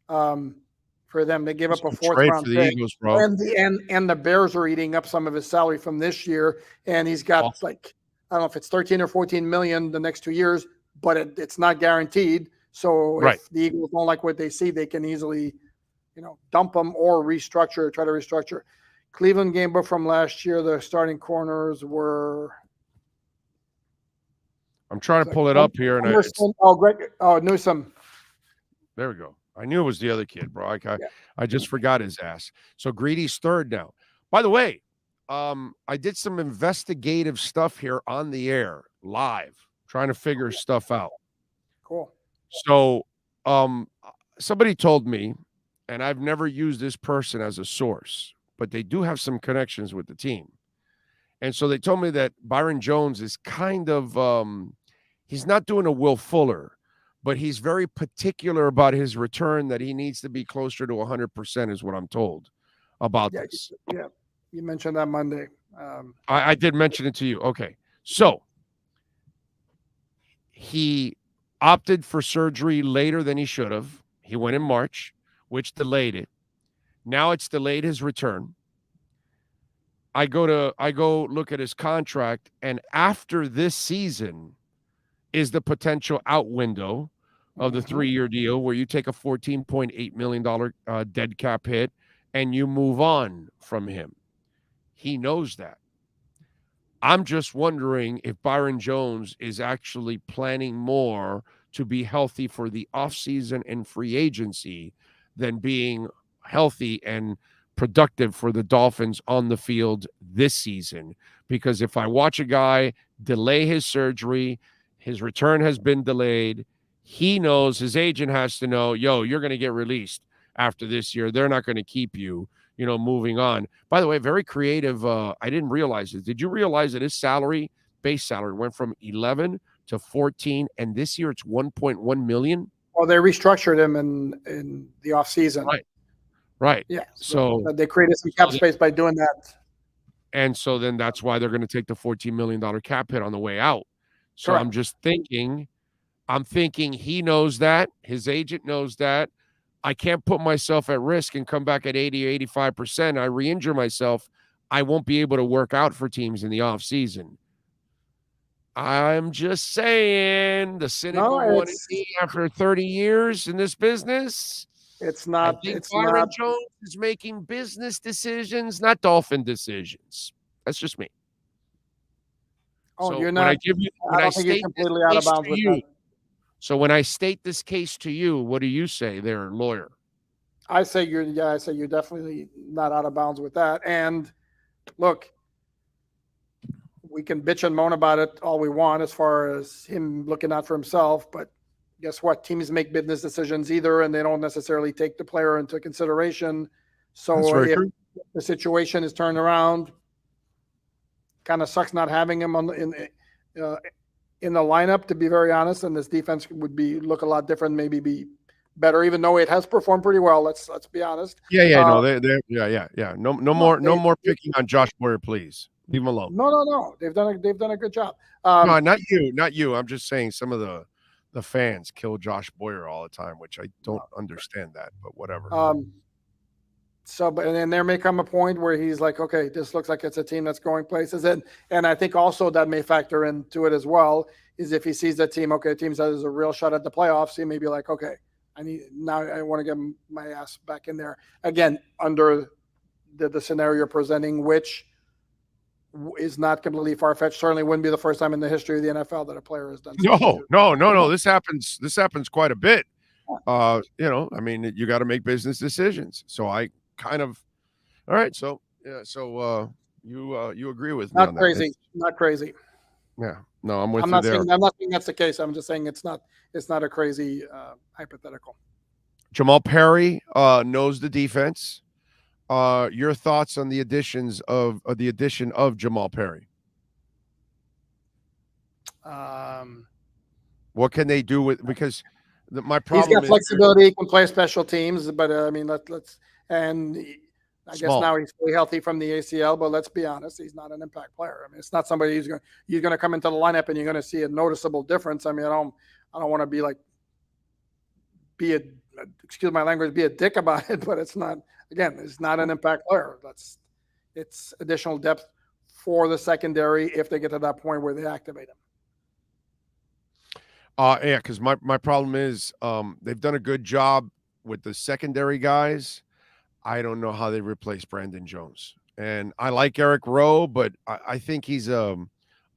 For them, they give up a 4th round pick, Eagles, bro. And the Bears are eating up some of his salary from this year, and he's got I don't know if it's 13 or 14 million the next 2 years, but it's not guaranteed. So if the Eagles don't like what they see, they can easily, dump him or try to restructure. Cleveland game book from last year, the starting corners were. I'm trying to pull it up here, and Newsome. There we go. I knew it was the other kid, bro. I just forgot his ass. So Greedy's third now. By the way, I did some investigative stuff here on the air, live, trying to figure stuff out. Cool. So somebody told me, and I've never used this person as a source, but they do have some connections with the team. And so they told me that Byron Jones is kind of he's not doing a Will Fuller, but he's very particular about his return, that he needs to be closer to 100% is what I'm told about this. Yeah, you mentioned that Monday. I did mention it to you. Okay. So he opted for surgery later than he should have. He went in March, which delayed it. Now it's delayed his return. I go look at his contract, and after this season is the potential out window of the 3-year deal where you take a $14.8 million dead cap hit and you move on from him. He knows that. I'm just wondering if Byron Jones is actually planning more to be healthy for the offseason and free agency than being healthy and productive for the Dolphins on the field this season. Because if I watch a guy delay his surgery, his return has been delayed, he knows, his agent has to know, you're going to get released after this year. They're not going to keep you, moving on. By the way, very creative. I didn't realize it. Did you realize that his base salary went from 11 to 14, and this year it's 1.1 million? Well, they restructured him in the offseason. Right. Yeah. So they created some cap space by doing that. And so then that's why they're going to take the $14 million cap hit on the way out. So Correct. I'm thinking he knows that. His agent knows that. I can't put myself at risk and come back at 80 or 85%. I re-injure myself. I won't be able to work out for teams in the off season. I'm just saying, the cynical one in me after 30 years in this business. It's not. I think it's Byron not. Jones is making business decisions, not Dolphin decisions. That's just me. Oh, So you're when not. I don't think you're completely out of bounds with that. So when I state this case to you, what do you say there, lawyer? I say you're definitely not out of bounds with that. And look, we can bitch and moan about it all we want as far as him looking out for himself, but guess what? Teams make business decisions either, and they don't necessarily take the player into consideration. So if the situation is turned around, kind of sucks not having him in the lineup, to be very honest. And this defense would look a lot different, maybe be better, even though it has performed pretty well. Let's be honest. No, no more picking on Josh Boyer, please. Leave him alone. No. They've done a good job. No, not you. I'm just saying some of the fans kill Josh Boyer all the time, which I don't understand that, but whatever. But then there may come a point where he's like, okay, this looks like it's a team that's going places. And I think also that may factor into it as well, is if he sees that team, okay, team says there's a real shot at the playoffs, he may be like, okay, I want to get my ass back in there again under the scenario you're presenting, which is not completely far-fetched. Certainly wouldn't be the first time in the history of the NFL that a player has done. No. This happens quite a bit. I mean, you got to make business decisions. So I kind of, all right. So yeah. So you agree with me? Not on crazy. That. Not crazy. Yeah. No, I'm with I'm you not there. saying, I'm not saying that's the case. I'm just saying it's not a crazy hypothetical. Jamal Perry knows the defense. Your thoughts on the addition of Jamal Perry? What can they do because my problem he's got flexibility, he can play special teams, but I mean, I guess now he's fully healthy from the ACL, but let's be honest, he's not an impact player. I mean, it's not somebody who's going to come into the lineup and you're going to see a noticeable difference. I mean, I don't want to excuse my language, be a dick about it, but it's not an impact player. It's additional depth for the secondary if they get to that point where they activate him. Yeah, because my problem is they've done a good job with the secondary guys. I don't know how they replace Brandon Jones. And I like Eric Rowe, but I think he's a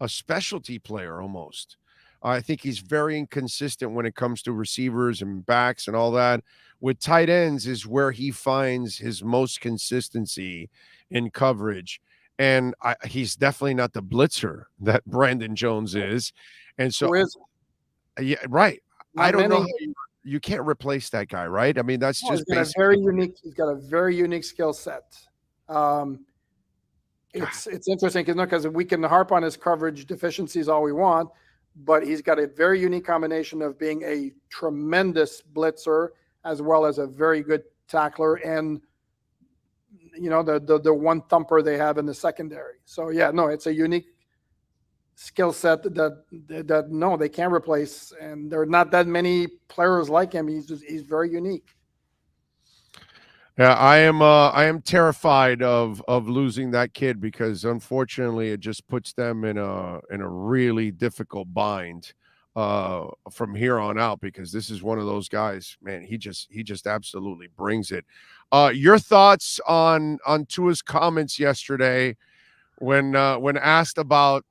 specialty player almost. I think he's very inconsistent when it comes to receivers and backs and all that. With tight ends is where he finds his most consistency in coverage. And he's definitely not the blitzer that Brandon Jones is. And so, yeah, right. I don't know how you can't replace that guy, right? I mean, that's just basically he's got a very unique skill set. It's interesting because we can harp on his coverage deficiencies all we want, but he's got a very unique combination of being a tremendous blitzer as well as a very good tackler and the one thumper they have in the secondary. So yeah, no, it's a unique skill set that no, they can't replace, and there are not that many players like him. He's very unique. Yeah, I am terrified of losing that kid because unfortunately it just puts them in a really difficult bind from here on out, because this is one of those guys, man, he just absolutely brings it. Your thoughts on Tua's comments yesterday when asked about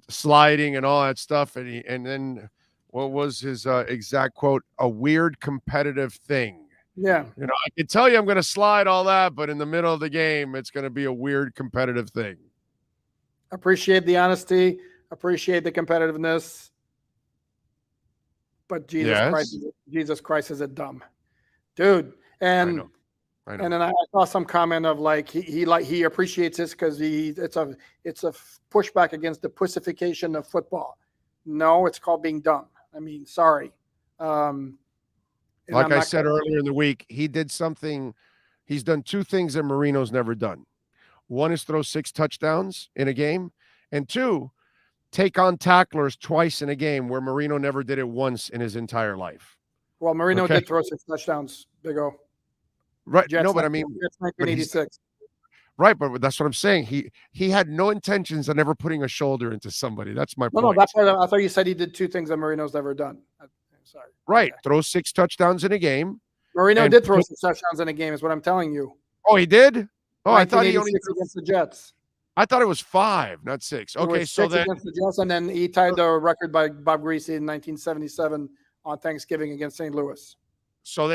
sliding and all that stuff, and then what was his exact quote? A weird competitive thing. Yeah. I can tell you I'm going to slide all that, but in the middle of the game, it's going to be a weird competitive thing. Appreciate the honesty. Appreciate the competitiveness. But Jesus Christ is a dumb dude. And I know. And then I saw some comment of like he appreciates this because it's a pushback against the pussification of football. No, it's called being dumb. I mean, sorry. Like I said earlier in the week, he did something. He's done two things that Marino's never done. One is throw 6 touchdowns in a game, and 2, take on tacklers twice in a game where Marino never did it once in his entire life. Well, Marino Okay. did throw 6 touchdowns. Big O. Right. Jets, No, but I mean, Jets but he's- 1986. right, but that's what I'm saying. He had no intentions of ever putting a shoulder into somebody. That's my No, point. that's why I thought you said he did 2 things that Marino's never done. I'm sorry. Right. Throw 6 touchdowns in a game. Marino and did throw put- 6 touchdowns in a game, is what I'm telling you. Oh, he did? Oh, I thought he only 1986 against the Jets. I thought it was 5, not 6. It Okay, was so 6 then against the Jets, and then he tied the record by Bob Greasy in 1977 on Thanksgiving against St. Louis.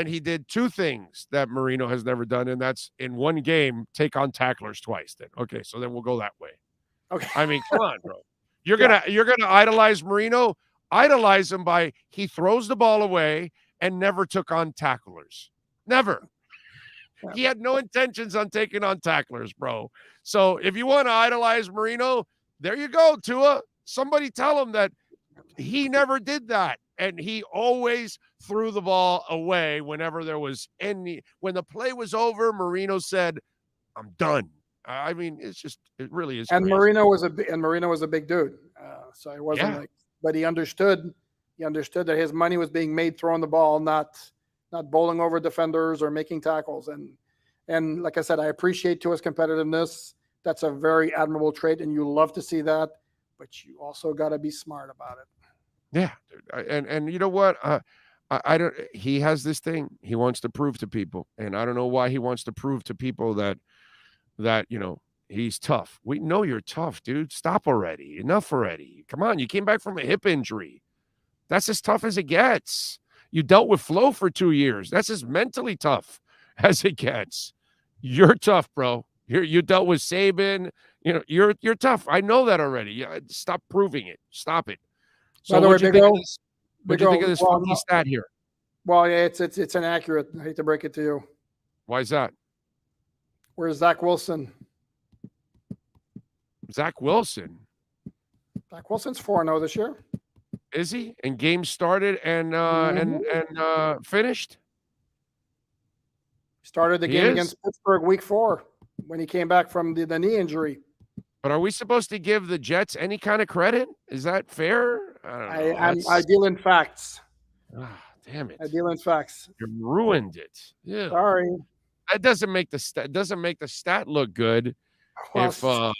he did 2 things that Marino has never done, and that's in one game take on tacklers twice. Then okay, so then we'll go that way. Okay. I mean, come on, bro. You're gonna idolize Marino. Idolize him by he throws the ball away and never took on tacklers. Never. He had no intentions on taking on tacklers, bro. So if you want to idolize Marino, there you go, Tua. Somebody tell him that he never did that. And he always threw the ball away whenever there was when the play was over, Marino said, I'm done. I mean, it really is. And crazy. Marino was a big dude. So it wasn't like, but he understood that his money was being made throwing the ball, not bowling over defenders or making tackles. And like I said, I appreciate Tua's competitiveness. That's a very admirable trait, and you love to see that. But you also got to be smart about it. Yeah, dude. And you know what? I don't. He has this thing he wants to prove to people, and I don't know why he wants to prove to people that he's tough. We know you're tough, dude. Stop already. Enough already. Come on, you came back from a hip injury. That's as tough as it gets. You dealt with Flo for 2 years. That's as mentally tough as it gets. You're tough, bro. You dealt with Saban. You're tough. I know that already. Stop proving it. Stop it. So By the way, Big O, what'd you think of this funky stat here? Well, yeah, it's inaccurate. I hate to break it to you. Why is that? Where's Zach Wilson? Zach Wilson. Zach Wilson's 4-0 this year. Is he? And games started and finished? Started the game against Pittsburgh week 4 when he came back from the knee injury. But are we supposed to give the Jets any kind of credit? Is that fair? I don't know. I deal in facts. Damn it! I deal in facts. You ruined it. Yeah. Sorry. That doesn't make the stat look good. Well,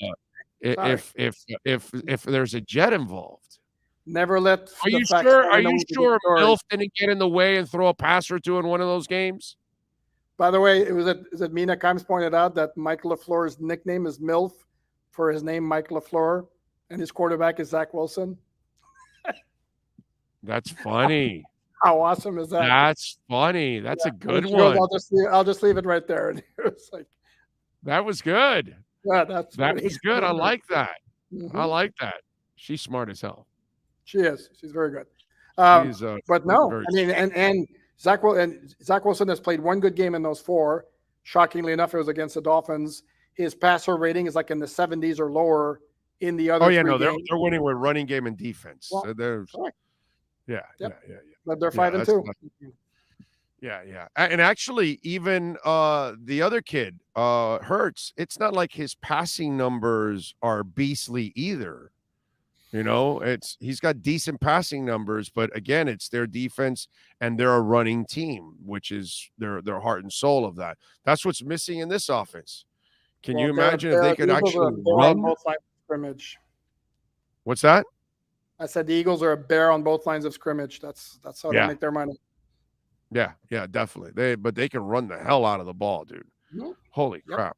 if there's a Jet involved. Never let. Are you sure Milf didn't get in the way and throw a pass or two in one of those games? By the way, is it Mina Kimes pointed out that Mike LaFleur's nickname is MILF for his name, Mike LaFleur, and his quarterback is Zach Wilson. That's funny. How awesome is that? That's funny. That's a good one. I'll just leave it right there. And it was like, that was good. Yeah, that was good. I like that. Mm-hmm. I like that. She's smart as hell. She is. She's very good. But no, I mean, and Zach Wilson has played one good game in those 4. Shockingly enough, it was against the Dolphins. His passer rating is like in the 70s or lower in the other. Oh yeah, no, they're winning with running game and defense. Well, so they're, yeah. Yeah. But they're 5-2. Yeah. And actually, even the other kid, Hurts, it's not like his passing numbers are beastly either. He's got decent passing numbers, but again, it's their defense and they're a running team, which is their heart and soul of that. That's what's missing in this offense. Can you imagine if they could actually run? Both lines of scrimmage. What's that? I said the Eagles are a bear on both lines of scrimmage. That's how they make their money. Yeah, definitely. But they can run the hell out of the ball, dude. Mm-hmm. Holy crap.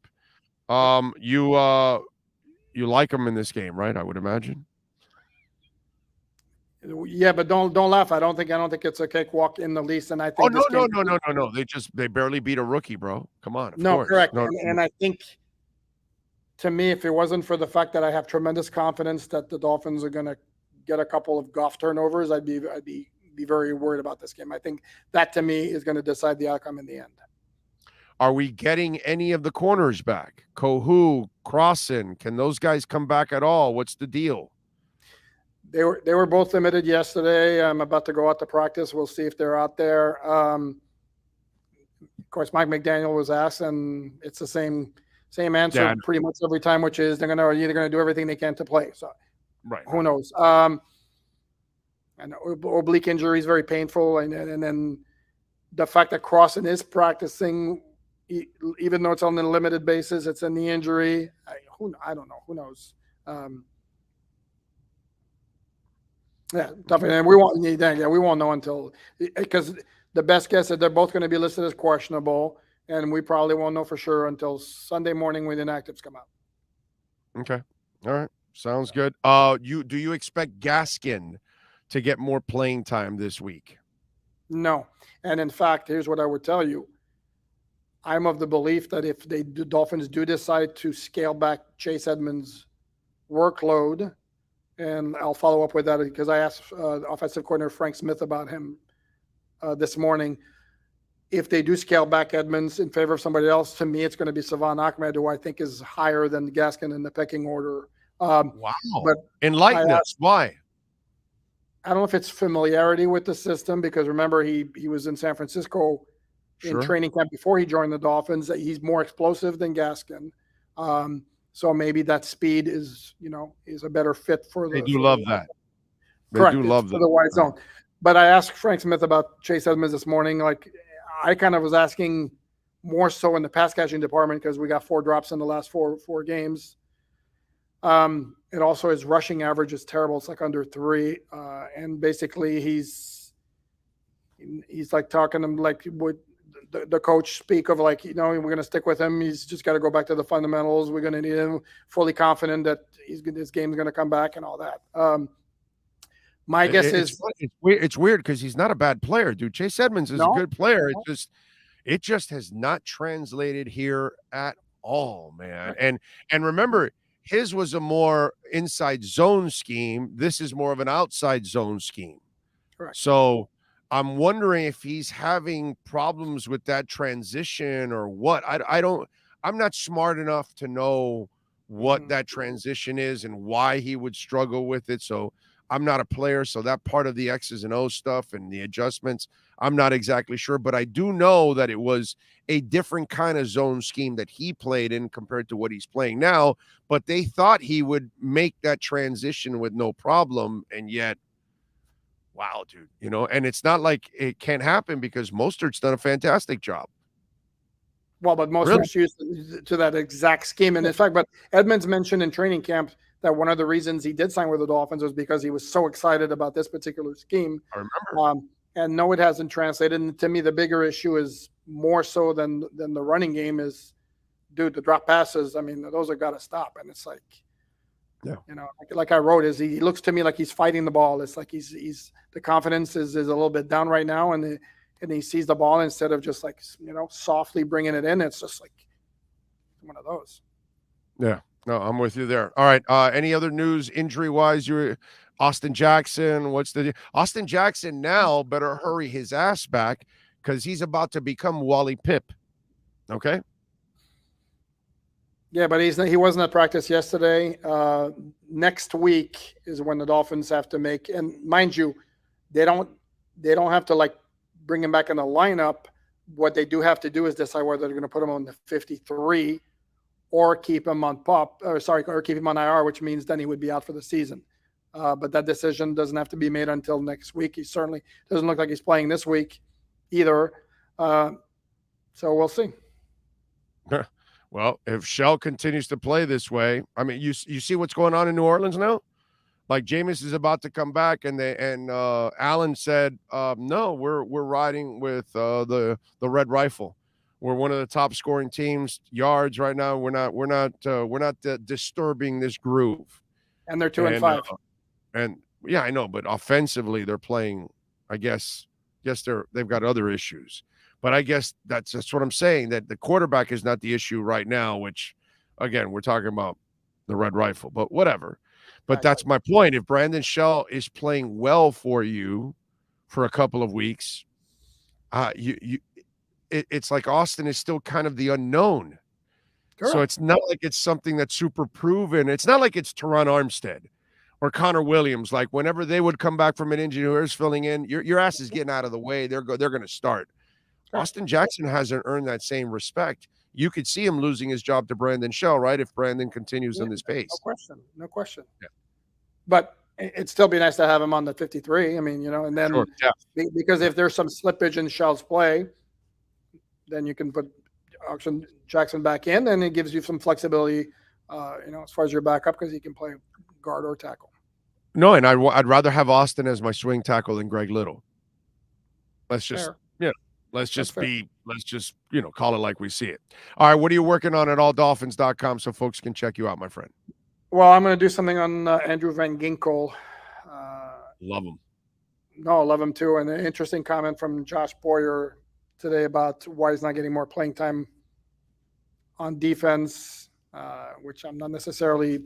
You like them in this game, right? I would imagine. Yeah, but don't laugh. I don't think it's a cakewalk in the least. And I think no. They barely beat a rookie, bro. Come on. Of course. Correct. And I think, to me, if it wasn't for the fact that I have tremendous confidence that the Dolphins are going to get a couple of Goff turnovers, I'd be very worried about this game. I think that, to me, is going to decide the outcome in the end. Are we getting any of the corners back? Kohu, Crossan, can those guys come back at all? What's the deal? They were both limited yesterday. I'm about to go out to practice. We'll see if they're out there. Of course, Mike McDaniel was asked, and it's the same answer pretty much every time, which is they're either going to do everything they can to play. So, right. Who knows? And oblique injury is very painful, and then the fact that Crossan is practicing, even though it's on a limited basis, it's a knee injury. I don't know. Who knows? Yeah, definitely. And we won't know until, because the best guess is they're both going to be listed as questionable, and we probably won't know for sure until Sunday morning when the inactives come out. Okay. All right. Sounds good. Do you expect Gaskin to get more playing time this week? No. And in fact, here's what I would tell you. I'm of the belief that if the Dolphins do decide to scale back Chase Edmonds' workload, and I'll follow up with that because I asked offensive coordinator Frank Smith about him this morning. If they do scale back Edmonds in favor of somebody else, to me, it's going to be Savon Ahmed, who I think is higher than Gaskin in the pecking order. Wow. But enlighten us. Why? I don't know if it's familiarity with the system, because remember, he was in San Francisco in training camp before he joined the Dolphins. He's more explosive than Gaskin. So maybe that speed is a better fit for the. They do love that. They Correct. do love that. For the wide zone. But I asked Frank Smith about Chase Edmonds this morning. Like, I kind of was asking more so in the pass catching department because we got 4 drops in the last four games. And also his rushing average is terrible. It's like under 3. And basically he's like talking to him like what the coach speak of, like, we're going to stick with him. He's just got to go back to the fundamentals. We're going to need him fully confident that his game's going to come back and all that. My guess is it's weird because he's not a bad player, dude. Chase Edmonds is a good player. It just has not translated here at all, man. And remember, his was a more inside zone scheme. This is more of an outside zone scheme. Correct. So I'm wondering if he's having problems with that transition or what. I'm not smart enough to know what that transition is and why he would struggle with it. So I'm not a player. So that part of the X's and O's stuff and the adjustments, I'm not exactly sure, but I do know that it was a different kind of zone scheme that he played in compared to what he's playing now, but they thought he would make that transition with no problem. And yet, wow, dude, and it's not like it can't happen because Mostert's done a fantastic job. Well, but Mostert's used to that exact scheme. And in fact, but Edmonds mentioned in training camp that one of the reasons he did sign with the Dolphins was because he was so excited about this particular scheme. I remember. And no, it hasn't translated. And to me, the bigger issue is more so than the running game is, dude, the drop passes. I mean, those have got to stop. And it's like, like I wrote, he looks to me like he's fighting the ball. It's like he's the confidence is a little bit down right now, and he sees the ball instead of just like softly bringing it in. It's just like one of those. Yeah, no, I'm with you there. All right, any other news injury wise? You're Austin Jackson. Austin Jackson now better hurry his ass back because he's about to become Wally Pipp. Okay. Yeah, but he wasn't at practice yesterday. Next week is when the Dolphins have to make, and mind you, they don't have to like bring him back in the lineup. What they do have to do is decide whether they're going to put him on the 53 or keep him on or keep him on IR, which means then he would be out for the season. But that decision doesn't have to be made until next week. He certainly doesn't look like he's playing this week either. So we'll see. Well, if Shell continues to play this way, I mean, you see what's going on in New Orleans now? Like Jameis is about to come back, and Allen said, "No, we're riding with the Red Rifle. We're one of the top scoring teams, yards right now. We're not disturbing this groove." And they're 2-5. And yeah, I know, but offensively they're playing. I guess they've got other issues. But I guess that's what I'm saying, that the quarterback is not the issue right now, which, again, we're talking about the Red Rifle, but whatever. But that's my point. If Brandon Shell is playing well for you for a couple of weeks, it's like Austin is still kind of the unknown. Correct. So it's not like it's something that's super proven. It's not like it's Teron Armstead or Connor Williams. Like whenever they would come back from an injury, whoever's filling in, your ass is getting out of the way. They're going to start. Austin Jackson hasn't earned that same respect. You could see him losing his job to Brandon Shell, right? If Brandon continues in this pace. No question. Yeah. But it'd still be nice to have him on the 53. I mean, and then Sure, yeah. Because if there's some slippage in Shell's play, then you can put Auction Jackson back in, and it gives you some flexibility, as far as your backup, because he can play guard or tackle. No, and I'd rather have Austin as my swing tackle than Greg Little. Let's just call it like we see it. All right, what are you working on at alldolphins.com so folks can check you out, my friend? Well, I'm going to do something on Andrew Van Ginkel. Love him. No, love him too. And an interesting comment from Josh Boyer today about why he's not getting more playing time on defense, which I'm not necessarily.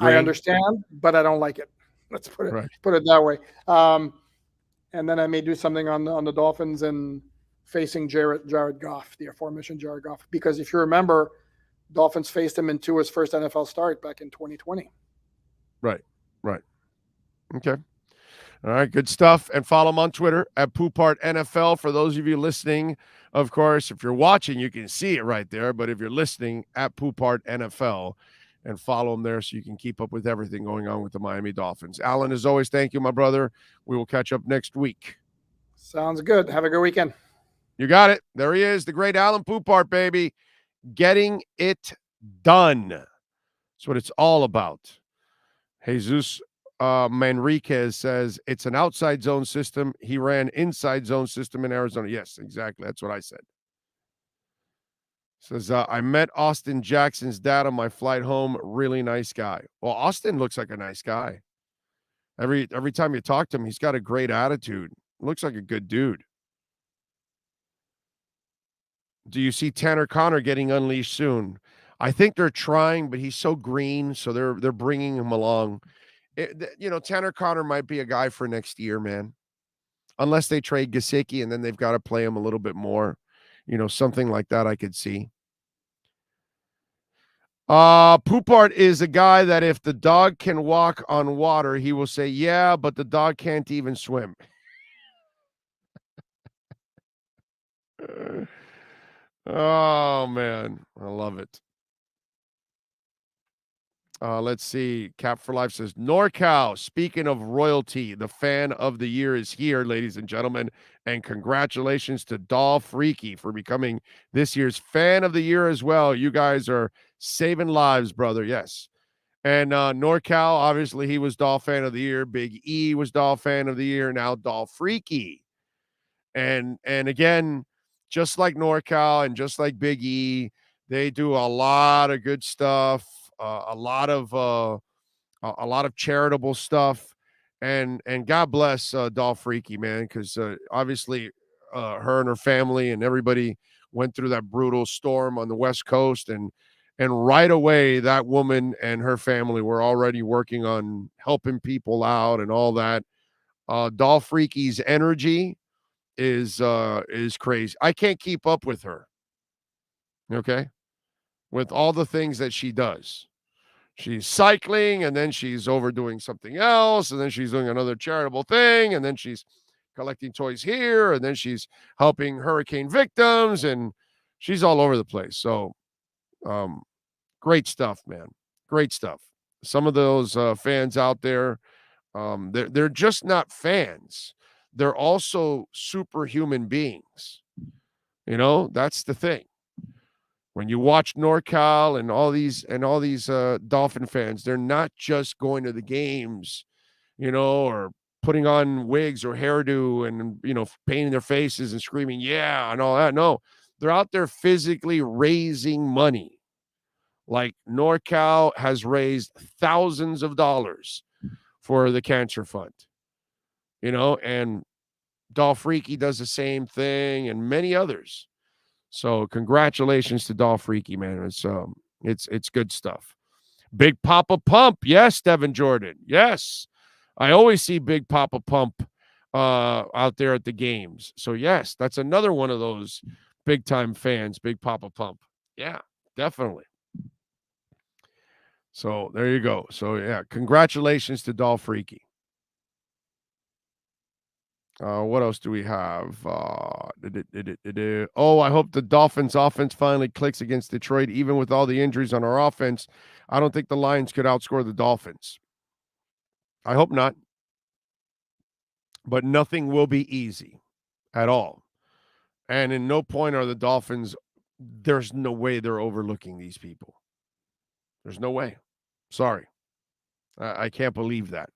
I understand, but I don't like it. Let's put it that way. And then I may do something on the Dolphins and facing Jared Goff, the aforementioned Jared Goff, because if you remember, Dolphins faced him in Tua's first NFL start back in 2020. Right. Okay. All right, good stuff. And follow him on Twitter at Poupart NFL. For those of you listening, of course, if you're watching, you can see it right there. But if you're listening, at Poupart NFL, and follow him there so you can keep up with everything going on with the Miami Dolphins. Alan, as always, thank you, my brother. We will catch up next week. Sounds good. Have a good weekend. You got it. There he is, the great Alan Poupart, baby. Getting it done. That's what it's all about. Jesus Manriquez says it's an outside zone system. He ran inside zone system in Arizona. Yes, exactly. That's what I said. Says, I met Austin Jackson's dad on my flight home. Really nice guy. Well, Austin looks like a nice guy. Every time you talk to him, he's got a great attitude. Looks like a good dude. Do you see Tanner Connor getting unleashed soon? I think they're trying, but he's so green, so they're bringing him along. Tanner Connor might be a guy for next year, man. Unless they trade Gesicki, and then they've got to play him a little bit more. Something like that I could see. Poupart is a guy that if the dog can walk on water, he will say, yeah, but the dog can't even swim. Oh, man. I love it. Let's see. Cap for Life says, NorCal, speaking of royalty, the fan of the year is here, ladies and gentlemen. And congratulations to Dolph Freaky for becoming this year's fan of the year as well. You guys are saving lives, brother. Yes. And NorCal, obviously, he was Dolph fan of the year. Big E was Dolph fan of the year. Now Dolph Freaky. And again, just like NorCal and just like Big E, they do a lot of good stuff. A lot of charitable stuff, and God bless Dolph Freaky, man, because obviously her and her family and everybody went through that brutal storm on the West Coast, and right away that woman and her family were already working on helping people out and all that. Dolph Freaky's energy is crazy. I can't keep up with her. Okay, with all the things that she does. She's cycling, and then she's overdoing something else, and then she's doing another charitable thing, and then she's collecting toys here, and then she's helping hurricane victims, and she's all over the place. So great stuff, man. Great stuff. Some of those fans out there, they're just not fans. They're also superhuman beings. That's the thing. When you watch NorCal and all these Dolphin fans, they're not just going to the games, or putting on wigs or hairdo and, painting their faces and screaming, yeah, and all that. No, they're out there physically raising money. Like NorCal has raised thousands of dollars for the cancer fund, and Dolph Freaky does the same thing, and many others. So congratulations to Dolph Freaky, man. It's good stuff. Big Papa Pump. Yes, Devin Jordan. Yes. I always see Big Papa Pump out there at the games. So yes, that's another one of those big time fans, Big Papa Pump. Yeah, definitely. So there you go. So yeah, congratulations to Dolph Freaky. What else do we have? Oh, I hope the Dolphins offense finally clicks against Detroit. Even with all the injuries on our offense, I don't think the Lions could outscore the Dolphins. I hope not. But nothing will be easy at all. And in no point are the Dolphins, there's no way they're overlooking these people. There's no way. Sorry. I can't believe that.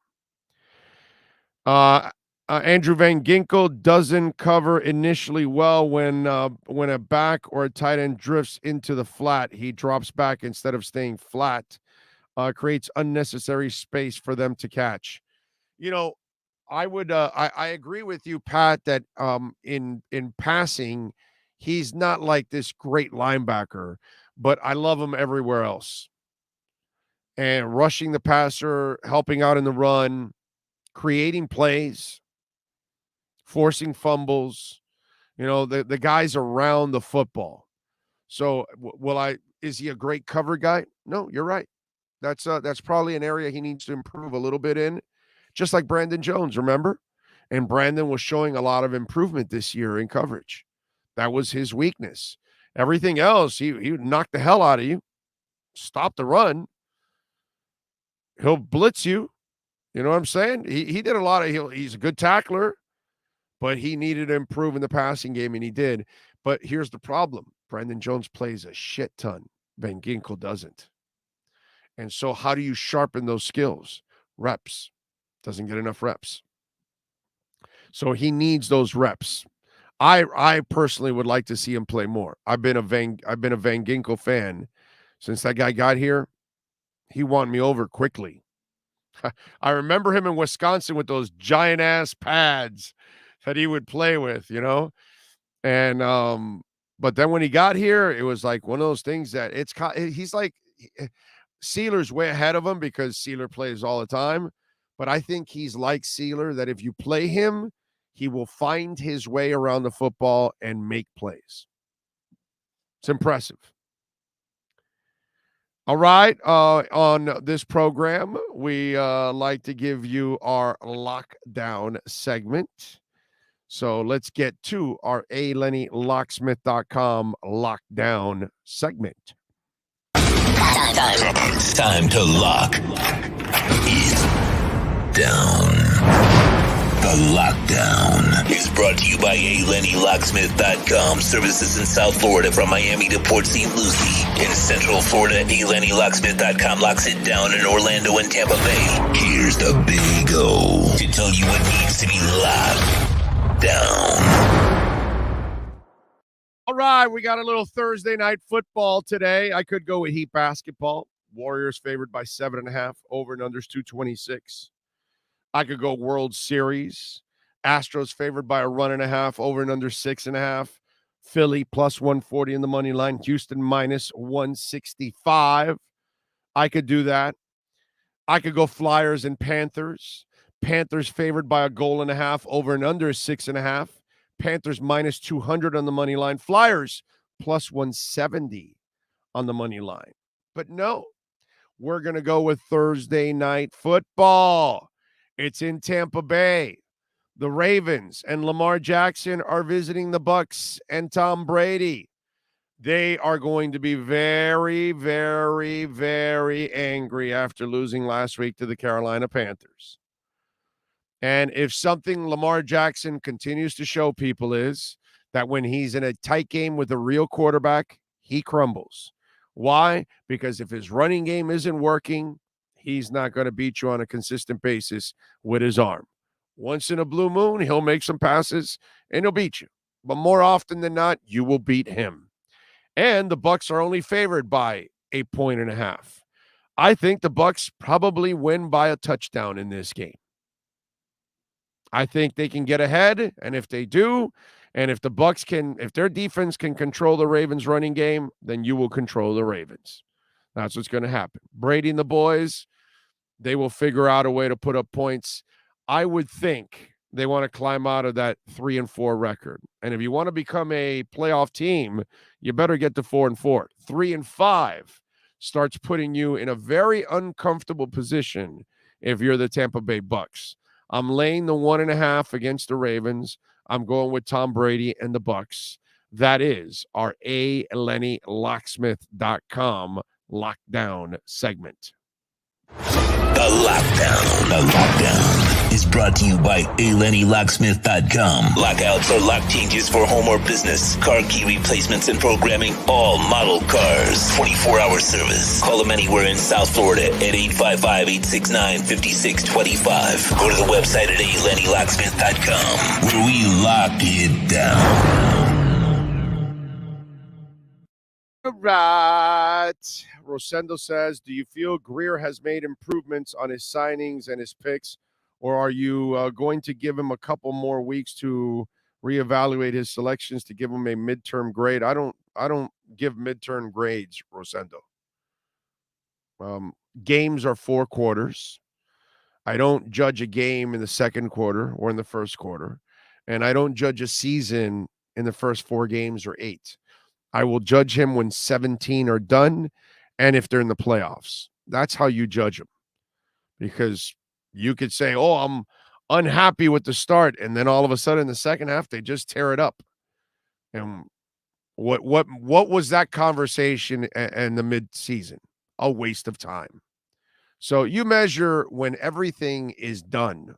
Andrew Van Ginkel doesn't cover initially well when a back or a tight end drifts into the flat. He drops back instead of staying flat. Creates unnecessary space for them to catch. You know, I would I agree with you, Pat, that in passing, he's not like this great linebacker, but I love him everywhere else. And rushing the passer, helping out in the run, creating plays, forcing fumbles, you know, the guys around the football. So is he a great cover guy? No, you're right. That's probably an area he needs to improve a little bit in, just like Brandon Jones, remember? And Brandon was showing a lot of improvement this year in coverage. That was his weakness. Everything else, he would knock the hell out of you, stop the run. He'll blitz you. You know what I'm saying? He did a lot of, he's a good tackler, but he needed to improve in the passing game, and he did. But here's the problem. Brandon Jones plays a shit ton. Van Ginkel doesn't. And so how do you sharpen those skills? Reps. Doesn't get enough reps. So he needs those reps. I personally would like to see him play more. I've been a Van Ginkel fan since that guy got here. He won me over quickly. I remember him in Wisconsin with those giant ass pads that he would play with, you know? And but then when he got here, it was like one of those things that he's like Sealer's way ahead of him because Sealer plays all the time. But I think he's like Sealer, that if you play him, he will find his way around the football and make plays. It's impressive. All right. On this program, we like to give you our lockdown segment. So let's get to our ALennyLocksmith.com lockdown segment. Time to lock it down. The Lockdown is brought to you by ALennyLocksmith.com. Services in South Florida from Miami to Port St. Lucie. In Central Florida, ALennyLocksmith.com locks it down in Orlando and Tampa Bay. Here's the Big O to tell you what needs to be locked down. All right, we got a little Thursday night football today. I could go with Heat basketball. Warriors favored by 7.5. Over and unders 226. I could go World Series. Astros favored by 1.5. Over and under 6.5. Philly plus 140 in the money line. Houston minus 165. I could do that. I could go Flyers and Panthers. Panthers favored by 1.5 goals. Over and under 6.5. Panthers minus 200 on the money line. Flyers plus 170 on the money line. But no, we're going to go with Thursday night football. It's in Tampa Bay. The Ravens and Lamar Jackson are visiting the Bucs and Tom Brady. They are going to be very, very, very angry after losing last week to the Carolina Panthers. And if something Lamar Jackson continues to show people is that when he's in a tight game with a real quarterback, he crumbles. Why? Because if his running game isn't working, he's not going to beat you on a consistent basis with his arm. Once in a blue moon, he'll make some passes and he'll beat you. But more often than not, you will beat him. And the Bucs are only favored by 1.5 points. I think the Bucs probably win by a touchdown in this game. I think they can get ahead, and if they do, and if the Bucs if their defense can control the Ravens running game, then you will control the Ravens. That's what's going to happen. Brady and the boys, they will figure out a way to put up points. I would think they want to climb out of that 3-4 record. And if you want to become a playoff team, you better get to 4-4. 3-5 starts putting you in a very uncomfortable position if you're the Tampa Bay Bucs. I'm laying the 1.5 against the Ravens. I'm going with Tom Brady and the Bucs. That is our ALennyLocksmith.com lockdown segment. The Lockdown is brought to you by ALennyLocksmith.com. Lockouts or lock changes for home or business. Car key replacements and programming. All model cars. 24-hour service. Call them anywhere in South Florida at 855-869-5625. Go to the website at ALennyLocksmith.com where we lock it down. All right. Rosendo says, do you feel Greer has made improvements on his signings and his picks, or are you going to give him a couple more weeks to reevaluate his selections to give him a midterm grade? I don't give midterm grades, Rosendo. Games are 4 quarters. I don't judge a game in the second quarter or in the first quarter, and I don't judge a season in the first 4 games or 8. I will judge him when 17 are done and if they're in the playoffs. That's how you judge him. Because you could say, oh, I'm unhappy with the start, and then all of a sudden in the second half, they just tear it up. And what was that conversation in the mid-season? A waste of time. So you measure when everything is done,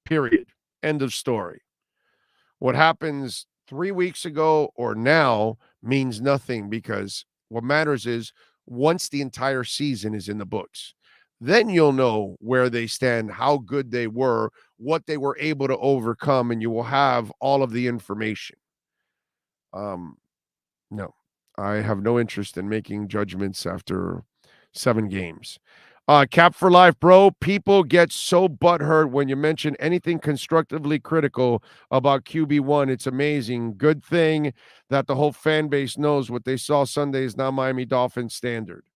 period. End of story. What happens 3 weeks ago or now means nothing, because what matters is once the entire season is in the books, then you'll know where they stand, how good they were, what they were able to overcome, and you will have all of the information. No, I have no interest in making judgments after 7 games. Cap for life, bro. People get so butthurt when you mention anything constructively critical about QB1. It's amazing. Good thing that the whole fan base knows what they saw Sunday is now Miami Dolphins standard.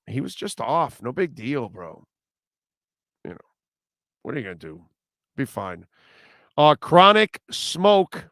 He was just off. No big deal, bro. You know, what are you going to do? Be fine. Chronic Smoke.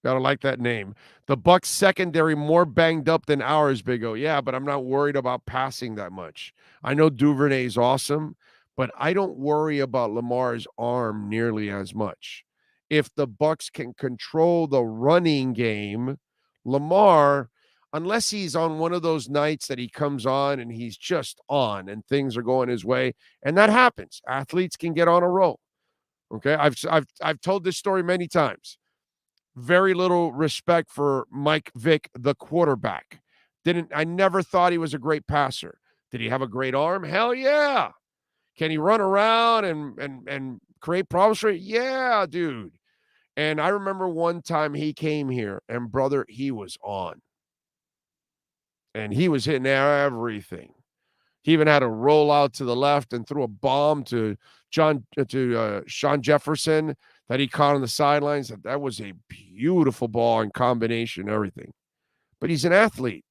Gotta like that name. The Bucs secondary more banged up than ours, Big O. Yeah, but I'm not worried about passing that much. I know Duvernay's awesome, but I don't worry about Lamar's arm nearly as much. If the Bucs can control the running game, Lamar, unless he's on one of those nights that he comes on and he's just on and things are going his way, and that happens. Athletes can get on a roll. Okay, I've told this story many times. Very little respect for Mike Vick, the quarterback. I never thought he was a great passer. Did he have a great arm? Hell yeah. Can he run around and create problems for you? Yeah, dude. And I remember one time he came here, and brother, he was on. And he was hitting everything. He even had a roll out to the left and threw a bomb to Sean Jefferson that he caught on the sidelines. That was a beautiful ball and combination, everything. But he's an athlete.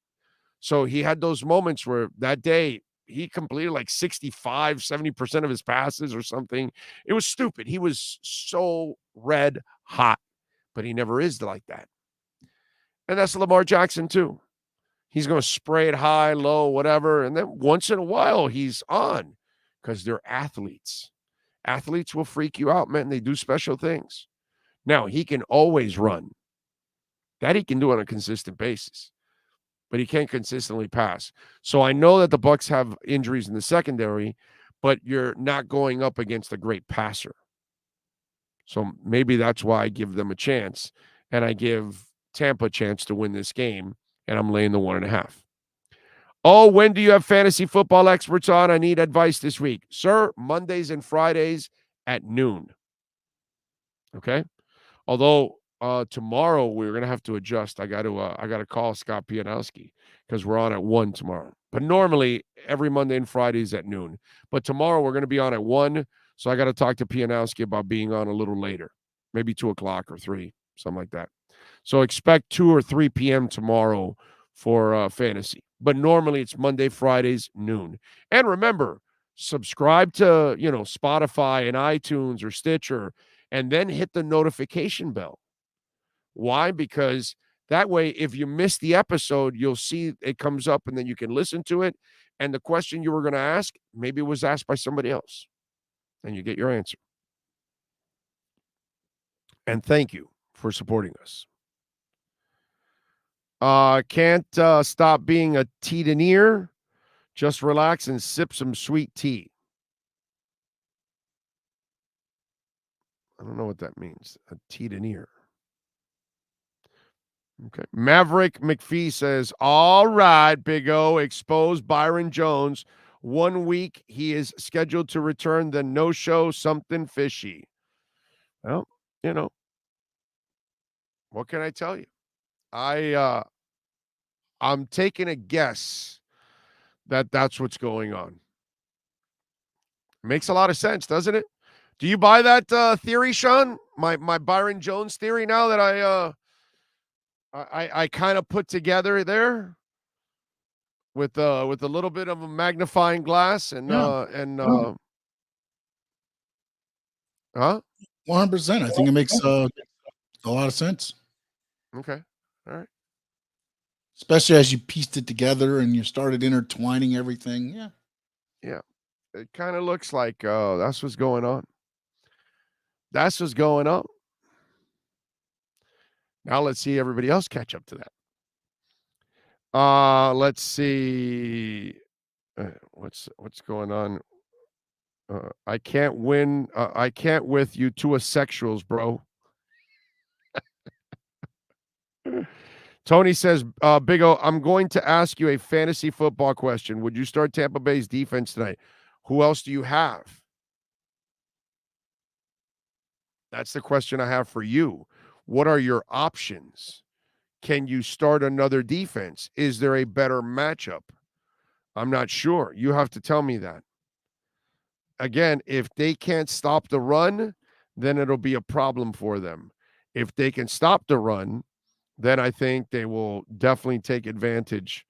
So he had those moments where that day he completed like 65, 70% of his passes or something. It was stupid. He was so red hot, but he never is like that. And that's Lamar Jackson too. He's going to spray it high, low, whatever. And then once in a while he's on because they're athletes. Athletes will freak you out, man. They do special things. Now, he can always run. That he can do on a consistent basis. But he can't consistently pass. So I know that the Bucs have injuries in the secondary, but you're not going up against a great passer. So maybe that's why I give them a chance. And I give Tampa a chance to win this game. And I'm laying the 1.5. Oh, when do you have fantasy football experts on? I need advice this week. Sir, Mondays and Fridays at noon. Okay? Although tomorrow we're going to have to adjust. I got to call Scott Pianowski because we're on at 1 tomorrow. But normally every Monday and Friday is at noon. But tomorrow we're going to be on at 1, so I got to talk to Pianowski about being on a little later. Maybe 2 o'clock or 3, something like that. So expect 2 or 3 p.m. tomorrow for fantasy. But normally it's Monday, Fridays, noon. And remember, subscribe to, Spotify and iTunes or Stitcher, and then hit the notification bell. Why? Because that way, if you miss the episode, you'll see it comes up and then you can listen to it. And the question you were going to ask, maybe it was asked by somebody else. And you get your answer. And thank you for supporting us. Can't stop being a teetoneer. Just relax and sip some sweet tea. I don't know what that means. A teetoneer. Okay. Maverick McPhee says, all right, Big O, expose Byron Jones. 1 week he is scheduled to return, then no show, something fishy. Well, you know, what can I tell you? I'm taking a guess that that's what's going on. Makes a lot of sense, doesn't it? Do you buy that theory, Sean? My Byron Jones theory now that I kind of put together there with a little bit of a magnifying glass and huh? 100%. I think it makes a lot of sense. Okay. All right. Especially as you pieced it together and you started intertwining everything. Yeah. Yeah. It kind of looks like that's what's going on. That's what's going on. Now let's see everybody else catch up to that. Let's see. What's going on? I can't win. I can't with you two asexuals, bro. Tony says, Big O, I'm going to ask you a fantasy football question. Would you start Tampa Bay's defense tonight? Who else do you have? That's the question I have for you. What are your options? Can you start another defense? Is there a better matchup? I'm not sure. You have to tell me that. Again, if they can't stop the run, then it'll be a problem for them. If they can stop the run, then I think they will definitely take advantage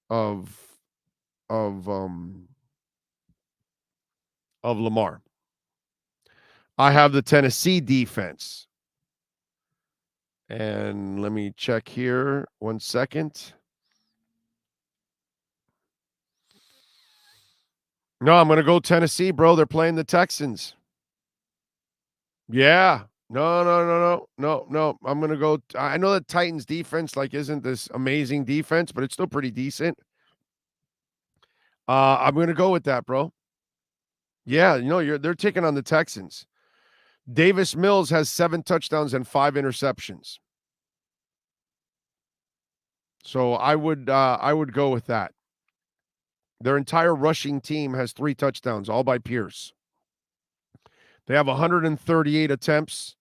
of Lamar. I have the Tennessee defense. And let me check here 1 second. No, I'm going to go Tennessee, bro. They're playing the Texans. Yeah. No. I'm going to go. I know that Titans defense isn't this amazing defense, but it's still pretty decent. I'm going to go with that, bro. Yeah, they're taking on the Texans. Davis Mills has 7 touchdowns and 5 interceptions. So I would go with that. Their entire rushing team has 3 touchdowns, all by Pierce. They have 138 attempts,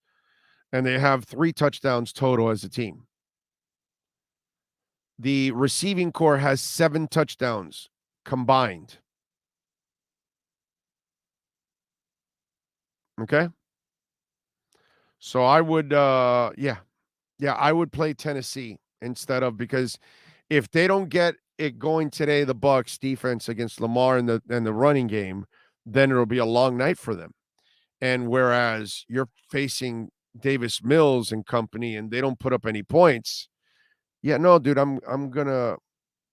and they have 3 touchdowns total as a team. The receiving core has 7 touchdowns combined. Okay? So I would, I would play Tennessee instead of, because if they don't get it going today, the Bucs defense against Lamar and the running game, then it'll be a long night for them. And whereas you're facing Davis Mills and company and they don't put up any points, dude, I'm gonna,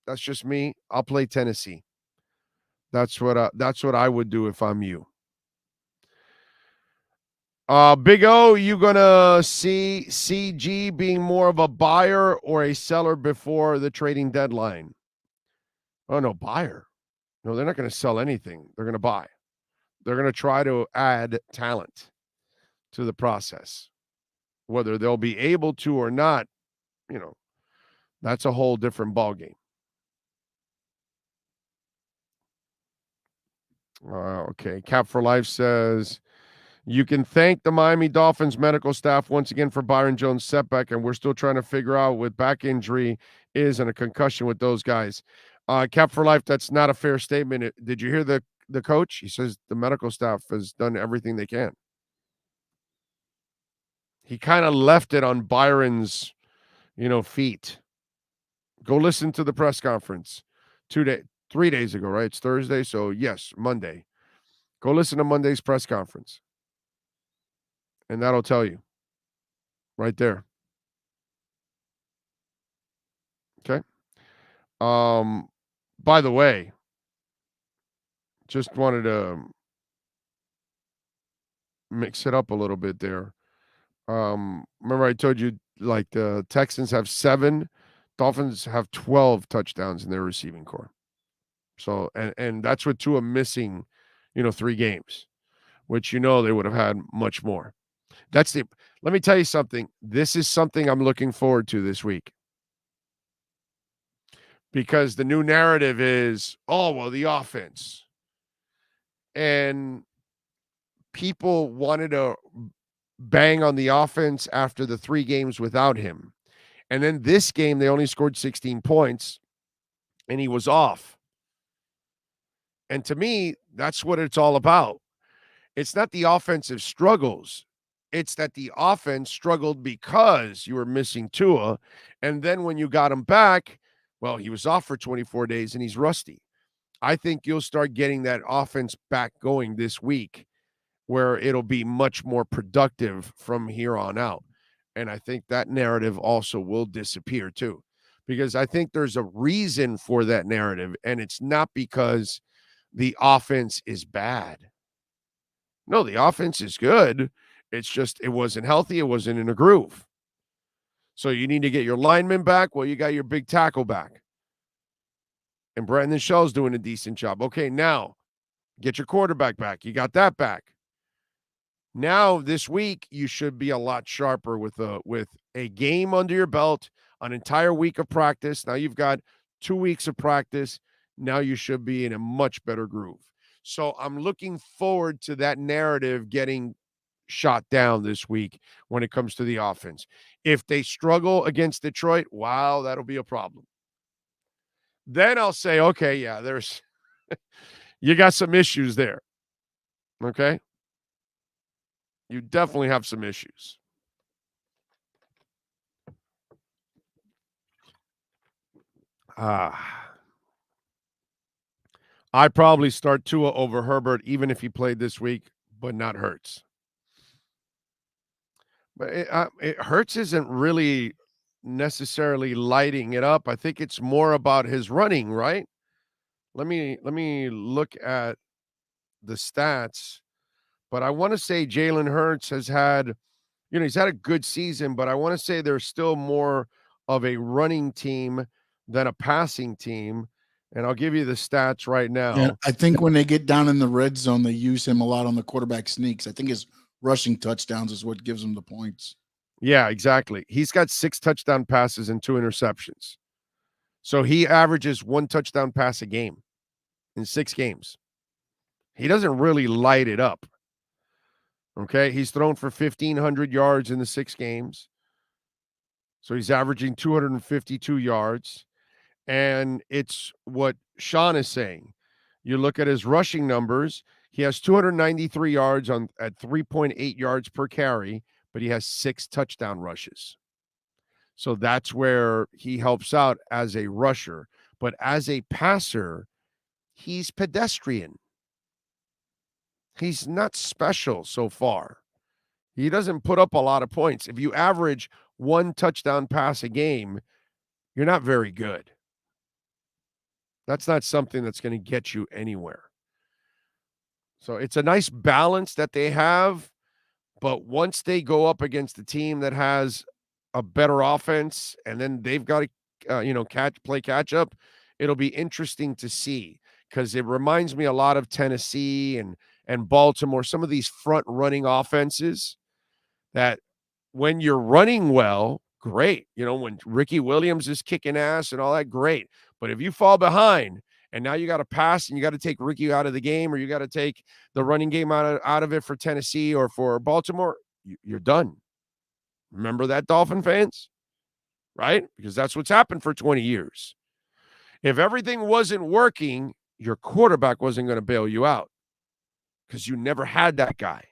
that's just me. I'll play Tennessee. That's what I would do if I'm you. Big O, you gonna see CG being more of a buyer or a seller before the trading deadline? Oh, no, buyer. No, they're not going to sell anything. They're going to buy. They're going to try to add talent to the process. Whether they'll be able to or not, that's a whole different ballgame. Okay. Cap for Life says, you can thank the Miami Dolphins medical staff once again for Byron Jones' setback, and we're still trying to figure out what back injury is and a concussion with those guys. Cap for Life, that's not a fair statement. Did you hear the coach? He says the medical staff has done everything they can. He kind of left it on Byron's, feet. Go listen to the press conference 3 days ago, right? It's Thursday, so yes, Monday. Go listen to Monday's press conference. And that'll tell you right there. Okay. By the way, just wanted to mix it up a little bit there. Remember I told you the Texans have 7, Dolphins have 12 touchdowns in their receiving core. So, and that's with Tua missing, 3 games, which they would have had much more. Let me tell you something. This is something I'm looking forward to this week. Because the new narrative is, the offense. And people wanted to bang on the offense after the 3 games without him. And then this game, they only scored 16 points, and he was off. And to me, that's what it's all about. It's not the offensive struggles. It's that the offense struggled because you were missing Tua. And then when you got him back, he was off for 24 days and he's rusty. I think you'll start getting that offense back going this week where it'll be much more productive from here on out. And I think that narrative also will disappear too, because I think there's a reason for that narrative, and it's not because the offense is bad. No, the offense is good. It's just it wasn't healthy. It wasn't in a groove. So you need to get your lineman back. Well, you got your big tackle back. And Brandon Shell's doing a decent job. Okay, now get your quarterback back. You got that back. Now this week you should be a lot sharper with a game under your belt, an entire week of practice. Now you've got 2 weeks of practice. Now you should be in a much better groove. So I'm looking forward to that narrative getting shot down this week when it comes to the offense. If they struggle against Detroit, wow, that'll be a problem. Then I'll say, okay, yeah, there's you got some issues there. Okay? You definitely have some issues. I'd probably start Tua over Herbert even if he played this week, but not Hurts. But Hurts isn't really necessarily lighting it up. I think it's more about his running, right? Let me look at the stats. But I want to say Jalen Hurts has had, he's had a good season, but I want to say there's still more of a running team than a passing team. And I'll give you the stats right now. Yeah, I think when they get down in the red zone, they use him a lot on the quarterback sneaks. I think his rushing touchdowns is what gives him the points. Yeah, exactly. He's got 6 touchdown passes and 2 interceptions. So he averages 1 touchdown pass a game in 6 games. He doesn't really light it up. Okay, he's thrown for 1,500 yards in the 6 games. So he's averaging 252 yards. And it's what Sean is saying. You look at his rushing numbers. He has 293 yards at 3.8 yards per carry, but he has 6 touchdown rushes. So that's where he helps out as a rusher. But as a passer, he's pedestrian. He's not special so far. He doesn't put up a lot of points. If you average 1 touchdown pass a game, you're not very good. That's not something that's going to get you anywhere. So it's a nice balance that they have, but once they go up against a team that has a better offense and then they've got to play catch up, it'll be interesting to see, because it reminds me a lot of Tennessee and Baltimore, some of these front running offenses that when you're running well, great. When Ricky Williams is kicking ass and all that, great. But if you fall behind and now you got to pass and you got to take Ricky out of the game, or you got to take the running game out of it for Tennessee or for Baltimore, you're done. Remember that, Dolphin fans? Right? Because that's what's happened for 20 years. If everything wasn't working, your quarterback wasn't going to bail you out, because you never had that guy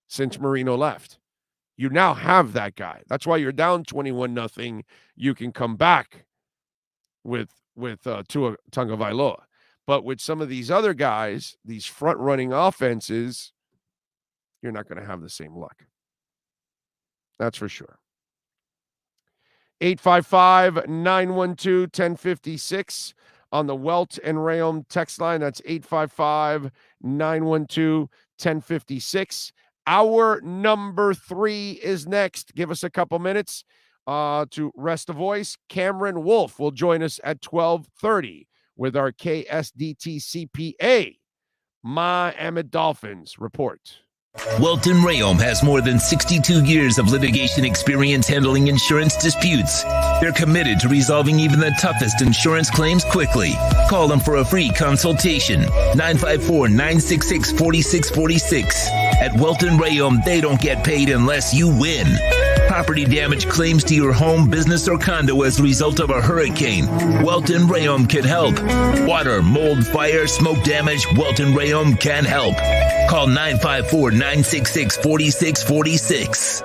since Marino left. You now have that guy. That's why you're down 21-0. You can come back with Tua Tagovailoa. But with some of these other guys, these front-running offenses, you're not going to have the same luck. That's for sure. 855-912-1056 on the Welt and Rayom text line. That's 855-912-1056. Hour number 3 is next. Give us a couple minutes to rest the voice. Cameron Wolf will join us at 12:30 with our KSDT CPA, Miami Dolphins report. Welton Rayom has more than 62 years of litigation experience handling insurance disputes. They're committed to resolving even the toughest insurance claims quickly. Call them for a free consultation. 954-966-4646. At Welton Rayom, they don't get paid unless you win. Property damage claims to your home, business, or condo as a result of a hurricane. Welton Rayom can help. Water, mold, fire, smoke damage, Welton Rayom can help. Call 954-966-4646.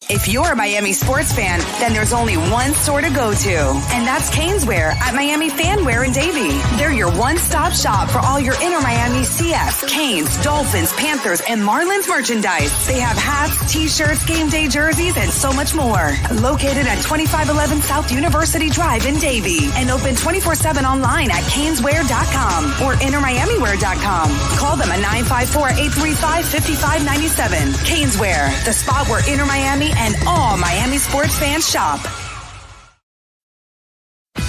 If you're a Miami sports fan, then there's only one store to go to, and that's Caneswear at Miami Fanwear in Davie. They're your one-stop shop for all your Inter Miami CF, Canes, Dolphins, Panthers, and Marlins merchandise. They have hats, t-shirts, game day jerseys, and so much more. Located at 2511 South University Drive in Davie, and open 24/7 online at caneswear.com or intermiamiwear.com. Call them at 954-835-5597. Caneswear, the spot where Inter Miami and all Miami sports fans shop.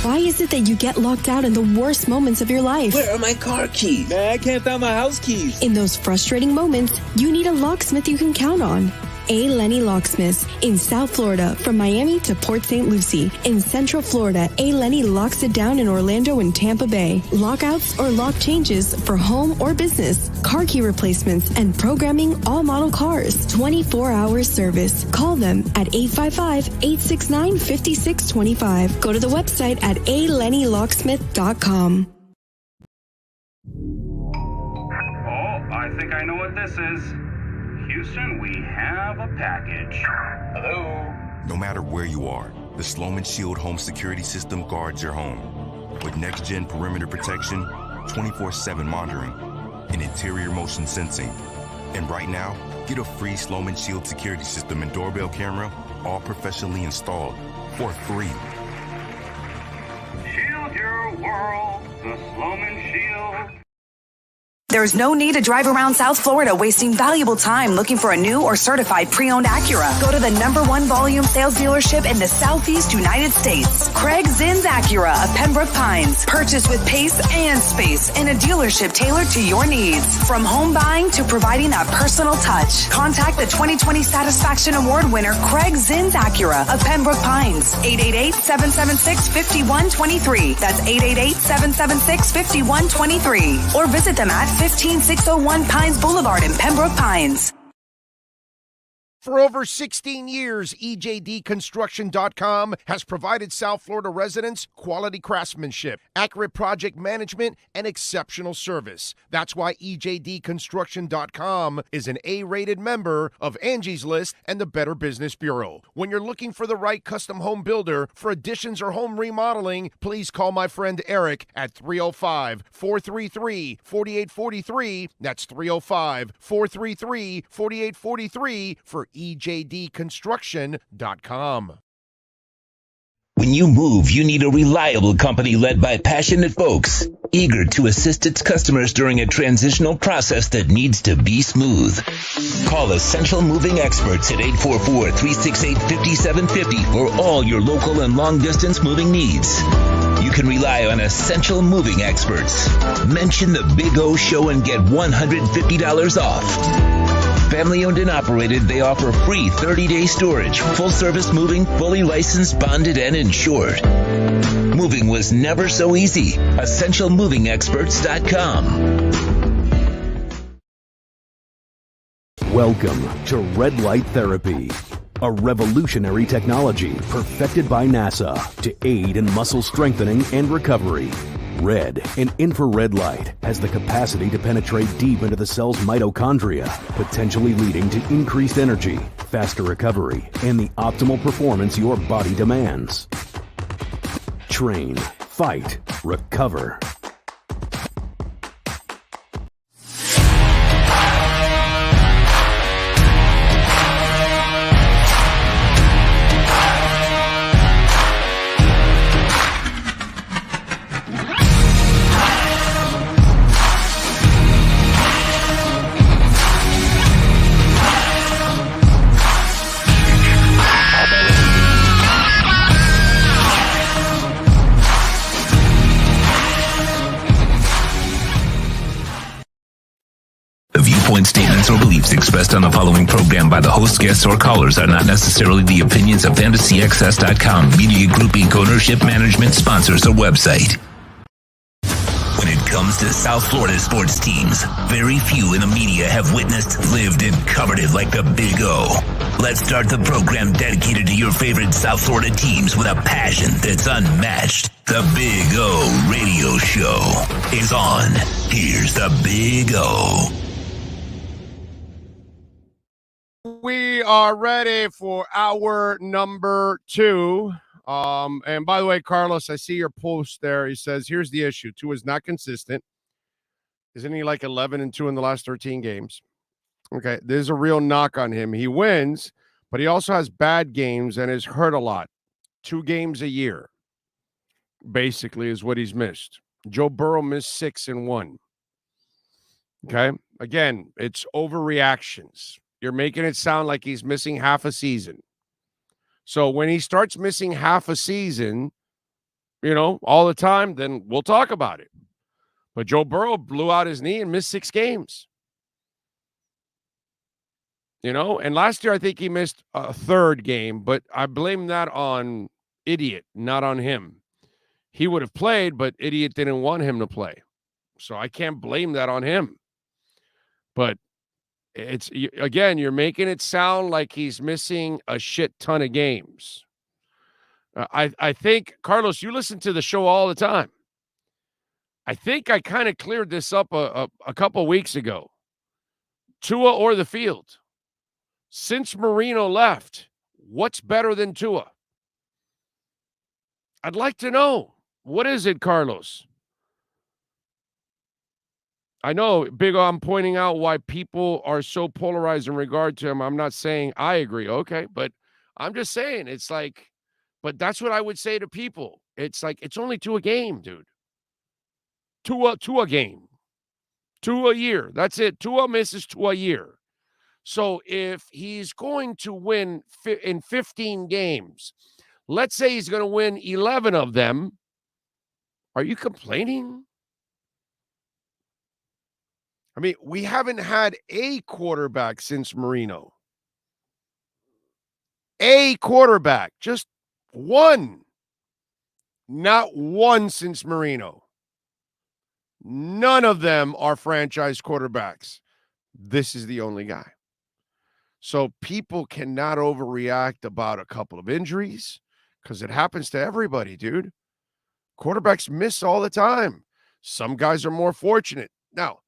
Why is it that you get locked out in the worst moments of your life? Where are my car keys? Man, I can't find my house keys. In those frustrating moments, you need a locksmith you can count on. A. Lenny Locksmiths in South Florida, from Miami to Port St. Lucie. In Central Florida, A. Lenny locks it down in Orlando and Tampa Bay. Lockouts or lock changes for home or business, car key replacements, and programming all model cars. 24-hour service. Call them at 855-869-5625. Go to the website at alennylocksmith.com. Oh, I think I know what this is. Houston, we have a package. Hello? No matter where you are, the Sloman Shield home security system guards your home. With next-gen perimeter protection, 24/7 monitoring, and interior motion sensing. And right now, get a free Sloman Shield security system and doorbell camera, all professionally installed, for free. Shield your world, the Sloman Shield. There's no need to drive around South Florida wasting valuable time looking for a new or certified pre-owned Acura. Go to the #1 volume sales dealership in the Southeast United States. Craig Zinn's Acura of Pembroke Pines. Purchase with pace and space in a dealership tailored to your needs. From home buying to providing that personal touch. Contact the 2020 Satisfaction Award winner Craig Zinn's Acura of Pembroke Pines. 888-776-5123. That's 888-776-5123. Or visit them at 15601 Pines Boulevard in Pembroke Pines. For over 16 years, EJDconstruction.com has provided South Florida residents quality craftsmanship, accurate project management, and exceptional service. That's why EJDconstruction.com is an A-rated member of Angie's List and the Better Business Bureau. When you're looking for the right custom home builder for additions or home remodeling, please call my friend Eric at 305-433-4843. That's 305-433-4843 for EJDconstruction.com. When you move, you need a reliable company led by passionate folks, eager to assist its customers during a transitional process that needs to be smooth. Call Essential Moving Experts at 844-368-5750 for all your local and long-distance moving needs. You can rely on Essential Moving Experts. Mention the Big O Show and get $150 off. Family owned and operated, they offer free 30-day storage, full-service moving, fully licensed, bonded, and insured. Moving was never so easy. EssentialMovingExperts.com. Welcome to Red Light Therapy, a revolutionary technology perfected by NASA to aid in muscle strengthening and recovery. Red and infrared light has the capacity to penetrate deep into the cell's mitochondria, potentially leading to increased energy, faster recovery, and the optimal performance your body demands. Train, fight, recover. points, statements, or beliefs expressed on the following program by the host, guests, or callers are not necessarily the opinions of FantasyAccess.com, Media Group Inc. ownership, management, sponsors, or website. When it comes to South Florida sports teams, very few in the media have witnessed, lived, and covered it like the Big O. Let's start the program dedicated to your favorite South Florida teams with a passion that's unmatched. The Big O Radio Show is on. Here's the Big O. We are ready for hour number 2. And by the way, Carlos, I see your post there. He says, here's the issue. Tua is not consistent. Isn't he like 11-2 in the last 13 games? Okay, there's a real knock on him. He wins, but he also has bad games and is hurt a lot. 2 games a year, basically, is what he's missed. Joe Burrow missed 6 in 1. Okay, again, it's overreactions. You're making it sound like he's missing half a season. So when he starts missing half a season, all the time, then we'll talk about it. But Joe Burrow blew out his knee and missed 6 games. And last year I think he missed a 3rd game, but I blame that on Idiot, not on him. He would have played, but Idiot didn't want him to play. So I can't blame that on him. But you're making it sound like he's missing a shit ton of games. I think, Carlos, you listen to the show all the time. I think I kind of cleared this up a couple weeks ago. Tua or the field. Since Marino left, what's better than Tua? I'd like to know. What is it, Carlos? I know, Big O, I'm pointing out why people are so polarized in regard to him. I'm not saying I agree, okay? But I'm just saying, it's like, but that's what I would say to people. It's like, it's only 2 a game, dude. 2 a game. 2 a year. That's it. 2 misses 2 a year. So if he's going to win in 15 games, let's say he's going to win 11 of them, are you complaining? I mean, we haven't had a quarterback since Marino. A quarterback, just one. Not one since Marino. None of them are franchise quarterbacks. This is the only guy. So people cannot overreact about a couple of injuries because it happens to everybody, dude. Quarterbacks miss all the time. Some guys are more fortunate. Now,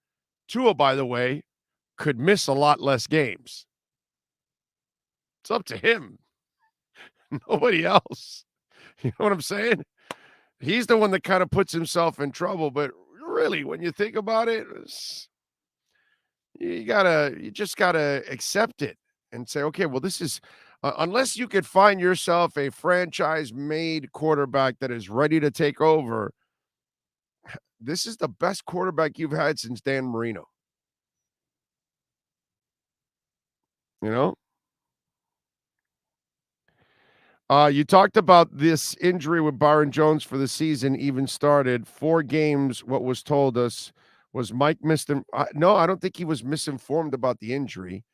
Tua, by the way, could miss a lot less games. It's up to him. Nobody else. You know what I'm saying? He's the one that kind of puts himself in trouble. But really, when you think about it, you just gotta accept it and say, okay, well, this is unless you could find yourself a franchise-made quarterback that is ready to take over. This is the best quarterback you've had since Dan Marino. You talked about this injury with Byron Jones for the season even started. 4 games, what was told us was Mike missed him. No, I don't think he was misinformed about the injury.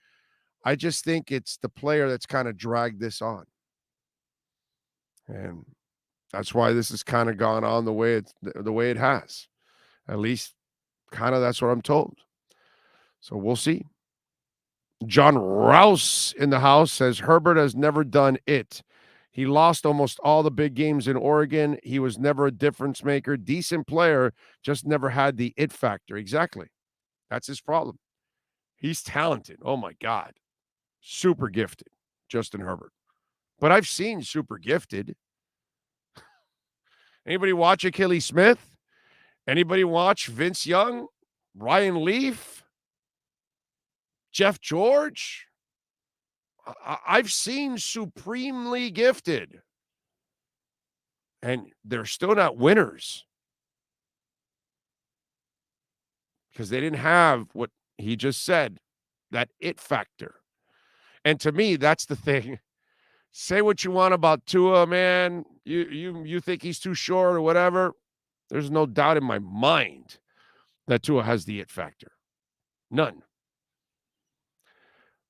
I just think it's the player that's kind of dragged this on. And that's why this has kind of gone on the way it has. At least kind of that's what I'm told. So we'll see. John Rouse in the house says Herbert has never done it. He lost almost all the big games in Oregon. He was never a difference maker. Decent player, just never had the it factor. Exactly. That's his problem. He's talented. Oh, my God. Super gifted, Justin Herbert. But I've seen super gifted. Anybody watch Achilles Smith? Anybody watch Vince Young, Ryan Leaf, Jeff George? I've seen supremely gifted, and they're still not winners because they didn't have what he just said, that it factor. And to me, that's the thing. Say what you want about Tua, man. You think he's too short or whatever. There's no doubt in my mind that Tua has the it factor. None.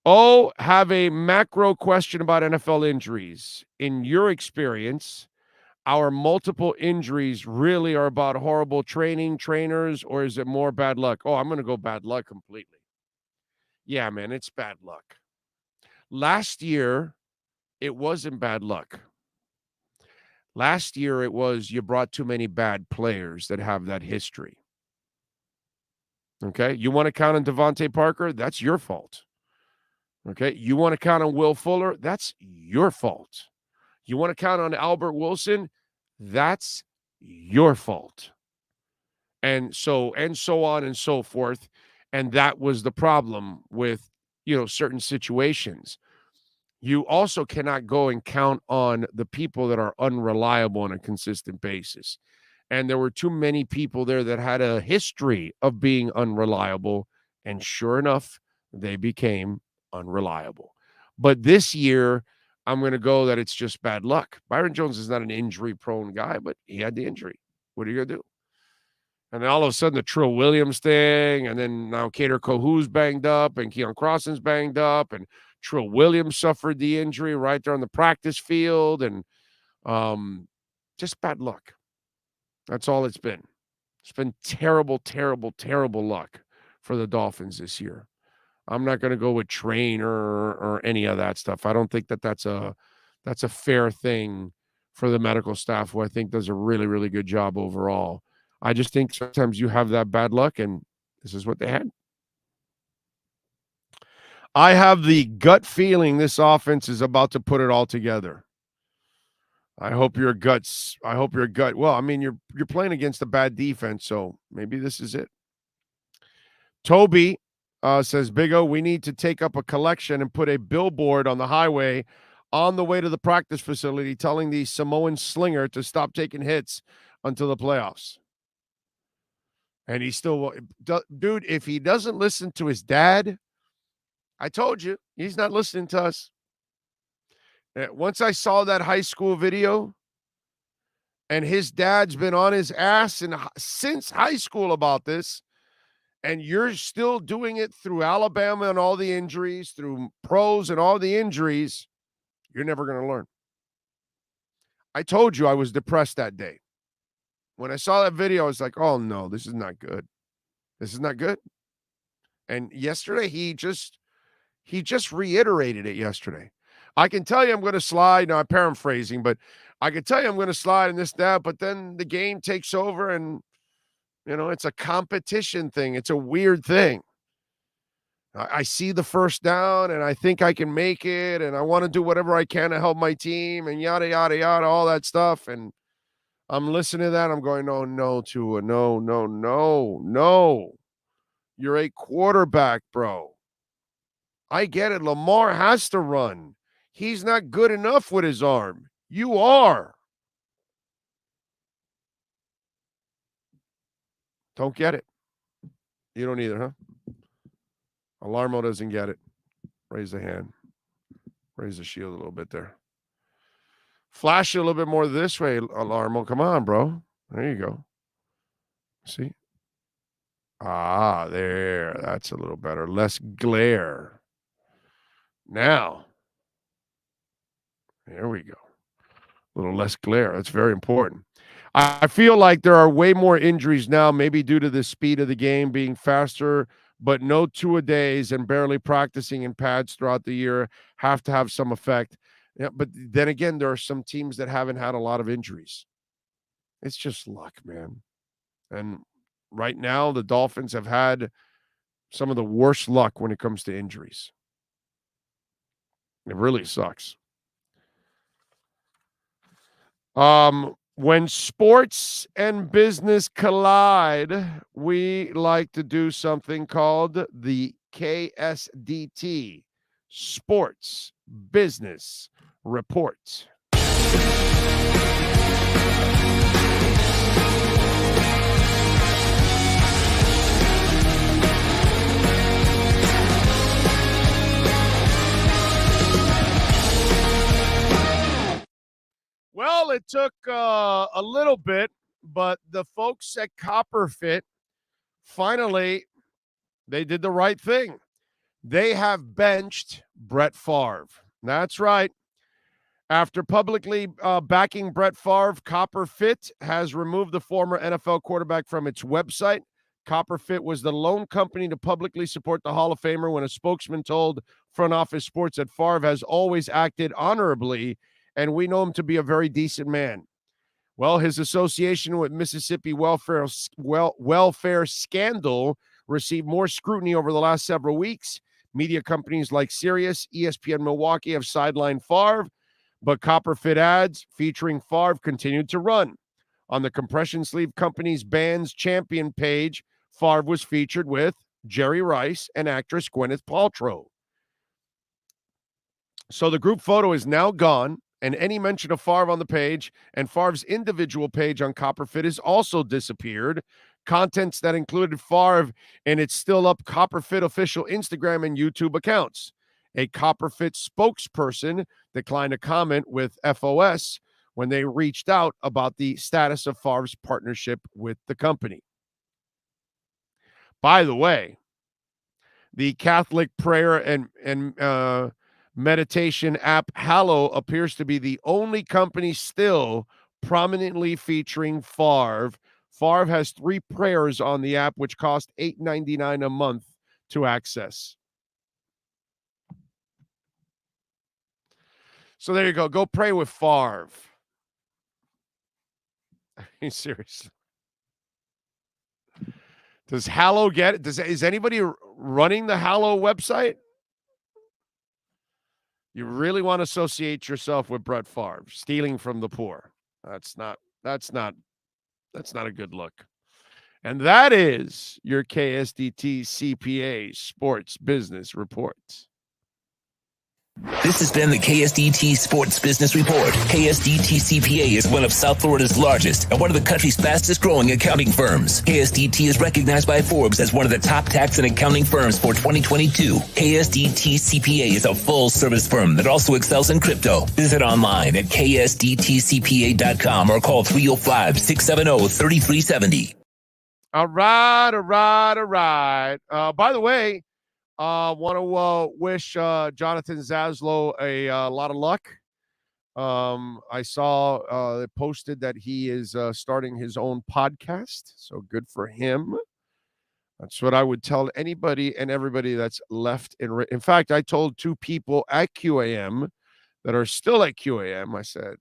Have a macro question about NFL injuries. In your experience, our multiple injuries really are about horrible trainers, or is it more bad luck? Oh, I'm going to go bad luck completely. Yeah, man, it's bad luck. Last year, it wasn't bad luck. Last year, it was you brought too many bad players that have that history. Okay? You want to count on Devontae Parker? That's your fault. Okay? You want to count on Will Fuller? That's your fault. You want to count on Albert Wilson? That's your fault. And so on and so forth. And that was the problem with, certain situations. You also cannot go and count on the people that are unreliable on a consistent basis. And there were too many people there that had a history of being unreliable. And sure enough, they became unreliable. But this year, I'm going to go that it's just bad luck. Byron Jones is not an injury-prone guy, but he had the injury. What are you going to do? And then all of a sudden, the Trill Williams thing, and then now Kader Kohou's banged up, and Keon Crosson's banged up, and Trill Williams suffered the injury right there on the practice field, and just bad luck. That's all it's been. It's been terrible, terrible, terrible luck for the Dolphins this year. I'm not going to go with trainer or any of that stuff. I don't think that's a fair thing for the medical staff, who I think does a really, really good job overall. I just think sometimes you have that bad luck, and this is what they had. I have the gut feeling this offense is about to put it all together. I hope your gut. Well, I mean, you're playing against a bad defense, so maybe this is it. Toby says, Big O, we need to take up a collection and put a billboard on the highway on the way to the practice facility telling the Samoan slinger to stop taking hits until the playoffs. And he still, dude, if he doesn't listen to his dad, I told you, he's not listening to us. Once I saw that high school video, and his dad's been on his ass since high school about this, and you're still doing it through Alabama and all the injuries, through pros and all the injuries, you're never going to learn. I told you I was depressed that day. When I saw that video, I was like, oh, no, this is not good. This is not good. And yesterday, he just reiterated it yesterday. I can tell you I'm going to slide. Now, I'm paraphrasing, but I can tell you I'm going to slide in this, that, but then the game takes over and, it's a competition thing. It's a weird thing. I see the first down and I think I can make it and I want to do whatever I can to help my team and yada, yada, yada, all that stuff. And I'm listening to that. I'm going, no, Tua, no. You're a quarterback, bro. I get it. Lamar has to run. He's not good enough with his arm. You are. Don't get it. You don't either, huh? Alarmo doesn't get it. Raise the hand. Raise the shield a little bit there. Flash it a little bit more this way, Alarmo. Come on, bro. There you go. See? There. That's a little better. Less glare. Now. There we go. A little less glare. That's very important. I feel like there are way more injuries now, maybe due to the speed of the game being faster, but no two-a-days and barely practicing in pads throughout the year have to have some effect. Yeah, but then again, there are some teams that haven't had a lot of injuries. It's just luck, man. And right now, the Dolphins have had some of the worst luck when it comes to injuries. It really sucks. When sports and business collide, we like to do something called the KSDT Sports Business Report. Well, it took a little bit, but the folks at Copperfit, finally, they did the right thing. They have benched Brett Favre. That's right. After publicly backing Brett Favre, CopperFit has removed the former NFL quarterback from its website. CopperFit was the lone company to publicly support the Hall of Famer when a spokesman told Front Office Sports that Favre has always acted honorably, and we know him to be a very decent man. Well, his association with Mississippi welfare scandal received more scrutiny over the last several weeks. Media companies like Sirius, ESPN Milwaukee have sidelined Favre, but CopperFit ads featuring Favre continued to run. On the compression sleeve company's Band's Champion page, Favre was featured with Jerry Rice and actress Gwyneth Paltrow. So the group photo is now gone, and any mention of Favre on the page and Favre's individual page on CopperFit has also disappeared. Contents that included Favre and its still up CopperFit official Instagram and YouTube accounts. A CopperFit spokesperson declined a comment with FOS when they reached out about the status of Favre's partnership with the company. By the way, the Catholic prayer and meditation app Hallow appears to be the only company still prominently featuring Favre. Favre has 3 prayers on the app, which cost $8.99 a month to access. So there you go. Go pray with Favre. Seriously. Does Hallow get it? Is anybody running the Hallow website? You really want to associate yourself with Brett Favre, stealing from the poor. That's not a good look. And that is your KSDT CPA Sports Business Report. This has been the KSDT Sports Business Report. KSDT CPA is one of South Florida's largest and one of the country's fastest growing accounting firms. KSDT is recognized by Forbes as one of the top tax and accounting firms for 2022. KSDT CPA is a full service firm that also excels in crypto. Visit online at ksdtcpa.com or call 305-670-3370. All right. By the way, want to wish Jonathan Zaslow a lot of luck. I saw it posted that he is starting his own podcast, so good for him. That's what I would tell anybody and everybody that's left. In fact, I told 2 people at QAM that are still at QAM, I said,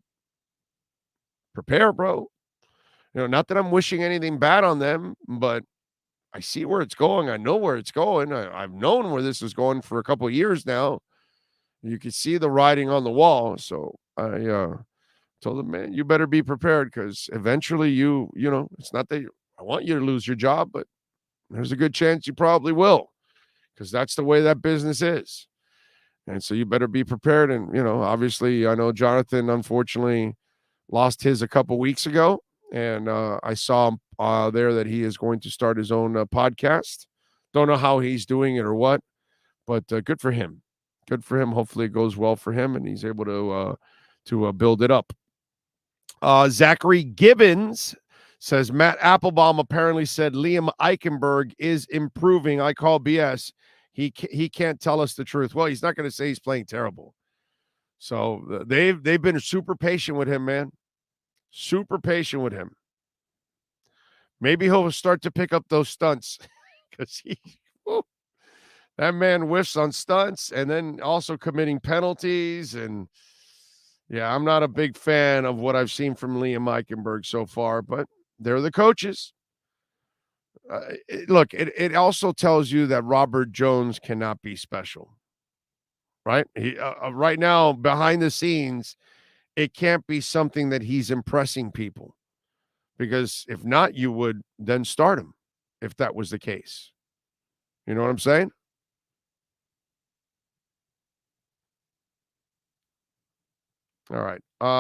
prepare, bro. Not that I'm wishing anything bad on them, but I see where it's going. I know where it's going. I've known where this is going for a couple of years now. You can see the writing on the wall. So I told them, man, you better be prepared because eventually you know, it's not that I want you to lose your job, but there's a good chance you probably will because that's the way that business is. And so you better be prepared. And, obviously I know Jonathan, unfortunately, lost his a couple weeks ago. And I saw him there that he is going to start his own podcast. Don't know how he's doing it or what, but good for him. Good for him. Hopefully it goes well for him and he's able to build it up. Zachary Gibbons says Matt Applebaum apparently said Liam Eichenberg is improving. I call BS. He can't tell us the truth. Well, he's not going to say he's playing terrible. So they've been super patient with him, man. Super patient with him. Maybe he'll start to pick up those stunts because that man whiffs on stunts and then also committing penalties. And yeah, I'm not a big fan of what I've seen from Liam Eichenberg so far, but they're the coaches. Look, it also tells you that Robert Jones cannot be special, right? He right now behind the scenes, it can't be something that he's impressing people because if not, you would then start him if that was the case. You know what I'm saying? All right.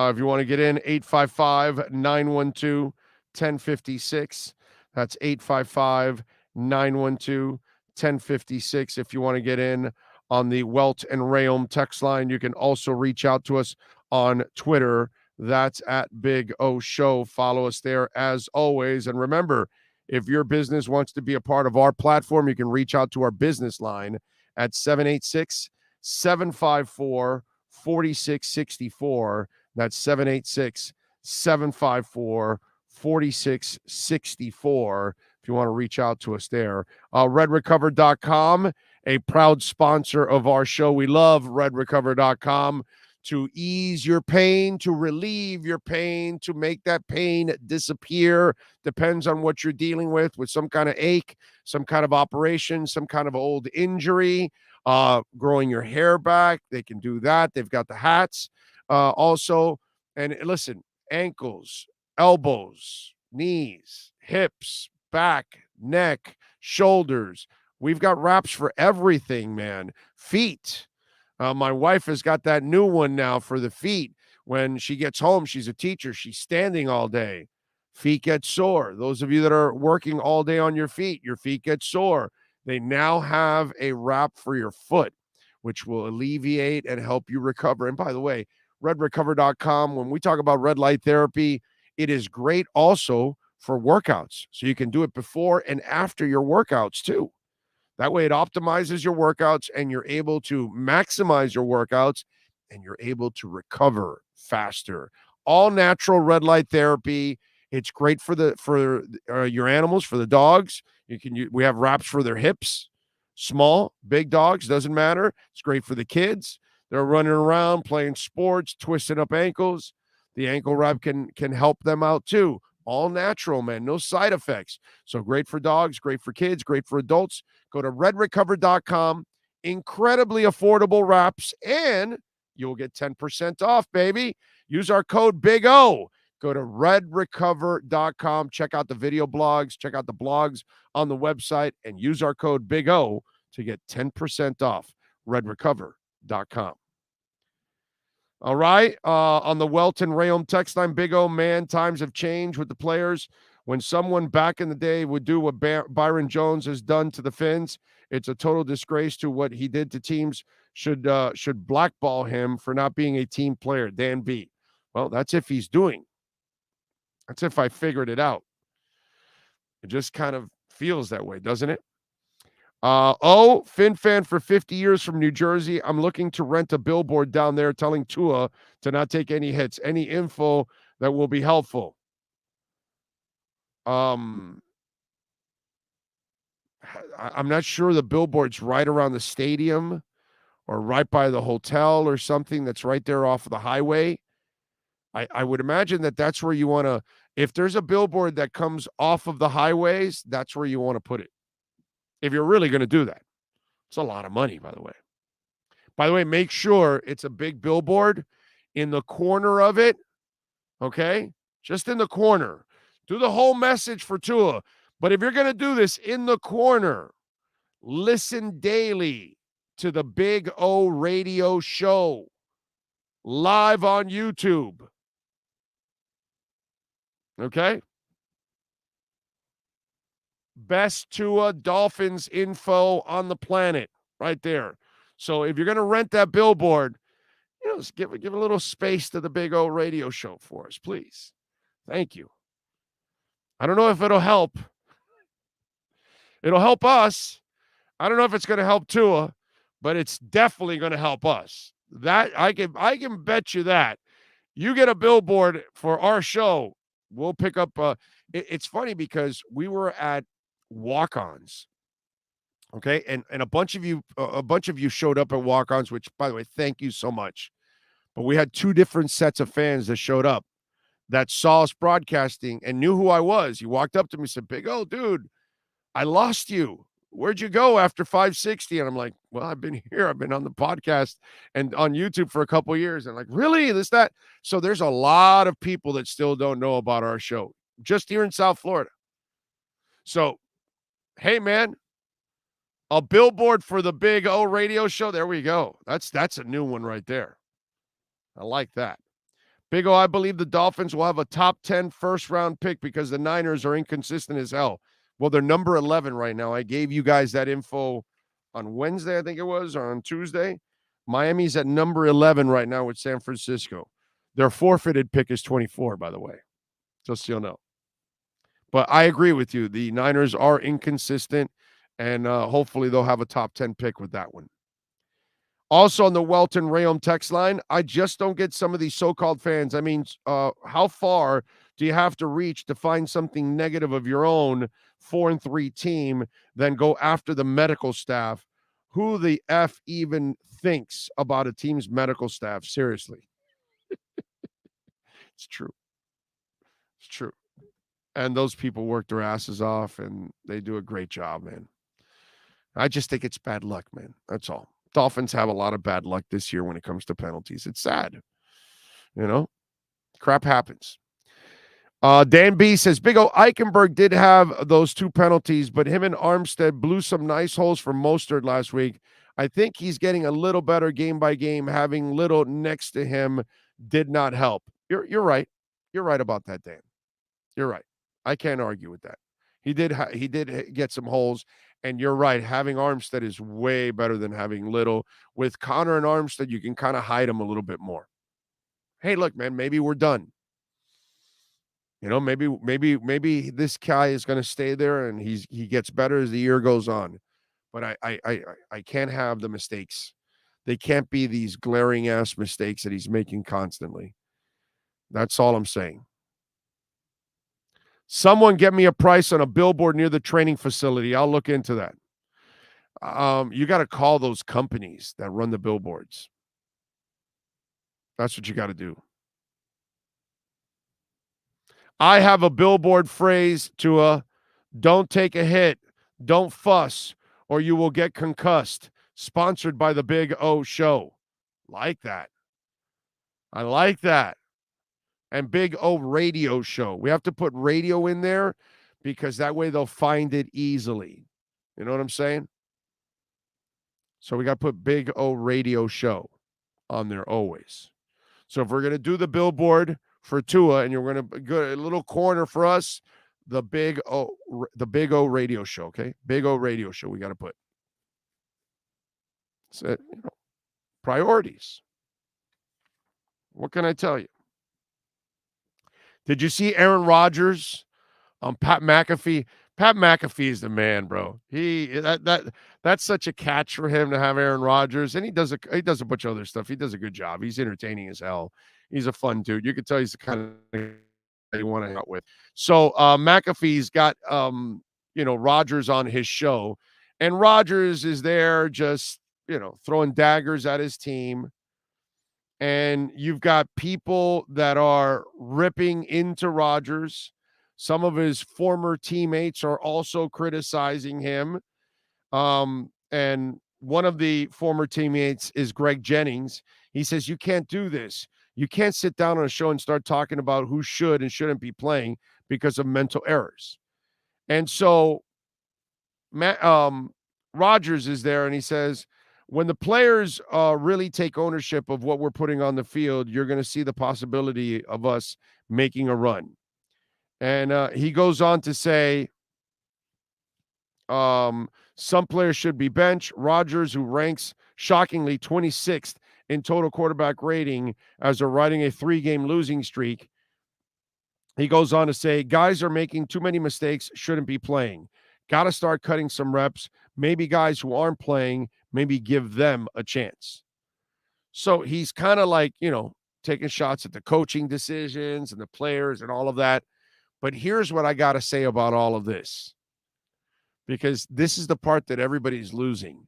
If you want to get in, 855-912-1056. That's 855-912-1056. If you want to get in on the Welt and Rayom text line, you can also reach out to us on Twitter. That's at Big O Show. Follow us there as always. And remember, if your business wants to be a part of our platform, you can reach out to our business line at 786-754-4664. That's 786-754-4664 if you want to reach out to us there. RedRecover.com, a proud sponsor of our show. We love RedRecover.com to ease your pain, to relieve your pain, to make that pain disappear. Depends on what you're dealing with some kind of ache, some kind of operation, some kind of old injury, growing your hair back. They can do that. They've got the hats also. And listen, ankles, elbows, knees, hips, back, neck, shoulders. We've got wraps for everything, man. Feet. My wife has got that new one now for the feet. When she gets home, she's a teacher. She's standing all day. Feet get sore. Those of you that are working all day on your feet get sore. They now have a wrap for your foot, which will alleviate and help you recover. And by the way, redrecover.com, when we talk about red light therapy, it is great also for workouts. So you can do it before and after your workouts too. That way it optimizes your workouts and you're able to maximize your workouts and you're able to recover faster. All natural red light therapy. It's great for your animals, for the dogs. We have wraps for their hips, small, big dogs, doesn't matter. It's great for the kids. They're running around, playing sports, twisting up ankles. The ankle wrap can help them out too. All natural, man. No side effects. So great for dogs, great for kids, great for adults. Go to redrecover.com. Incredibly affordable wraps, and you'll get 10% off, baby. Use our code Big O. Go to redrecover.com. Check out the video blogs. Check out the blogs on the website, and use our code Big O to get 10% off. redrecover.com. All right. On the Welton Rayom text line, Big O, man, times have changed with the players. When someone back in the day would do what Byron Jones has done to the Finns, it's a total disgrace to what he did to teams. Should blackball him for not being a team player. Dan B. Well, that's if he's doing. That's if I figured it out. It just kind of feels that way, doesn't it? Fin fan for 50 years from New Jersey. I'm looking to rent a billboard down there telling Tua to not take any hits. Any info that will be helpful? I'm not sure the billboard's right around the stadium or right by the hotel or something that's right there off of the highway. I would imagine that's where you want to, if there's a billboard that comes off of the highways, that's where you want to put it. If you're really going to do that. It's a lot of money, by the way. By the way, make sure it's a big billboard in the corner of it. Okay? Just in the corner. Do the whole message for Tua. But if you're going to do this in the corner, listen daily to the Big O radio show live on YouTube. Okay? Best Tua Dolphins info on the planet right there. So if you're going to rent that billboard, just give a little space to the Big O radio show for us, please. Thank you. I don't know if it'll help. It'll help us. I don't know if it's going to help Tua, but it's definitely going to help us. That I can bet you that. You get a billboard for our show, we'll pick up. It's funny because we were at walk-ons, okay, and a bunch of you showed up at walk-ons, which, by the way, thank you so much. But we had two different sets of fans that showed up that saw us broadcasting and knew who I was. He walked up to me and said, Big O, dude, I lost you. Where'd you go after 560? And I'm like, well, I've been here. I've been on the podcast and on YouTube for a couple of years. And like, really? That? So there's a lot of people that still don't know about our show just here in South Florida. So, hey, man, a billboard for the Big O radio show. There we go. That's a new one right there. I like that. Big O, I believe the Dolphins will have a top 10 first-round pick because the Niners are inconsistent as hell. Well, they're number 11 right now. I gave you guys that info on Wednesday, I think it was, or on Tuesday. Miami's at number 11 right now with San Francisco. Their forfeited pick is 24, by the way, just so you'll know. But I agree with you. The Niners are inconsistent, And hopefully they'll have a top 10 pick with that one. Also on the Welton Rayom text line, I just don't get some of these so-called fans. I mean, how far do you have to reach to find something negative of your own 4-3 team, then go after the medical staff? Who the F even thinks about a team's medical staff? Seriously. It's true. It's true. And those people work their asses off, and they do a great job, man. I just think it's bad luck, man. That's all. Dolphins have a lot of bad luck this year when it comes to penalties. It's sad. You know, crap happens. Dan B says, Big O Eichenberg did have those 2 penalties, but him and Armstead blew some nice holes for Mostert last week. I think he's getting a little better game by game. Having Little next to him did not help. You're right. You're right about that, Dan. You're right. I can't argue with that. He did get some holes, and you're right. Having Armstead is way better than having Little. With Connor and Armstead, you can kind of hide him a little bit more. Hey, look, man, maybe we're done. You know, maybe this guy is going to stay there, and he gets better as the year goes on. But I can't have the mistakes. They can't be these glaring ass mistakes that he's making constantly. That's all I'm saying. Someone get me a price on a billboard near the training facility. I'll look into that. You got to call those companies that run the billboards. That's what you got to do. I have a billboard phrase to don't take a hit, don't fuss, or you will get concussed. Sponsored by the Big O Show. Like that. I like that. And Big O Radio Show. We have to put radio in there because that way they'll find it easily. You know what I'm saying? So we got to put Big O Radio Show on there always. So if we're going to do the billboard for Tua and you're going to go a little corner for us, the Big O Radio Show, okay? Big O Radio Show we got to put. So, priorities. What can I tell you? Did you see Aaron Rodgers on Pat McAfee? Pat McAfee is the man, bro. That's such a catch for him to have Aaron Rodgers, and he does a bunch of other stuff. He does a good job. He's entertaining as hell. He's a fun dude. You can tell he's the kind of guy you want to hang out with. So McAfee's got Rodgers on his show, and Rodgers is there just throwing daggers at his team. And you've got people that are ripping into Rodgers. Some of his former teammates are also criticizing him. And one of the former teammates is Greg Jennings. He says, you can't do this. You can't sit down on a show and start talking about who should and shouldn't be playing because of mental errors. And so Rodgers is there, and he says, when the players really take ownership of what we're putting on the field, you're going to see the possibility of us making a run. And he goes on to say, some players should be benched. Rodgers, who ranks shockingly 26th in total quarterback rating as they're riding a 3-game losing streak, he goes on to say, guys are making too many mistakes, shouldn't be playing. Got to start cutting some reps. Maybe guys who aren't playing, maybe give them a chance. So he's kind of like, taking shots at the coaching decisions and the players and all of that. But here's what I got to say about all of this, because this is the part that everybody's losing.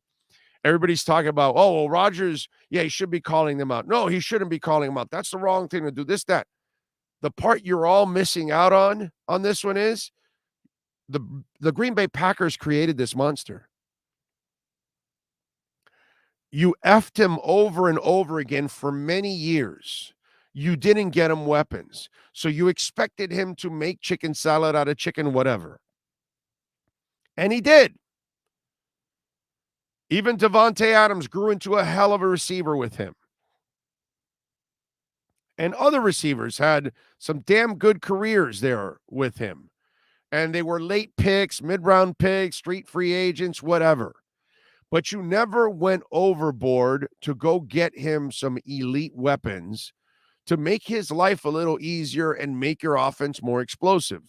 Everybody's talking about, oh, well, Rodgers, he should be calling them out. No, he shouldn't be calling them out. That's the wrong thing to do. This, that. The part you're all missing out on this one is the Green Bay Packers created this monster. You effed him over and over again for many years. You didn't get him weapons. So you expected him to make chicken salad out of chicken whatever. And he did. Even Devontae Adams grew into a hell of a receiver with him. And other receivers had some damn good careers there with him. And they were late picks, mid-round picks, street free agents, whatever. But you never went overboard to go get him some elite weapons to make his life a little easier and make your offense more explosive.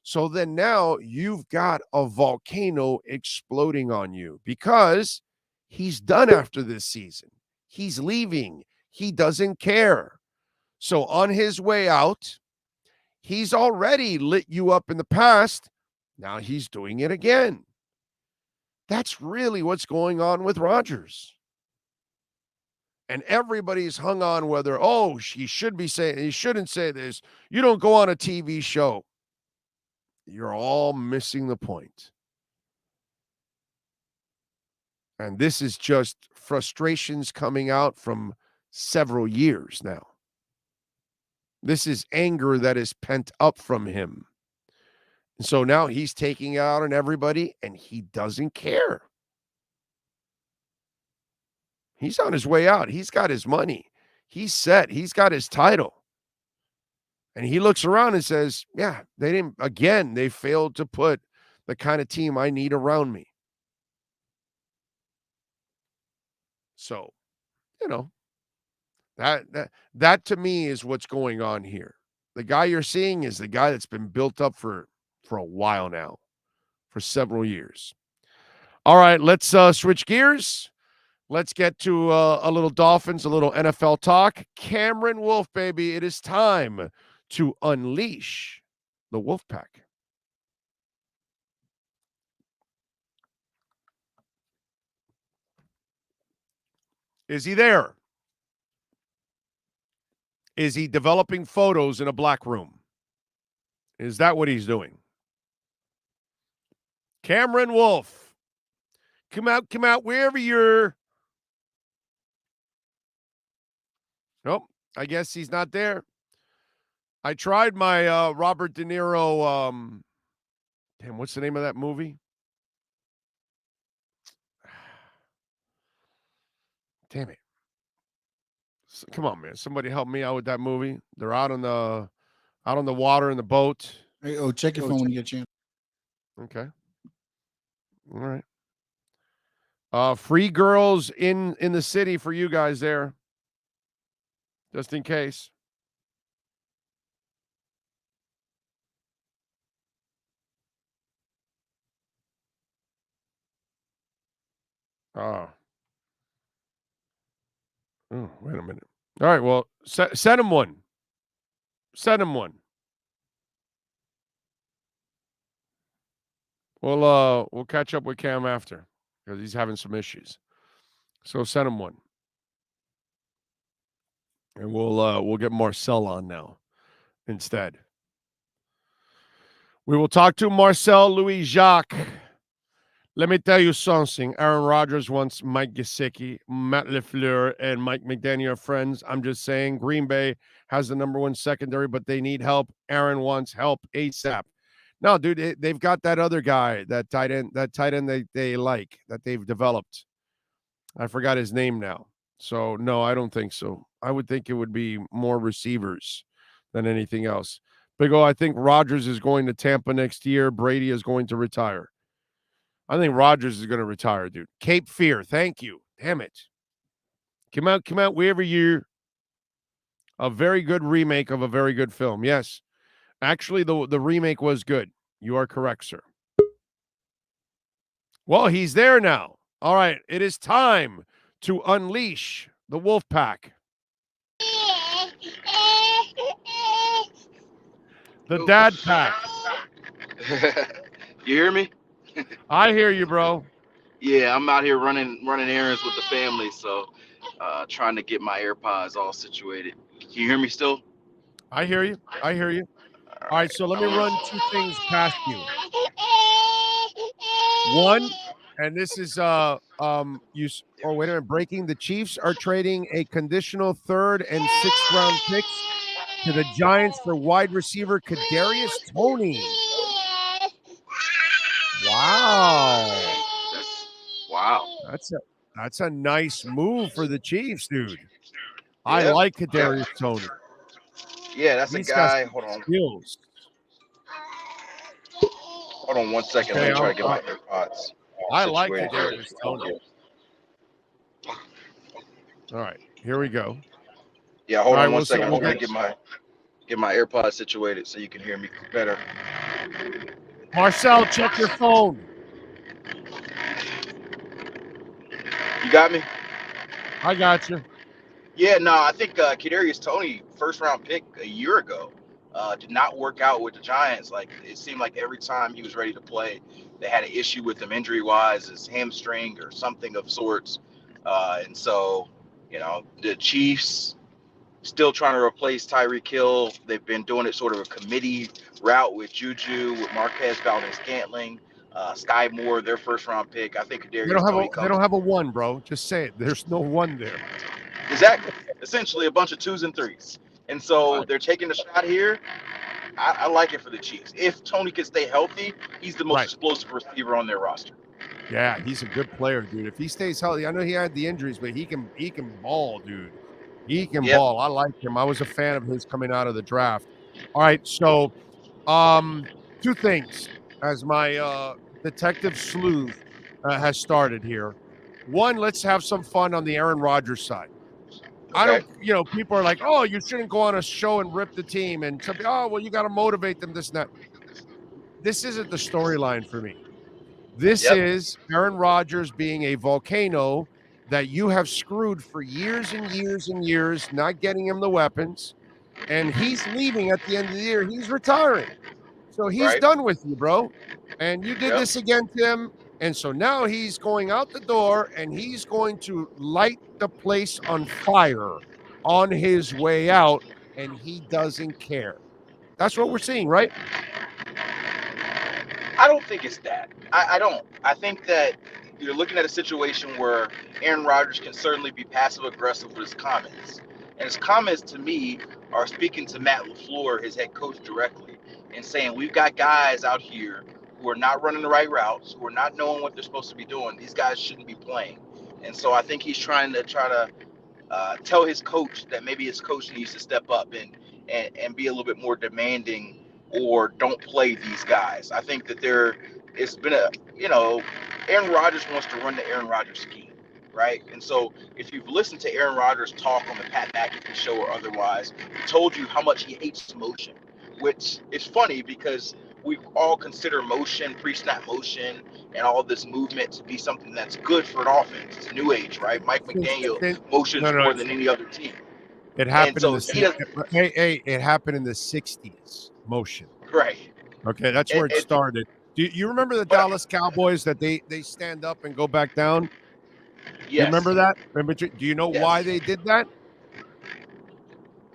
So then now you've got a volcano exploding on you because he's done after this season. He's leaving. He doesn't care. So on his way out, he's already lit you up in the past. Now he's doing it again. That's really what's going on with Rodgers. And everybody's hung on whether, he shouldn't say this. You don't go on a TV show. You're all missing the point. And this is just frustrations coming out from several years now. This is anger that is pent up from him. And so now he's taking it out on everybody, and he doesn't care. He's on his way out. He's got his money. He's set. He's got his title. And he looks around and says, yeah, they failed to put the kind of team I need around me. So, that to me is what's going on here. The guy you're seeing is the guy that's been built up for a while now, for several years. All right, let's switch gears. Let's get to a little Dolphins, a little NFL talk. Cameron Wolfe, baby, it is time to unleash the Wolfpack. Is he there? Is he developing photos in a black room? Is that what he's doing? Cameron Wolfe, come out, wherever you're. Nope, I guess he's not there. I tried my Robert De Niro, what's the name of that movie? Damn it. Come on, man. Somebody help me out with that movie. They're out on the water in the boat. Hey, check your phone when you get a chance. Okay. All right. Free girls in the city for you guys there. Just in case. Oh, wait a minute. All right, well, send him one. Send him one. We'll catch up with Cam after because he's having some issues. So send him one. And we'll get Marcel on now instead. We will talk to Marcel Louis Jacques. Let me tell you something. Aaron Rodgers wants Mike Gesicki, Matt LaFleur, and Mike McDaniel are friends. I'm just saying Green Bay has the number one secondary, but they need help. Aaron wants help ASAP. No, dude, they've got that other guy, that tight end they like, that they've developed. I forgot his name now. So, no, I don't think so. I would think it would be more receivers than anything else. Big O, I think Rodgers is going to Tampa next year. Brady is going to retire. I think Rodgers is going to retire, dude. Cape Fear, thank you. Damn it. Come out wherever you're. A very good remake of a very good film. Yes. Actually, the remake was good. You are correct, sir. Well, he's there now. All right. It is time to unleash the Wolfpack. The Dad Pack. You hear me? I hear you, bro. Yeah, I'm out here running errands with the family, so trying to get my AirPods all situated. Can you hear me still? I hear you. All right, so let me run two things past you. One, and this is wait a minute, breaking. The Chiefs are trading a conditional 3rd and 6th round picks to the Giants for wide receiver Kadarius Toney. Wow. That's a nice move for the Chiefs, dude. I like Kadarius Toney. Yeah, that's He's a guy. got Hold on. Skills. Hold on 1 second. Okay, Let me try to get my AirPods. I like Kadarius Toney. All right, here we go. Yeah, hold on 1 second. I'm gonna get my AirPods situated so you can hear me better. Marcel, check your phone. You got me? I got you. Yeah, no, I think Kadarius Toney, first round pick a year ago, did not work out with the Giants. Like it seemed like every time he was ready to play, they had an issue with him injury wise, his hamstring or something of sorts. And so, the Chiefs still trying to replace Tyreek Hill. They've been doing it sort of a committee route with Juju, with Marquez Valdez-Scantling, Sky Moore, their first round pick. I think They Kadarius Toney don't have a one, bro. Just say it. There's no one there. Exactly. Essentially a bunch of 2s and 3s. And so they're taking a shot here. I like it for the Chiefs. If Toney can stay healthy, he's the most explosive receiver on their roster. Yeah, he's a good player, dude. If he stays healthy, I know he had the injuries, but he can ball, dude. He can ball. I like him. I was a fan of his coming out of the draft. All right, so two things as my detective sleuth has started here. One, let's have some fun on the Aaron Rodgers side. I don't, people are like, oh, you shouldn't go on a show and rip the team. And something, oh, well, you got to motivate them, this and that. This isn't the storyline for me. This is Aaron Rodgers being a volcano that you have screwed for years and years and years, not getting him the weapons. And he's leaving at the end of the year. He's retiring. So he's done with you, bro. And you did this again to him. And so now he's going out the door and he's going to light the place on fire on his way out. And he doesn't care. That's what we're seeing, right? I don't think it's that. I don't. I think that you're looking at a situation where Aaron Rodgers can certainly be passive aggressive with his comments. And his comments to me are speaking to Matt LaFleur, his head coach, directly and saying, we've got guys out here who are not running the right routes, who are not knowing what they're supposed to be doing. These guys shouldn't be playing. And so I think he's trying to tell his coach that maybe his coach needs to step up and be a little bit more demanding or don't play these guys. I think that it's been Aaron Rodgers wants to run the Aaron Rodgers scheme, right? And so if you've listened to Aaron Rodgers talk on the Pat McAfee show or otherwise, he told you how much he hates motion, which is funny because we all consider motion, pre-snap motion, and all this movement to be something that's good for an offense. It's a new age, right? Mike McDaniel motions more than any other team. It happened it happened in the 60s, motion. Right. Okay, that's where it started. Do you remember the Dallas Cowboys that they stand up and go back down? Yes. You remember that? Do you know why they did that?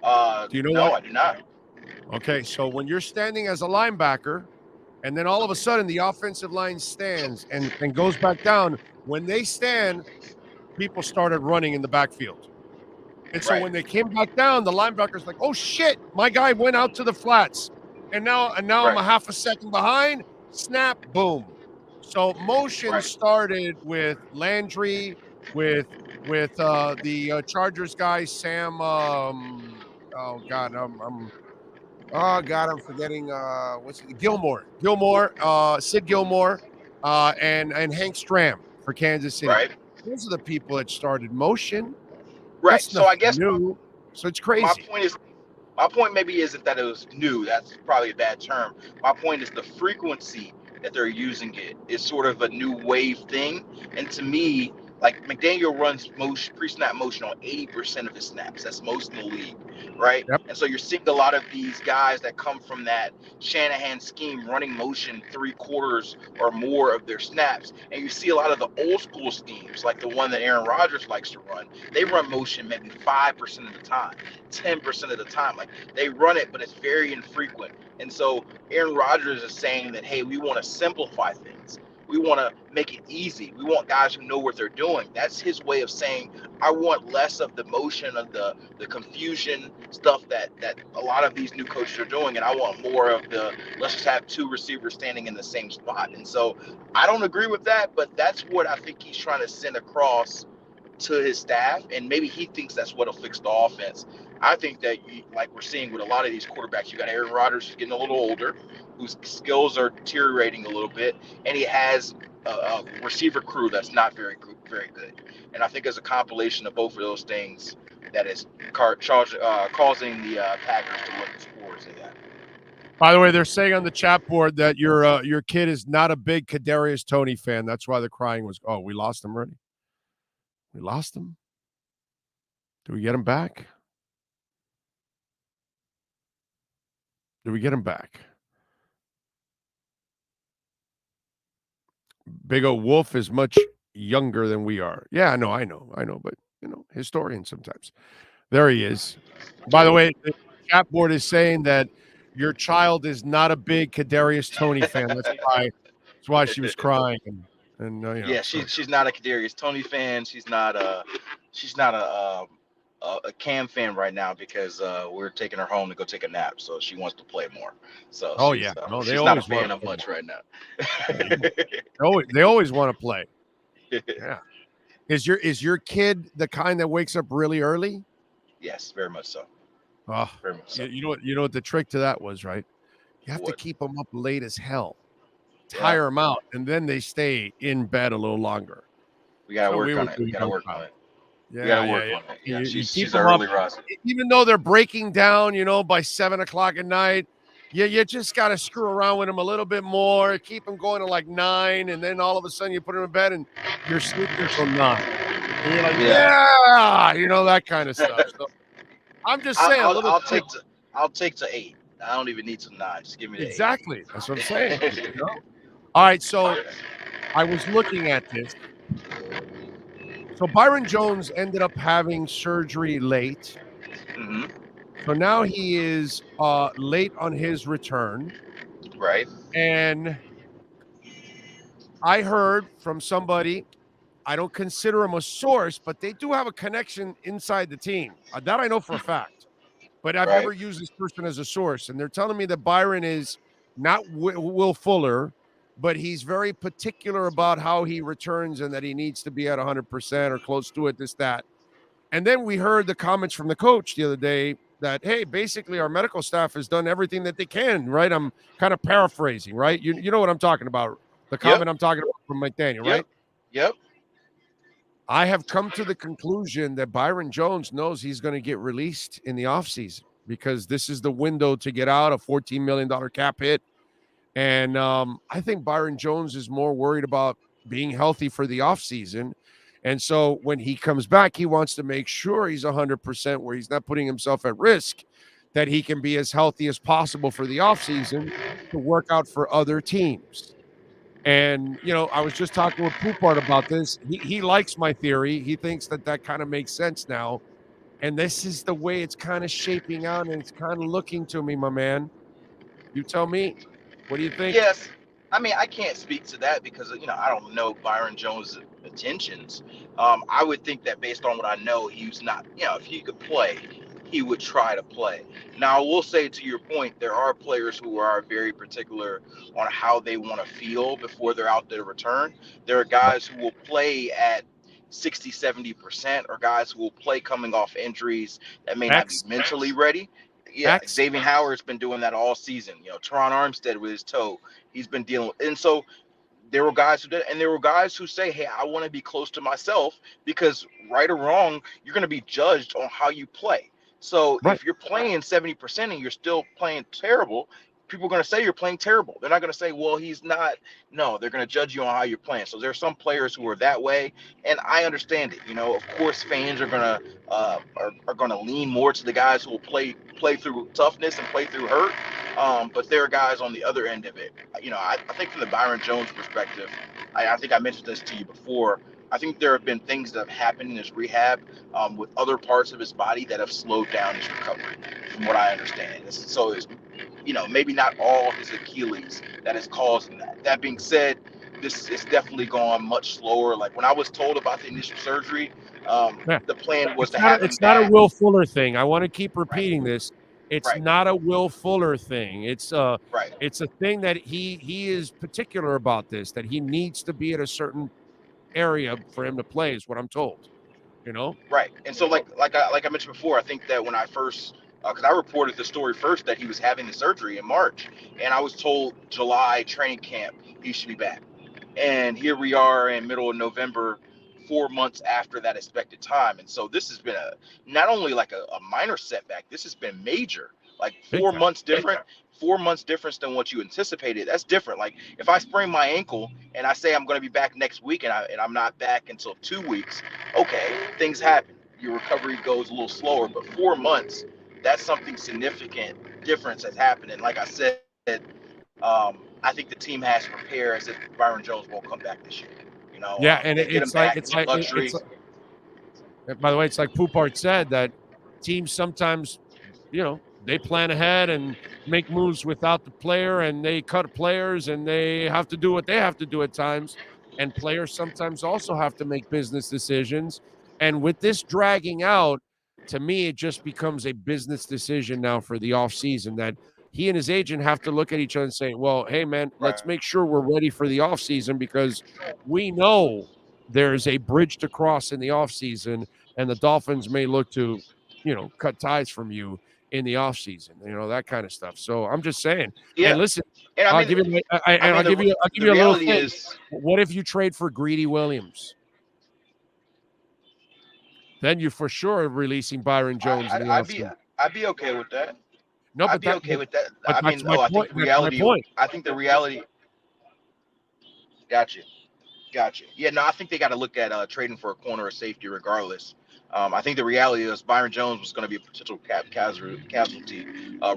Do you know no, why? I do not. Okay, so when you're standing as a linebacker, and then all of a sudden the offensive line stands and goes back down, when they stand, people started running in the backfield. And so when they came back down, the linebacker's like, oh, shit, my guy went out to the flats. And now I'm a half a second behind. Snap, boom. So motion started with Landry, with the Chargers guy, Sam. I'm forgetting Gilmore, Sid Gilmore, and Hank Stram for Kansas City. Right. Those are the people that started motion. Right. That's so I guess new. So it's crazy. My point maybe isn't that it was new. That's probably a bad term. My point is the frequency that they're using it is sort of a new wave thing. And to me, like McDaniel runs pre-snap motion on 80% of his snaps. That's most in the league, right? Yep. And so you're seeing a lot of these guys that come from that Shanahan scheme running motion 3/4 or more of their snaps. And you see a lot of the old school schemes, like the one that Aaron Rodgers likes to run. They run motion maybe 5% of the time, 10% of the time. Like they run it, but it's very infrequent. And so Aaron Rodgers is saying that, hey, we want to simplify things. We want to make it easy. We want guys who know what they're doing. That's his way of saying, I want less of the motion of the confusion stuff that a lot of these new coaches are doing. And I want more of the, let's just have two receivers standing in the same spot. And so I don't agree with that, but that's what I think he's trying to send across to his staff. And maybe he thinks that's what'll fix the offense. I think that, like we're seeing with a lot of these quarterbacks, you got Aaron Rodgers who's getting a little older, whose skills are deteriorating a little bit, and he has a receiver crew that's not very good. And I think as a compilation of both of those things, that is causing the Packers to look as poor as they have. By the way, they're saying on the chat board that your kid is not a big Kadarius Toney fan. That's why the crying was, oh, we lost him already? We lost him? Do we get him back? Do we get him back? Big O Wolf is much younger than we are. Yeah, I know, but historians sometimes. There he is. By the way, the chat board is saying that your child is not a big Kadarius Toney fan. That's why she was crying. Yeah, she's not a Kadarius Toney fan. She's not a Cam fan right now because we're taking her home to go take a nap. So she wants to play more. So she's not a fan of much right now. They always want to play. Yeah. Is your kid the kind that wakes up really early? Yes, very much so. Oh, very much so. You know what the trick to that was, right? You have to keep them up late as hell, tire them out, and then they stay in bed a little longer. We gotta work on it. We gotta work on it. We gotta work on it. Yeah, she's our early riser. Even though they're breaking down, by 7:00 at night, you just got to screw around with them a little bit more, keep them going to like 9, and then all of a sudden you put them in bed and you're sleeping until 9. And you're like, that kind of stuff. So I'm just saying. I'll take to 8. I don't even need to 9. Just give me the 8. Exactly. That's what I'm saying. All right. So I was looking at this. So Byron Jones ended up having surgery late. Mm-hmm. So now he is late on his return. Right. And I heard from somebody, I don't consider him a source, but they do have a connection inside the team. That I know for a fact. But I've never used this person as a source. And they're telling me that Byron is not Will Fuller, but he's very particular about how he returns and that he needs to be at 100% or close to it, this, that. And then we heard the comments from the coach the other day that, hey, basically our medical staff has done everything that they can, right? I'm kind of paraphrasing, right? You know what I'm talking about. The comment I'm talking about from McDaniel, right? Yep. I have come to the conclusion that Byron Jones knows he's going to get released in the offseason because this is the window to get out, a $14 million cap hit. And I think Byron Jones is more worried about being healthy for the offseason. And so when he comes back, he wants to make sure he's 100% where he's not putting himself at risk, that he can be as healthy as possible for the offseason to work out for other teams. And, I was just talking with Poupart about this. He likes my theory. He thinks that kind of makes sense now. And this is the way it's kind of shaping out, and it's kind of looking to me, my man. You tell me. What do you think? Yes. I mean, I can't speak to that because, I don't know Byron Jones' intentions. I would think that based on what I know, he's not, if he could play, he would try to play. Now, I will say to your point, there are players who are very particular on how they want to feel before they're out there to return. There are guys who will play at 60, 70%, or guys who will play coming off injuries that may not be mentally ready. Yeah, Xavier Howard's been doing that all season. Teron Armstead with his toe, he's been dealing with. And so there were guys who did, and there were guys who say, hey, I want to be close to myself because right or wrong, you're going to be judged on how you play. So if you're playing 70% and you're still playing terrible, people are going to say you're playing terrible. They're not going to say, well, he's not. No, they're going to judge you on how you're playing. So there's some players who are that way, and I understand it. Of course, fans are going to lean more to the guys who will play through toughness and play through hurt. But there are guys on the other end of it. I think from the Byron Jones perspective, I think I mentioned this to you before. I think there have been things that have happened in his rehab with other parts of his body that have slowed down his recovery, from what I understand. So it's, maybe not all of his Achilles that is causing that. That being said, this is definitely gone much slower. Like when I was told about the initial surgery, the plan was it's not a Will Fuller thing. I want to keep repeating this. It's not a Will Fuller thing. It's a thing that he is particular about this, that he needs to be at a certain area for him to play is what I'm told, Right. And so like I mentioned before, I think that when I first, because I reported the story first that he was having the surgery in March, and I was told July training camp, he should be back. And here we are in middle of November, 4 months after that expected time. And so this has been not only like a minor setback, this has been major. Like 4 months different. 4 months difference than what you anticipated. That's different. Like if I sprain my ankle and I say I'm going to be back next week and I'm not back until 2 weeks, okay, things happen. Your recovery goes a little slower, but 4 months, that's something significant difference has happened. And like I said, I think the team has to prepare as if Byron Jones won't come back this year. You know, Yeah, and it's by the way, it's like Poupart said that teams sometimes, they plan ahead and make moves without the player, and they cut players, and they have to do what they have to do at times. And players sometimes also have to make business decisions. And with this dragging out, to me, it just becomes a business decision now for the offseason that he and his agent have to look at each other and say, well, hey, man, let's make sure we're ready for the offseason because we know there's a bridge to cross in the offseason, and the Dolphins may look to, cut ties from you in the offseason, that kind of stuff. So I'm just saying. Yeah. And listen, and I'll give you a little thing. What if you trade for Greedy Williams? Then you for sure are releasing Byron Jones. I'd be okay with that. No, I'd be okay with that. I think the reality. I think the reality. Gotcha. Yeah, no, I think they got to look at trading for a corner or safety regardless. I think the reality is Byron Jones was going to be a potential cap casualty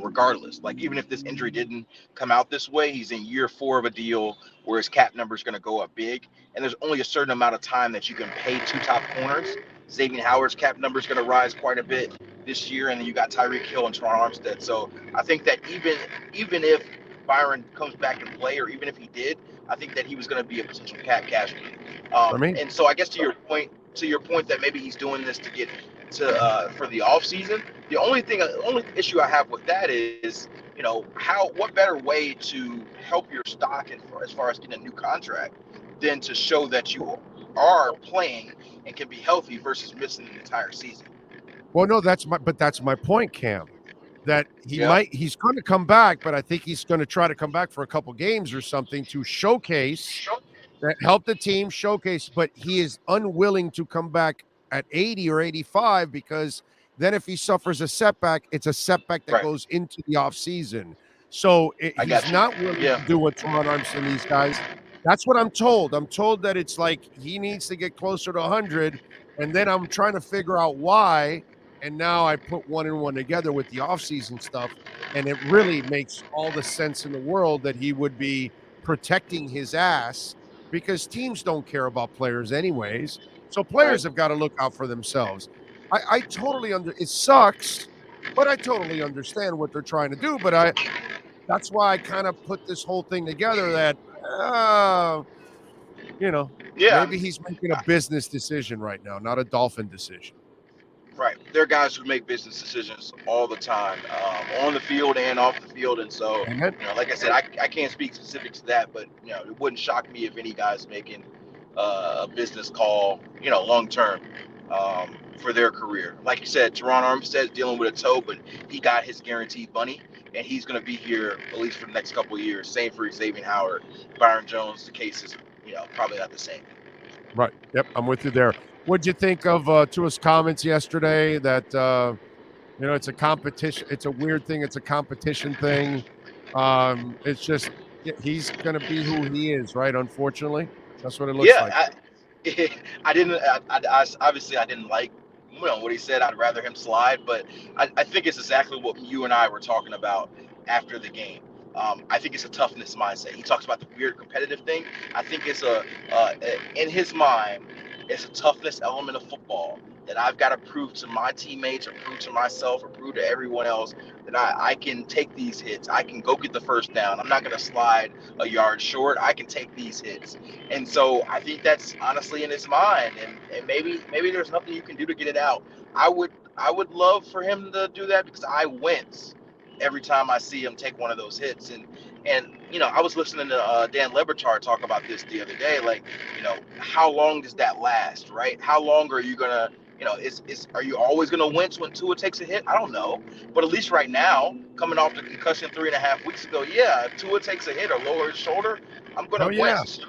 regardless. Like even if this injury didn't come out this way, he's in year 4 of a deal where his cap number is going to go up big, and there's only a certain amount of time that you can pay 2 top corners. Xavier Howard's cap number is going to rise quite a bit this year, and then you got Tyreek Hill and Teron Armstead. So I think that even if Byron comes back and play, or even if he did, I think that he was going to be a potential cap casualty. And so I guess to your point that maybe he's doing this to get to for the offseason, the only issue I have with that is, what better way to help your stock as far as getting a new contract than to show that you are playing and can be healthy versus missing the entire season. Well, no, that's my point, Cam. That he's going to come back, but I think he's going to try to come back for a couple games or something to showcase that, help the team showcase. But he is unwilling to come back at 80 or 85 because then if he suffers a setback, it's a setback that goes into the offseason. So he's not willing to do what Teron Armstead and these guys. That's what I'm told. I'm told that it's like he needs to get closer to 100, and then I'm trying to figure out why. And now I put one and one together with the offseason stuff, and it really makes all the sense in the world that he would be protecting his ass because teams don't care about players anyways. So players have got to look out for themselves. I totally it sucks, but I totally understand what they're trying to do. But that's why I kind of put this whole thing together that, maybe he's making a business decision right now, not a Dolphin decision. Right. There are guys who make business decisions all the time, on the field and off the field. And so, like I said, I can't speak specifics to that, but, it wouldn't shock me if any guy's making a business call, long term for their career. Like you said, Teron Armstead's dealing with a toe, but he got his guaranteed money, and he's going to be here at least for the next couple of years. Same for Xavier Howard. Byron Jones, the case is, probably not the same. Right. Yep. I'm with you there. What'd you think of Tua's comments yesterday that, it's a competition. It's a weird thing. It's a competition thing. It's just he's going to be who he is, right? Unfortunately, that's what it looks like. I didn't like what he said. I'd rather him slide, but I think it's exactly what you and I were talking about after the game. I think it's a toughness mindset. He talks about the weird competitive thing. I think it's in his mind, it's a toughness element of football that I've got to prove to my teammates or prove to myself or prove to everyone else that I can take these hits. I can go get the first down. I'm not going to slide a yard short. I can take these hits. And so I think that's honestly in his mind. And maybe there's nothing you can do to get it out. I would love for him to do that because I wince every time I see him take one of those hits. And I was listening to Dan Le Batard talk about this the other day. Like, how long does that last, right? How long are you gonna, are you always gonna wince when Tua takes a hit? I don't know, but at least right now, coming off the concussion 3.5 weeks ago, if Tua takes a hit or lower his shoulder, I'm gonna wince.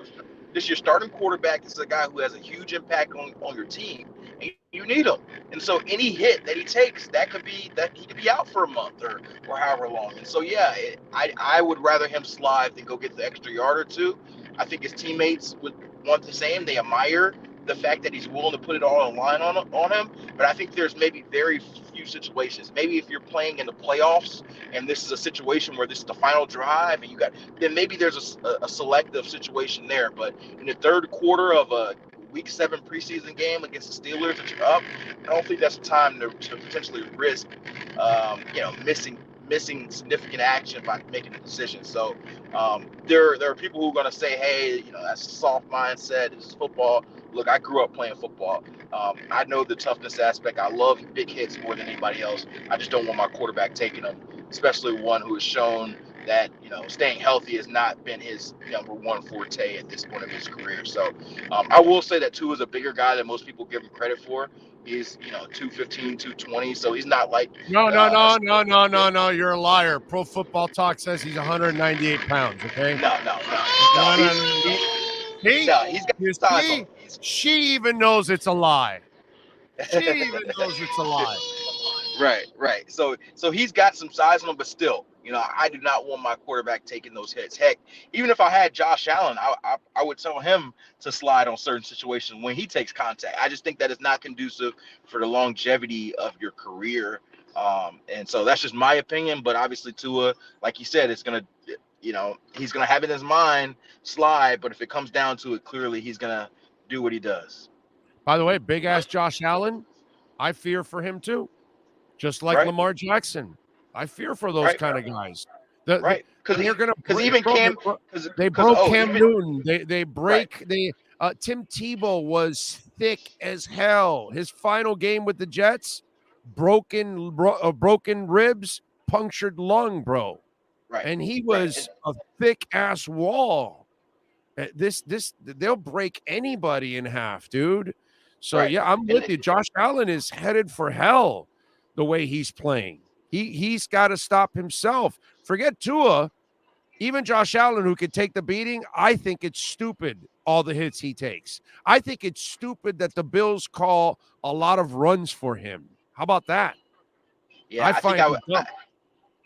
This is your starting quarterback. This is a guy who has a huge impact on your team. And you need him. And so any hit that he takes, that he could be out for a month or however long. And so yeah, I would rather him slide than go get the extra yard or two. I think his teammates would want the same. They admire the fact that he's willing to put it all on line on him. But I think there's maybe very few situations. Maybe if you're playing in the playoffs and this is a situation where this is the final drive and then maybe there's a selective situation there. But in the third quarter of a Week 7 preseason game against the Steelers that you're up, I don't think that's the time to potentially risk, missing significant action by making a decision. So there are people who are going to say, hey, that's a soft mindset. This is football. Look, I grew up playing football. I know the toughness aspect. I love big hits more than anybody else. I just don't want my quarterback taking them, especially one who has shown that staying healthy has not been his number one forte at this point of his career. So I will say that Tua is a bigger guy than most people give him credit for. He's 215, 220, so he's not like No. You're a liar. Pro Football Talk says he's 198 pounds. Okay. No. He's got size on him. She even knows it's a lie. She even knows it's a lie. Right. So he's got some size on him, but still, I do not want my quarterback taking those hits. Heck, even if I had Josh Allen, I would tell him to slide on certain situations when he takes contact. I just think that is not conducive for the longevity of your career. And so that's just my opinion. But obviously, Tua, like you said, it's gonna, he's gonna have it in his mind slide. But if it comes down to it, clearly he's gonna do what he does. By the way, big ass Josh Allen, I fear for him too. Just like Lamar Jackson, I fear for those kind of guys. Because even Cam, they broke Cam Newton. They break. Tim Tebow was thick as hell. His final game with the Jets, broken ribs, punctured lung, bro. Right. And he was a thick ass wall. They'll break anybody in half, dude. So yeah, I'm with you. Josh Allen is headed for hell. The way he's playing, he's got to stop himself. Forget Tua, even Josh Allen, who could take the beating. I think it's stupid, all the hits he takes. I think it's stupid that the Bills call a lot of runs for him. How about that? Yeah,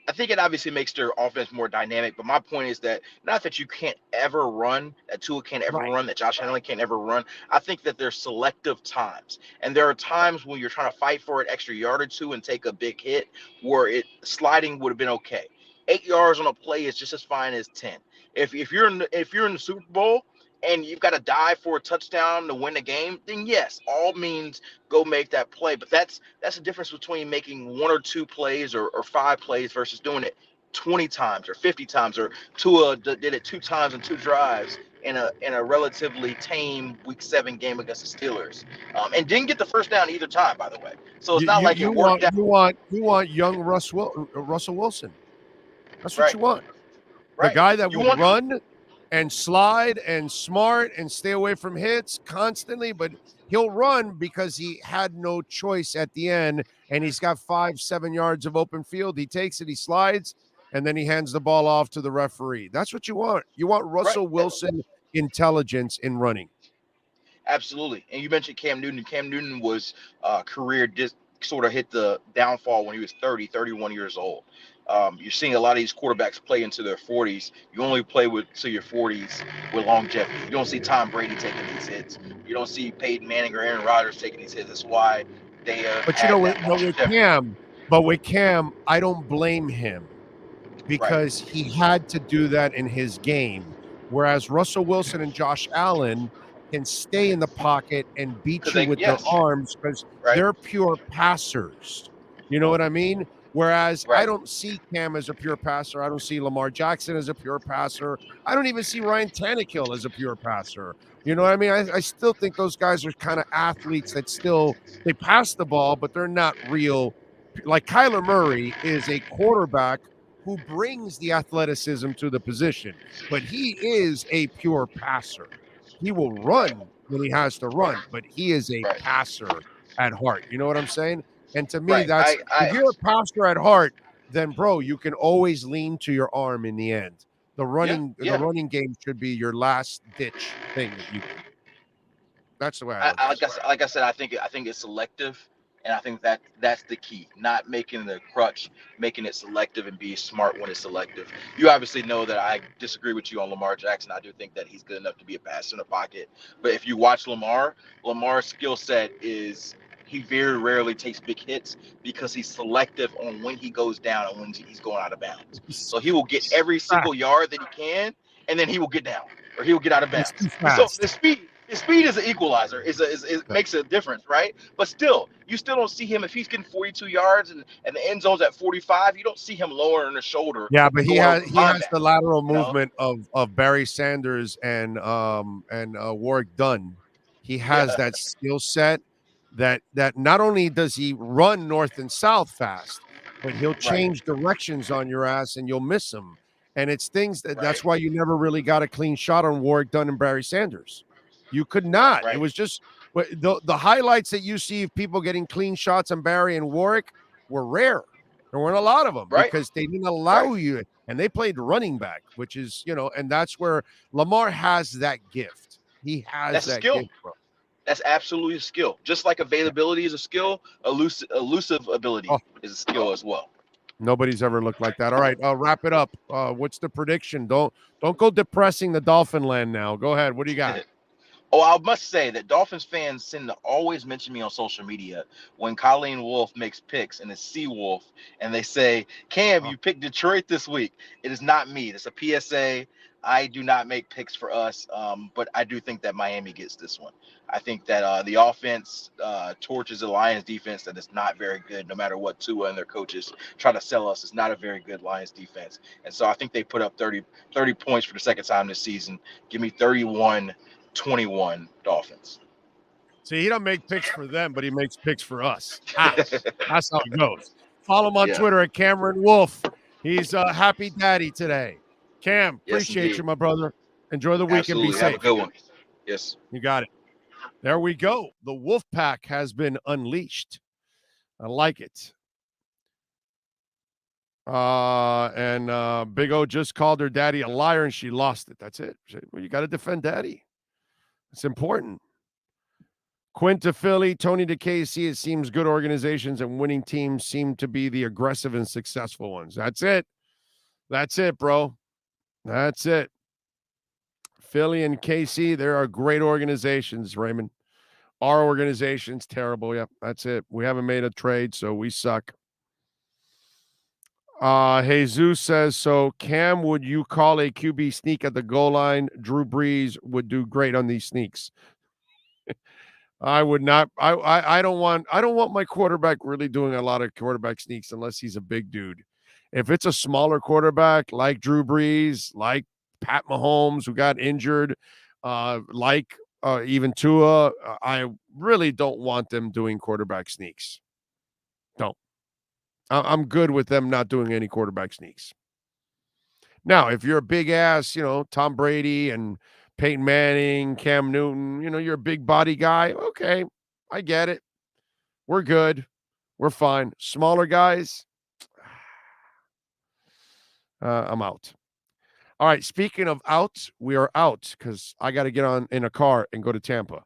I think it obviously makes their offense more dynamic. But my point is that not that you can't ever run, that Tua can't ever run, that Josh Allen can't ever run. I think that there's selective times. And there are times when you're trying to fight for an extra yard or two and take a big hit where sliding would have been okay. 8 yards on a play is just as fine as 10. If you're in the Super Bowl and you've got to dive for a touchdown to win the game, then yes, all means go make that play. But that's the difference between making 1 or 2 plays or 5 plays versus doing it 20 times or 50 times, or Tua did it 2 times in 2 drives in a relatively tame Week 7 game against the Steelers, and didn't get the first down either time, by the way. So it's not like it worked out. You want young Russell Wilson. That's what you want. The guy that will run and slide and smart and stay away from hits constantly, but he'll run because he had no choice at the end, and he's got 5-7 yards of open field. He takes it, he slides, and then he hands the ball off to the referee. That's what you want. You want Russell Wilson intelligence in running. Absolutely. And you mentioned Cam Newton. Cam Newton was career sort of hit the downfall when he was 31 years old. You're seeing a lot of these quarterbacks play into their 40s. You only play to your 40s with longevity. You don't see Tom Brady taking these hits. You don't see Peyton Manning or Aaron Rodgers taking these hits. That's why they are. But with Cam, I don't blame him because he had to do that in his game. Whereas Russell Wilson and Josh Allen can stay in the pocket and beat you with their arms because they're pure passers. You know what I mean? Whereas I don't see Cam as a pure passer. I don't see Lamar Jackson as a pure passer. I don't even see Ryan Tannehill as a pure passer. You know what I mean? I still think those guys are kind of athletes that they pass the ball, but they're not real. Like Kyler Murray is a quarterback who brings the athleticism to the position, but he is a pure passer. He will run when he has to run, but he is a passer at heart. You know what I'm saying? And to me, that's if you're a passer at heart, then bro, you can always lean to your arm in the end. The running game should be your last ditch thing that you can. That's the way I look at it. Like I said, I think it's selective, and I think that's the key. Not making the crutch, making it selective, and be smart when it's selective. You obviously know that I disagree with you on Lamar Jackson. I do think that he's good enough to be a passer in the pocket. But if you watch Lamar's skill set is he very rarely takes big hits because he's selective on when he goes down and when he's going out of bounds. So he will get every single yard that he can, and then he will get down or he will get out of bounds. So the speed is an equalizer. It makes a difference, right? But still, you still don't see him if he's getting 42 yards and the end zone's at 45. You don't see him lowering the shoulder. Yeah, but he has the lateral movement of Barry Sanders and Warwick Dunn. He has that skill set that not only does he run north and south fast, but he'll change directions on your ass and you'll miss him. And it's things that's why you never really got a clean shot on Warwick Dunn and Barry Sanders. You could not. It was just the highlights that you see of people getting clean shots on Barry and Warwick were rare. There weren't a lot of them because they didn't allow you. And they played running back, which is, and that's where Lamar has that gift. He has that skill. Gift, bro. That's absolutely a skill. Just like availability is a skill, elusive ability is a skill as well. Nobody's ever looked like that. All right, wrap it up. What's the prediction? Don't go depressing the Dolphin land now. Go ahead. What do you got? I must say that Dolphins fans tend to always mention me on social media when Colleen Wolfe makes picks and it's Seawolf, and they say, Cam, you picked Detroit this week. It is not me. It's a PSA. I do not make picks for us, but I do think that Miami gets this one. I think that the offense torches the Lions defense that is not very good, no matter what Tua and their coaches try to sell us. It's not a very good Lions defense. And so I think they put up 30 points for the second time this season. Give me 31-21 Dolphins. See, he don't make picks for them, but he makes picks for us. That's how it goes. Follow him on Twitter at Cameron Wolf. He's a happy daddy today. Cam, appreciate you, my brother. Enjoy the week and be safe. Have a good one. Yes. You got it. There we go. The Wolf Pack has been unleashed. I like it. And Big O just called her daddy a liar and she lost it. That's it. Well, you got to defend daddy. It's important. Quinn to Philly, Tony to KC. It seems good organizations and winning teams seem to be the aggressive and successful ones. That's it. That's it, bro. That's it. Philly and KC, there are great organizations, Raymond. Our organization's terrible. Yep, that's it. We haven't made a trade, so we suck. Jesus says, so Cam, would you call a QB sneak at the goal line? Drew Brees would do great on these sneaks. I would not. I don't want my quarterback really doing a lot of quarterback sneaks unless he's a big dude. If it's a smaller quarterback like Drew Brees, like Pat Mahomes, who got injured, like even Tua, I really don't want them doing quarterback sneaks. Don't. I'm good with them not doing any quarterback sneaks. Now, if you're a big ass, Tom Brady and Peyton Manning, Cam Newton, you're a big body guy. Okay, I get it. We're good. We're fine. Smaller guys, I'm out. All right, speaking of out, we are out because I got to get on in a car and go to Tampa.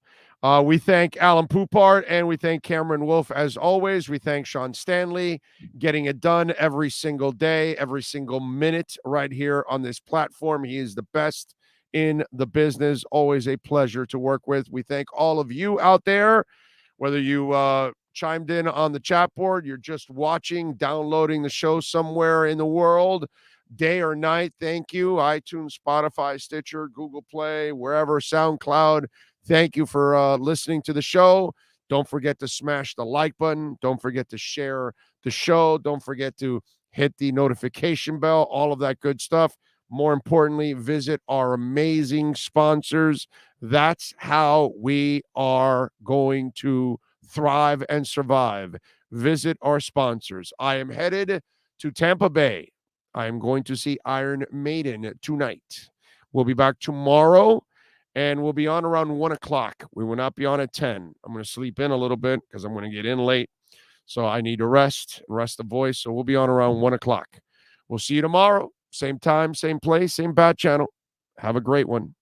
We thank Alan Poupart and we thank Cameron Wolf. As always, we thank Sean Stanley getting it done every single day, every single minute right here on this platform. He is the best in the business. Always a pleasure to work with. We thank all of you out there, whether you chimed in on the chat board, you're just watching, downloading the show somewhere in the world, day or night. Thank you. iTunes, Spotify, Stitcher, Google Play, wherever, SoundCloud. Thank you for listening to the show. Don't forget to smash the like button. Don't forget to share the show. Don't forget to hit the notification bell, all of that good stuff. More importantly, visit our amazing sponsors. That's how we are going to thrive and survive. Visit our sponsors. I am headed to Tampa Bay. I am going to see Iron Maiden tonight. We'll be back tomorrow, and we'll be on around 1 o'clock. We will not be on at 10. I'm going to sleep in a little bit because I'm going to get in late. So I need to rest the voice. So we'll be on around 1 o'clock. We'll see you tomorrow. Same time, same place, same bat channel. Have a great one.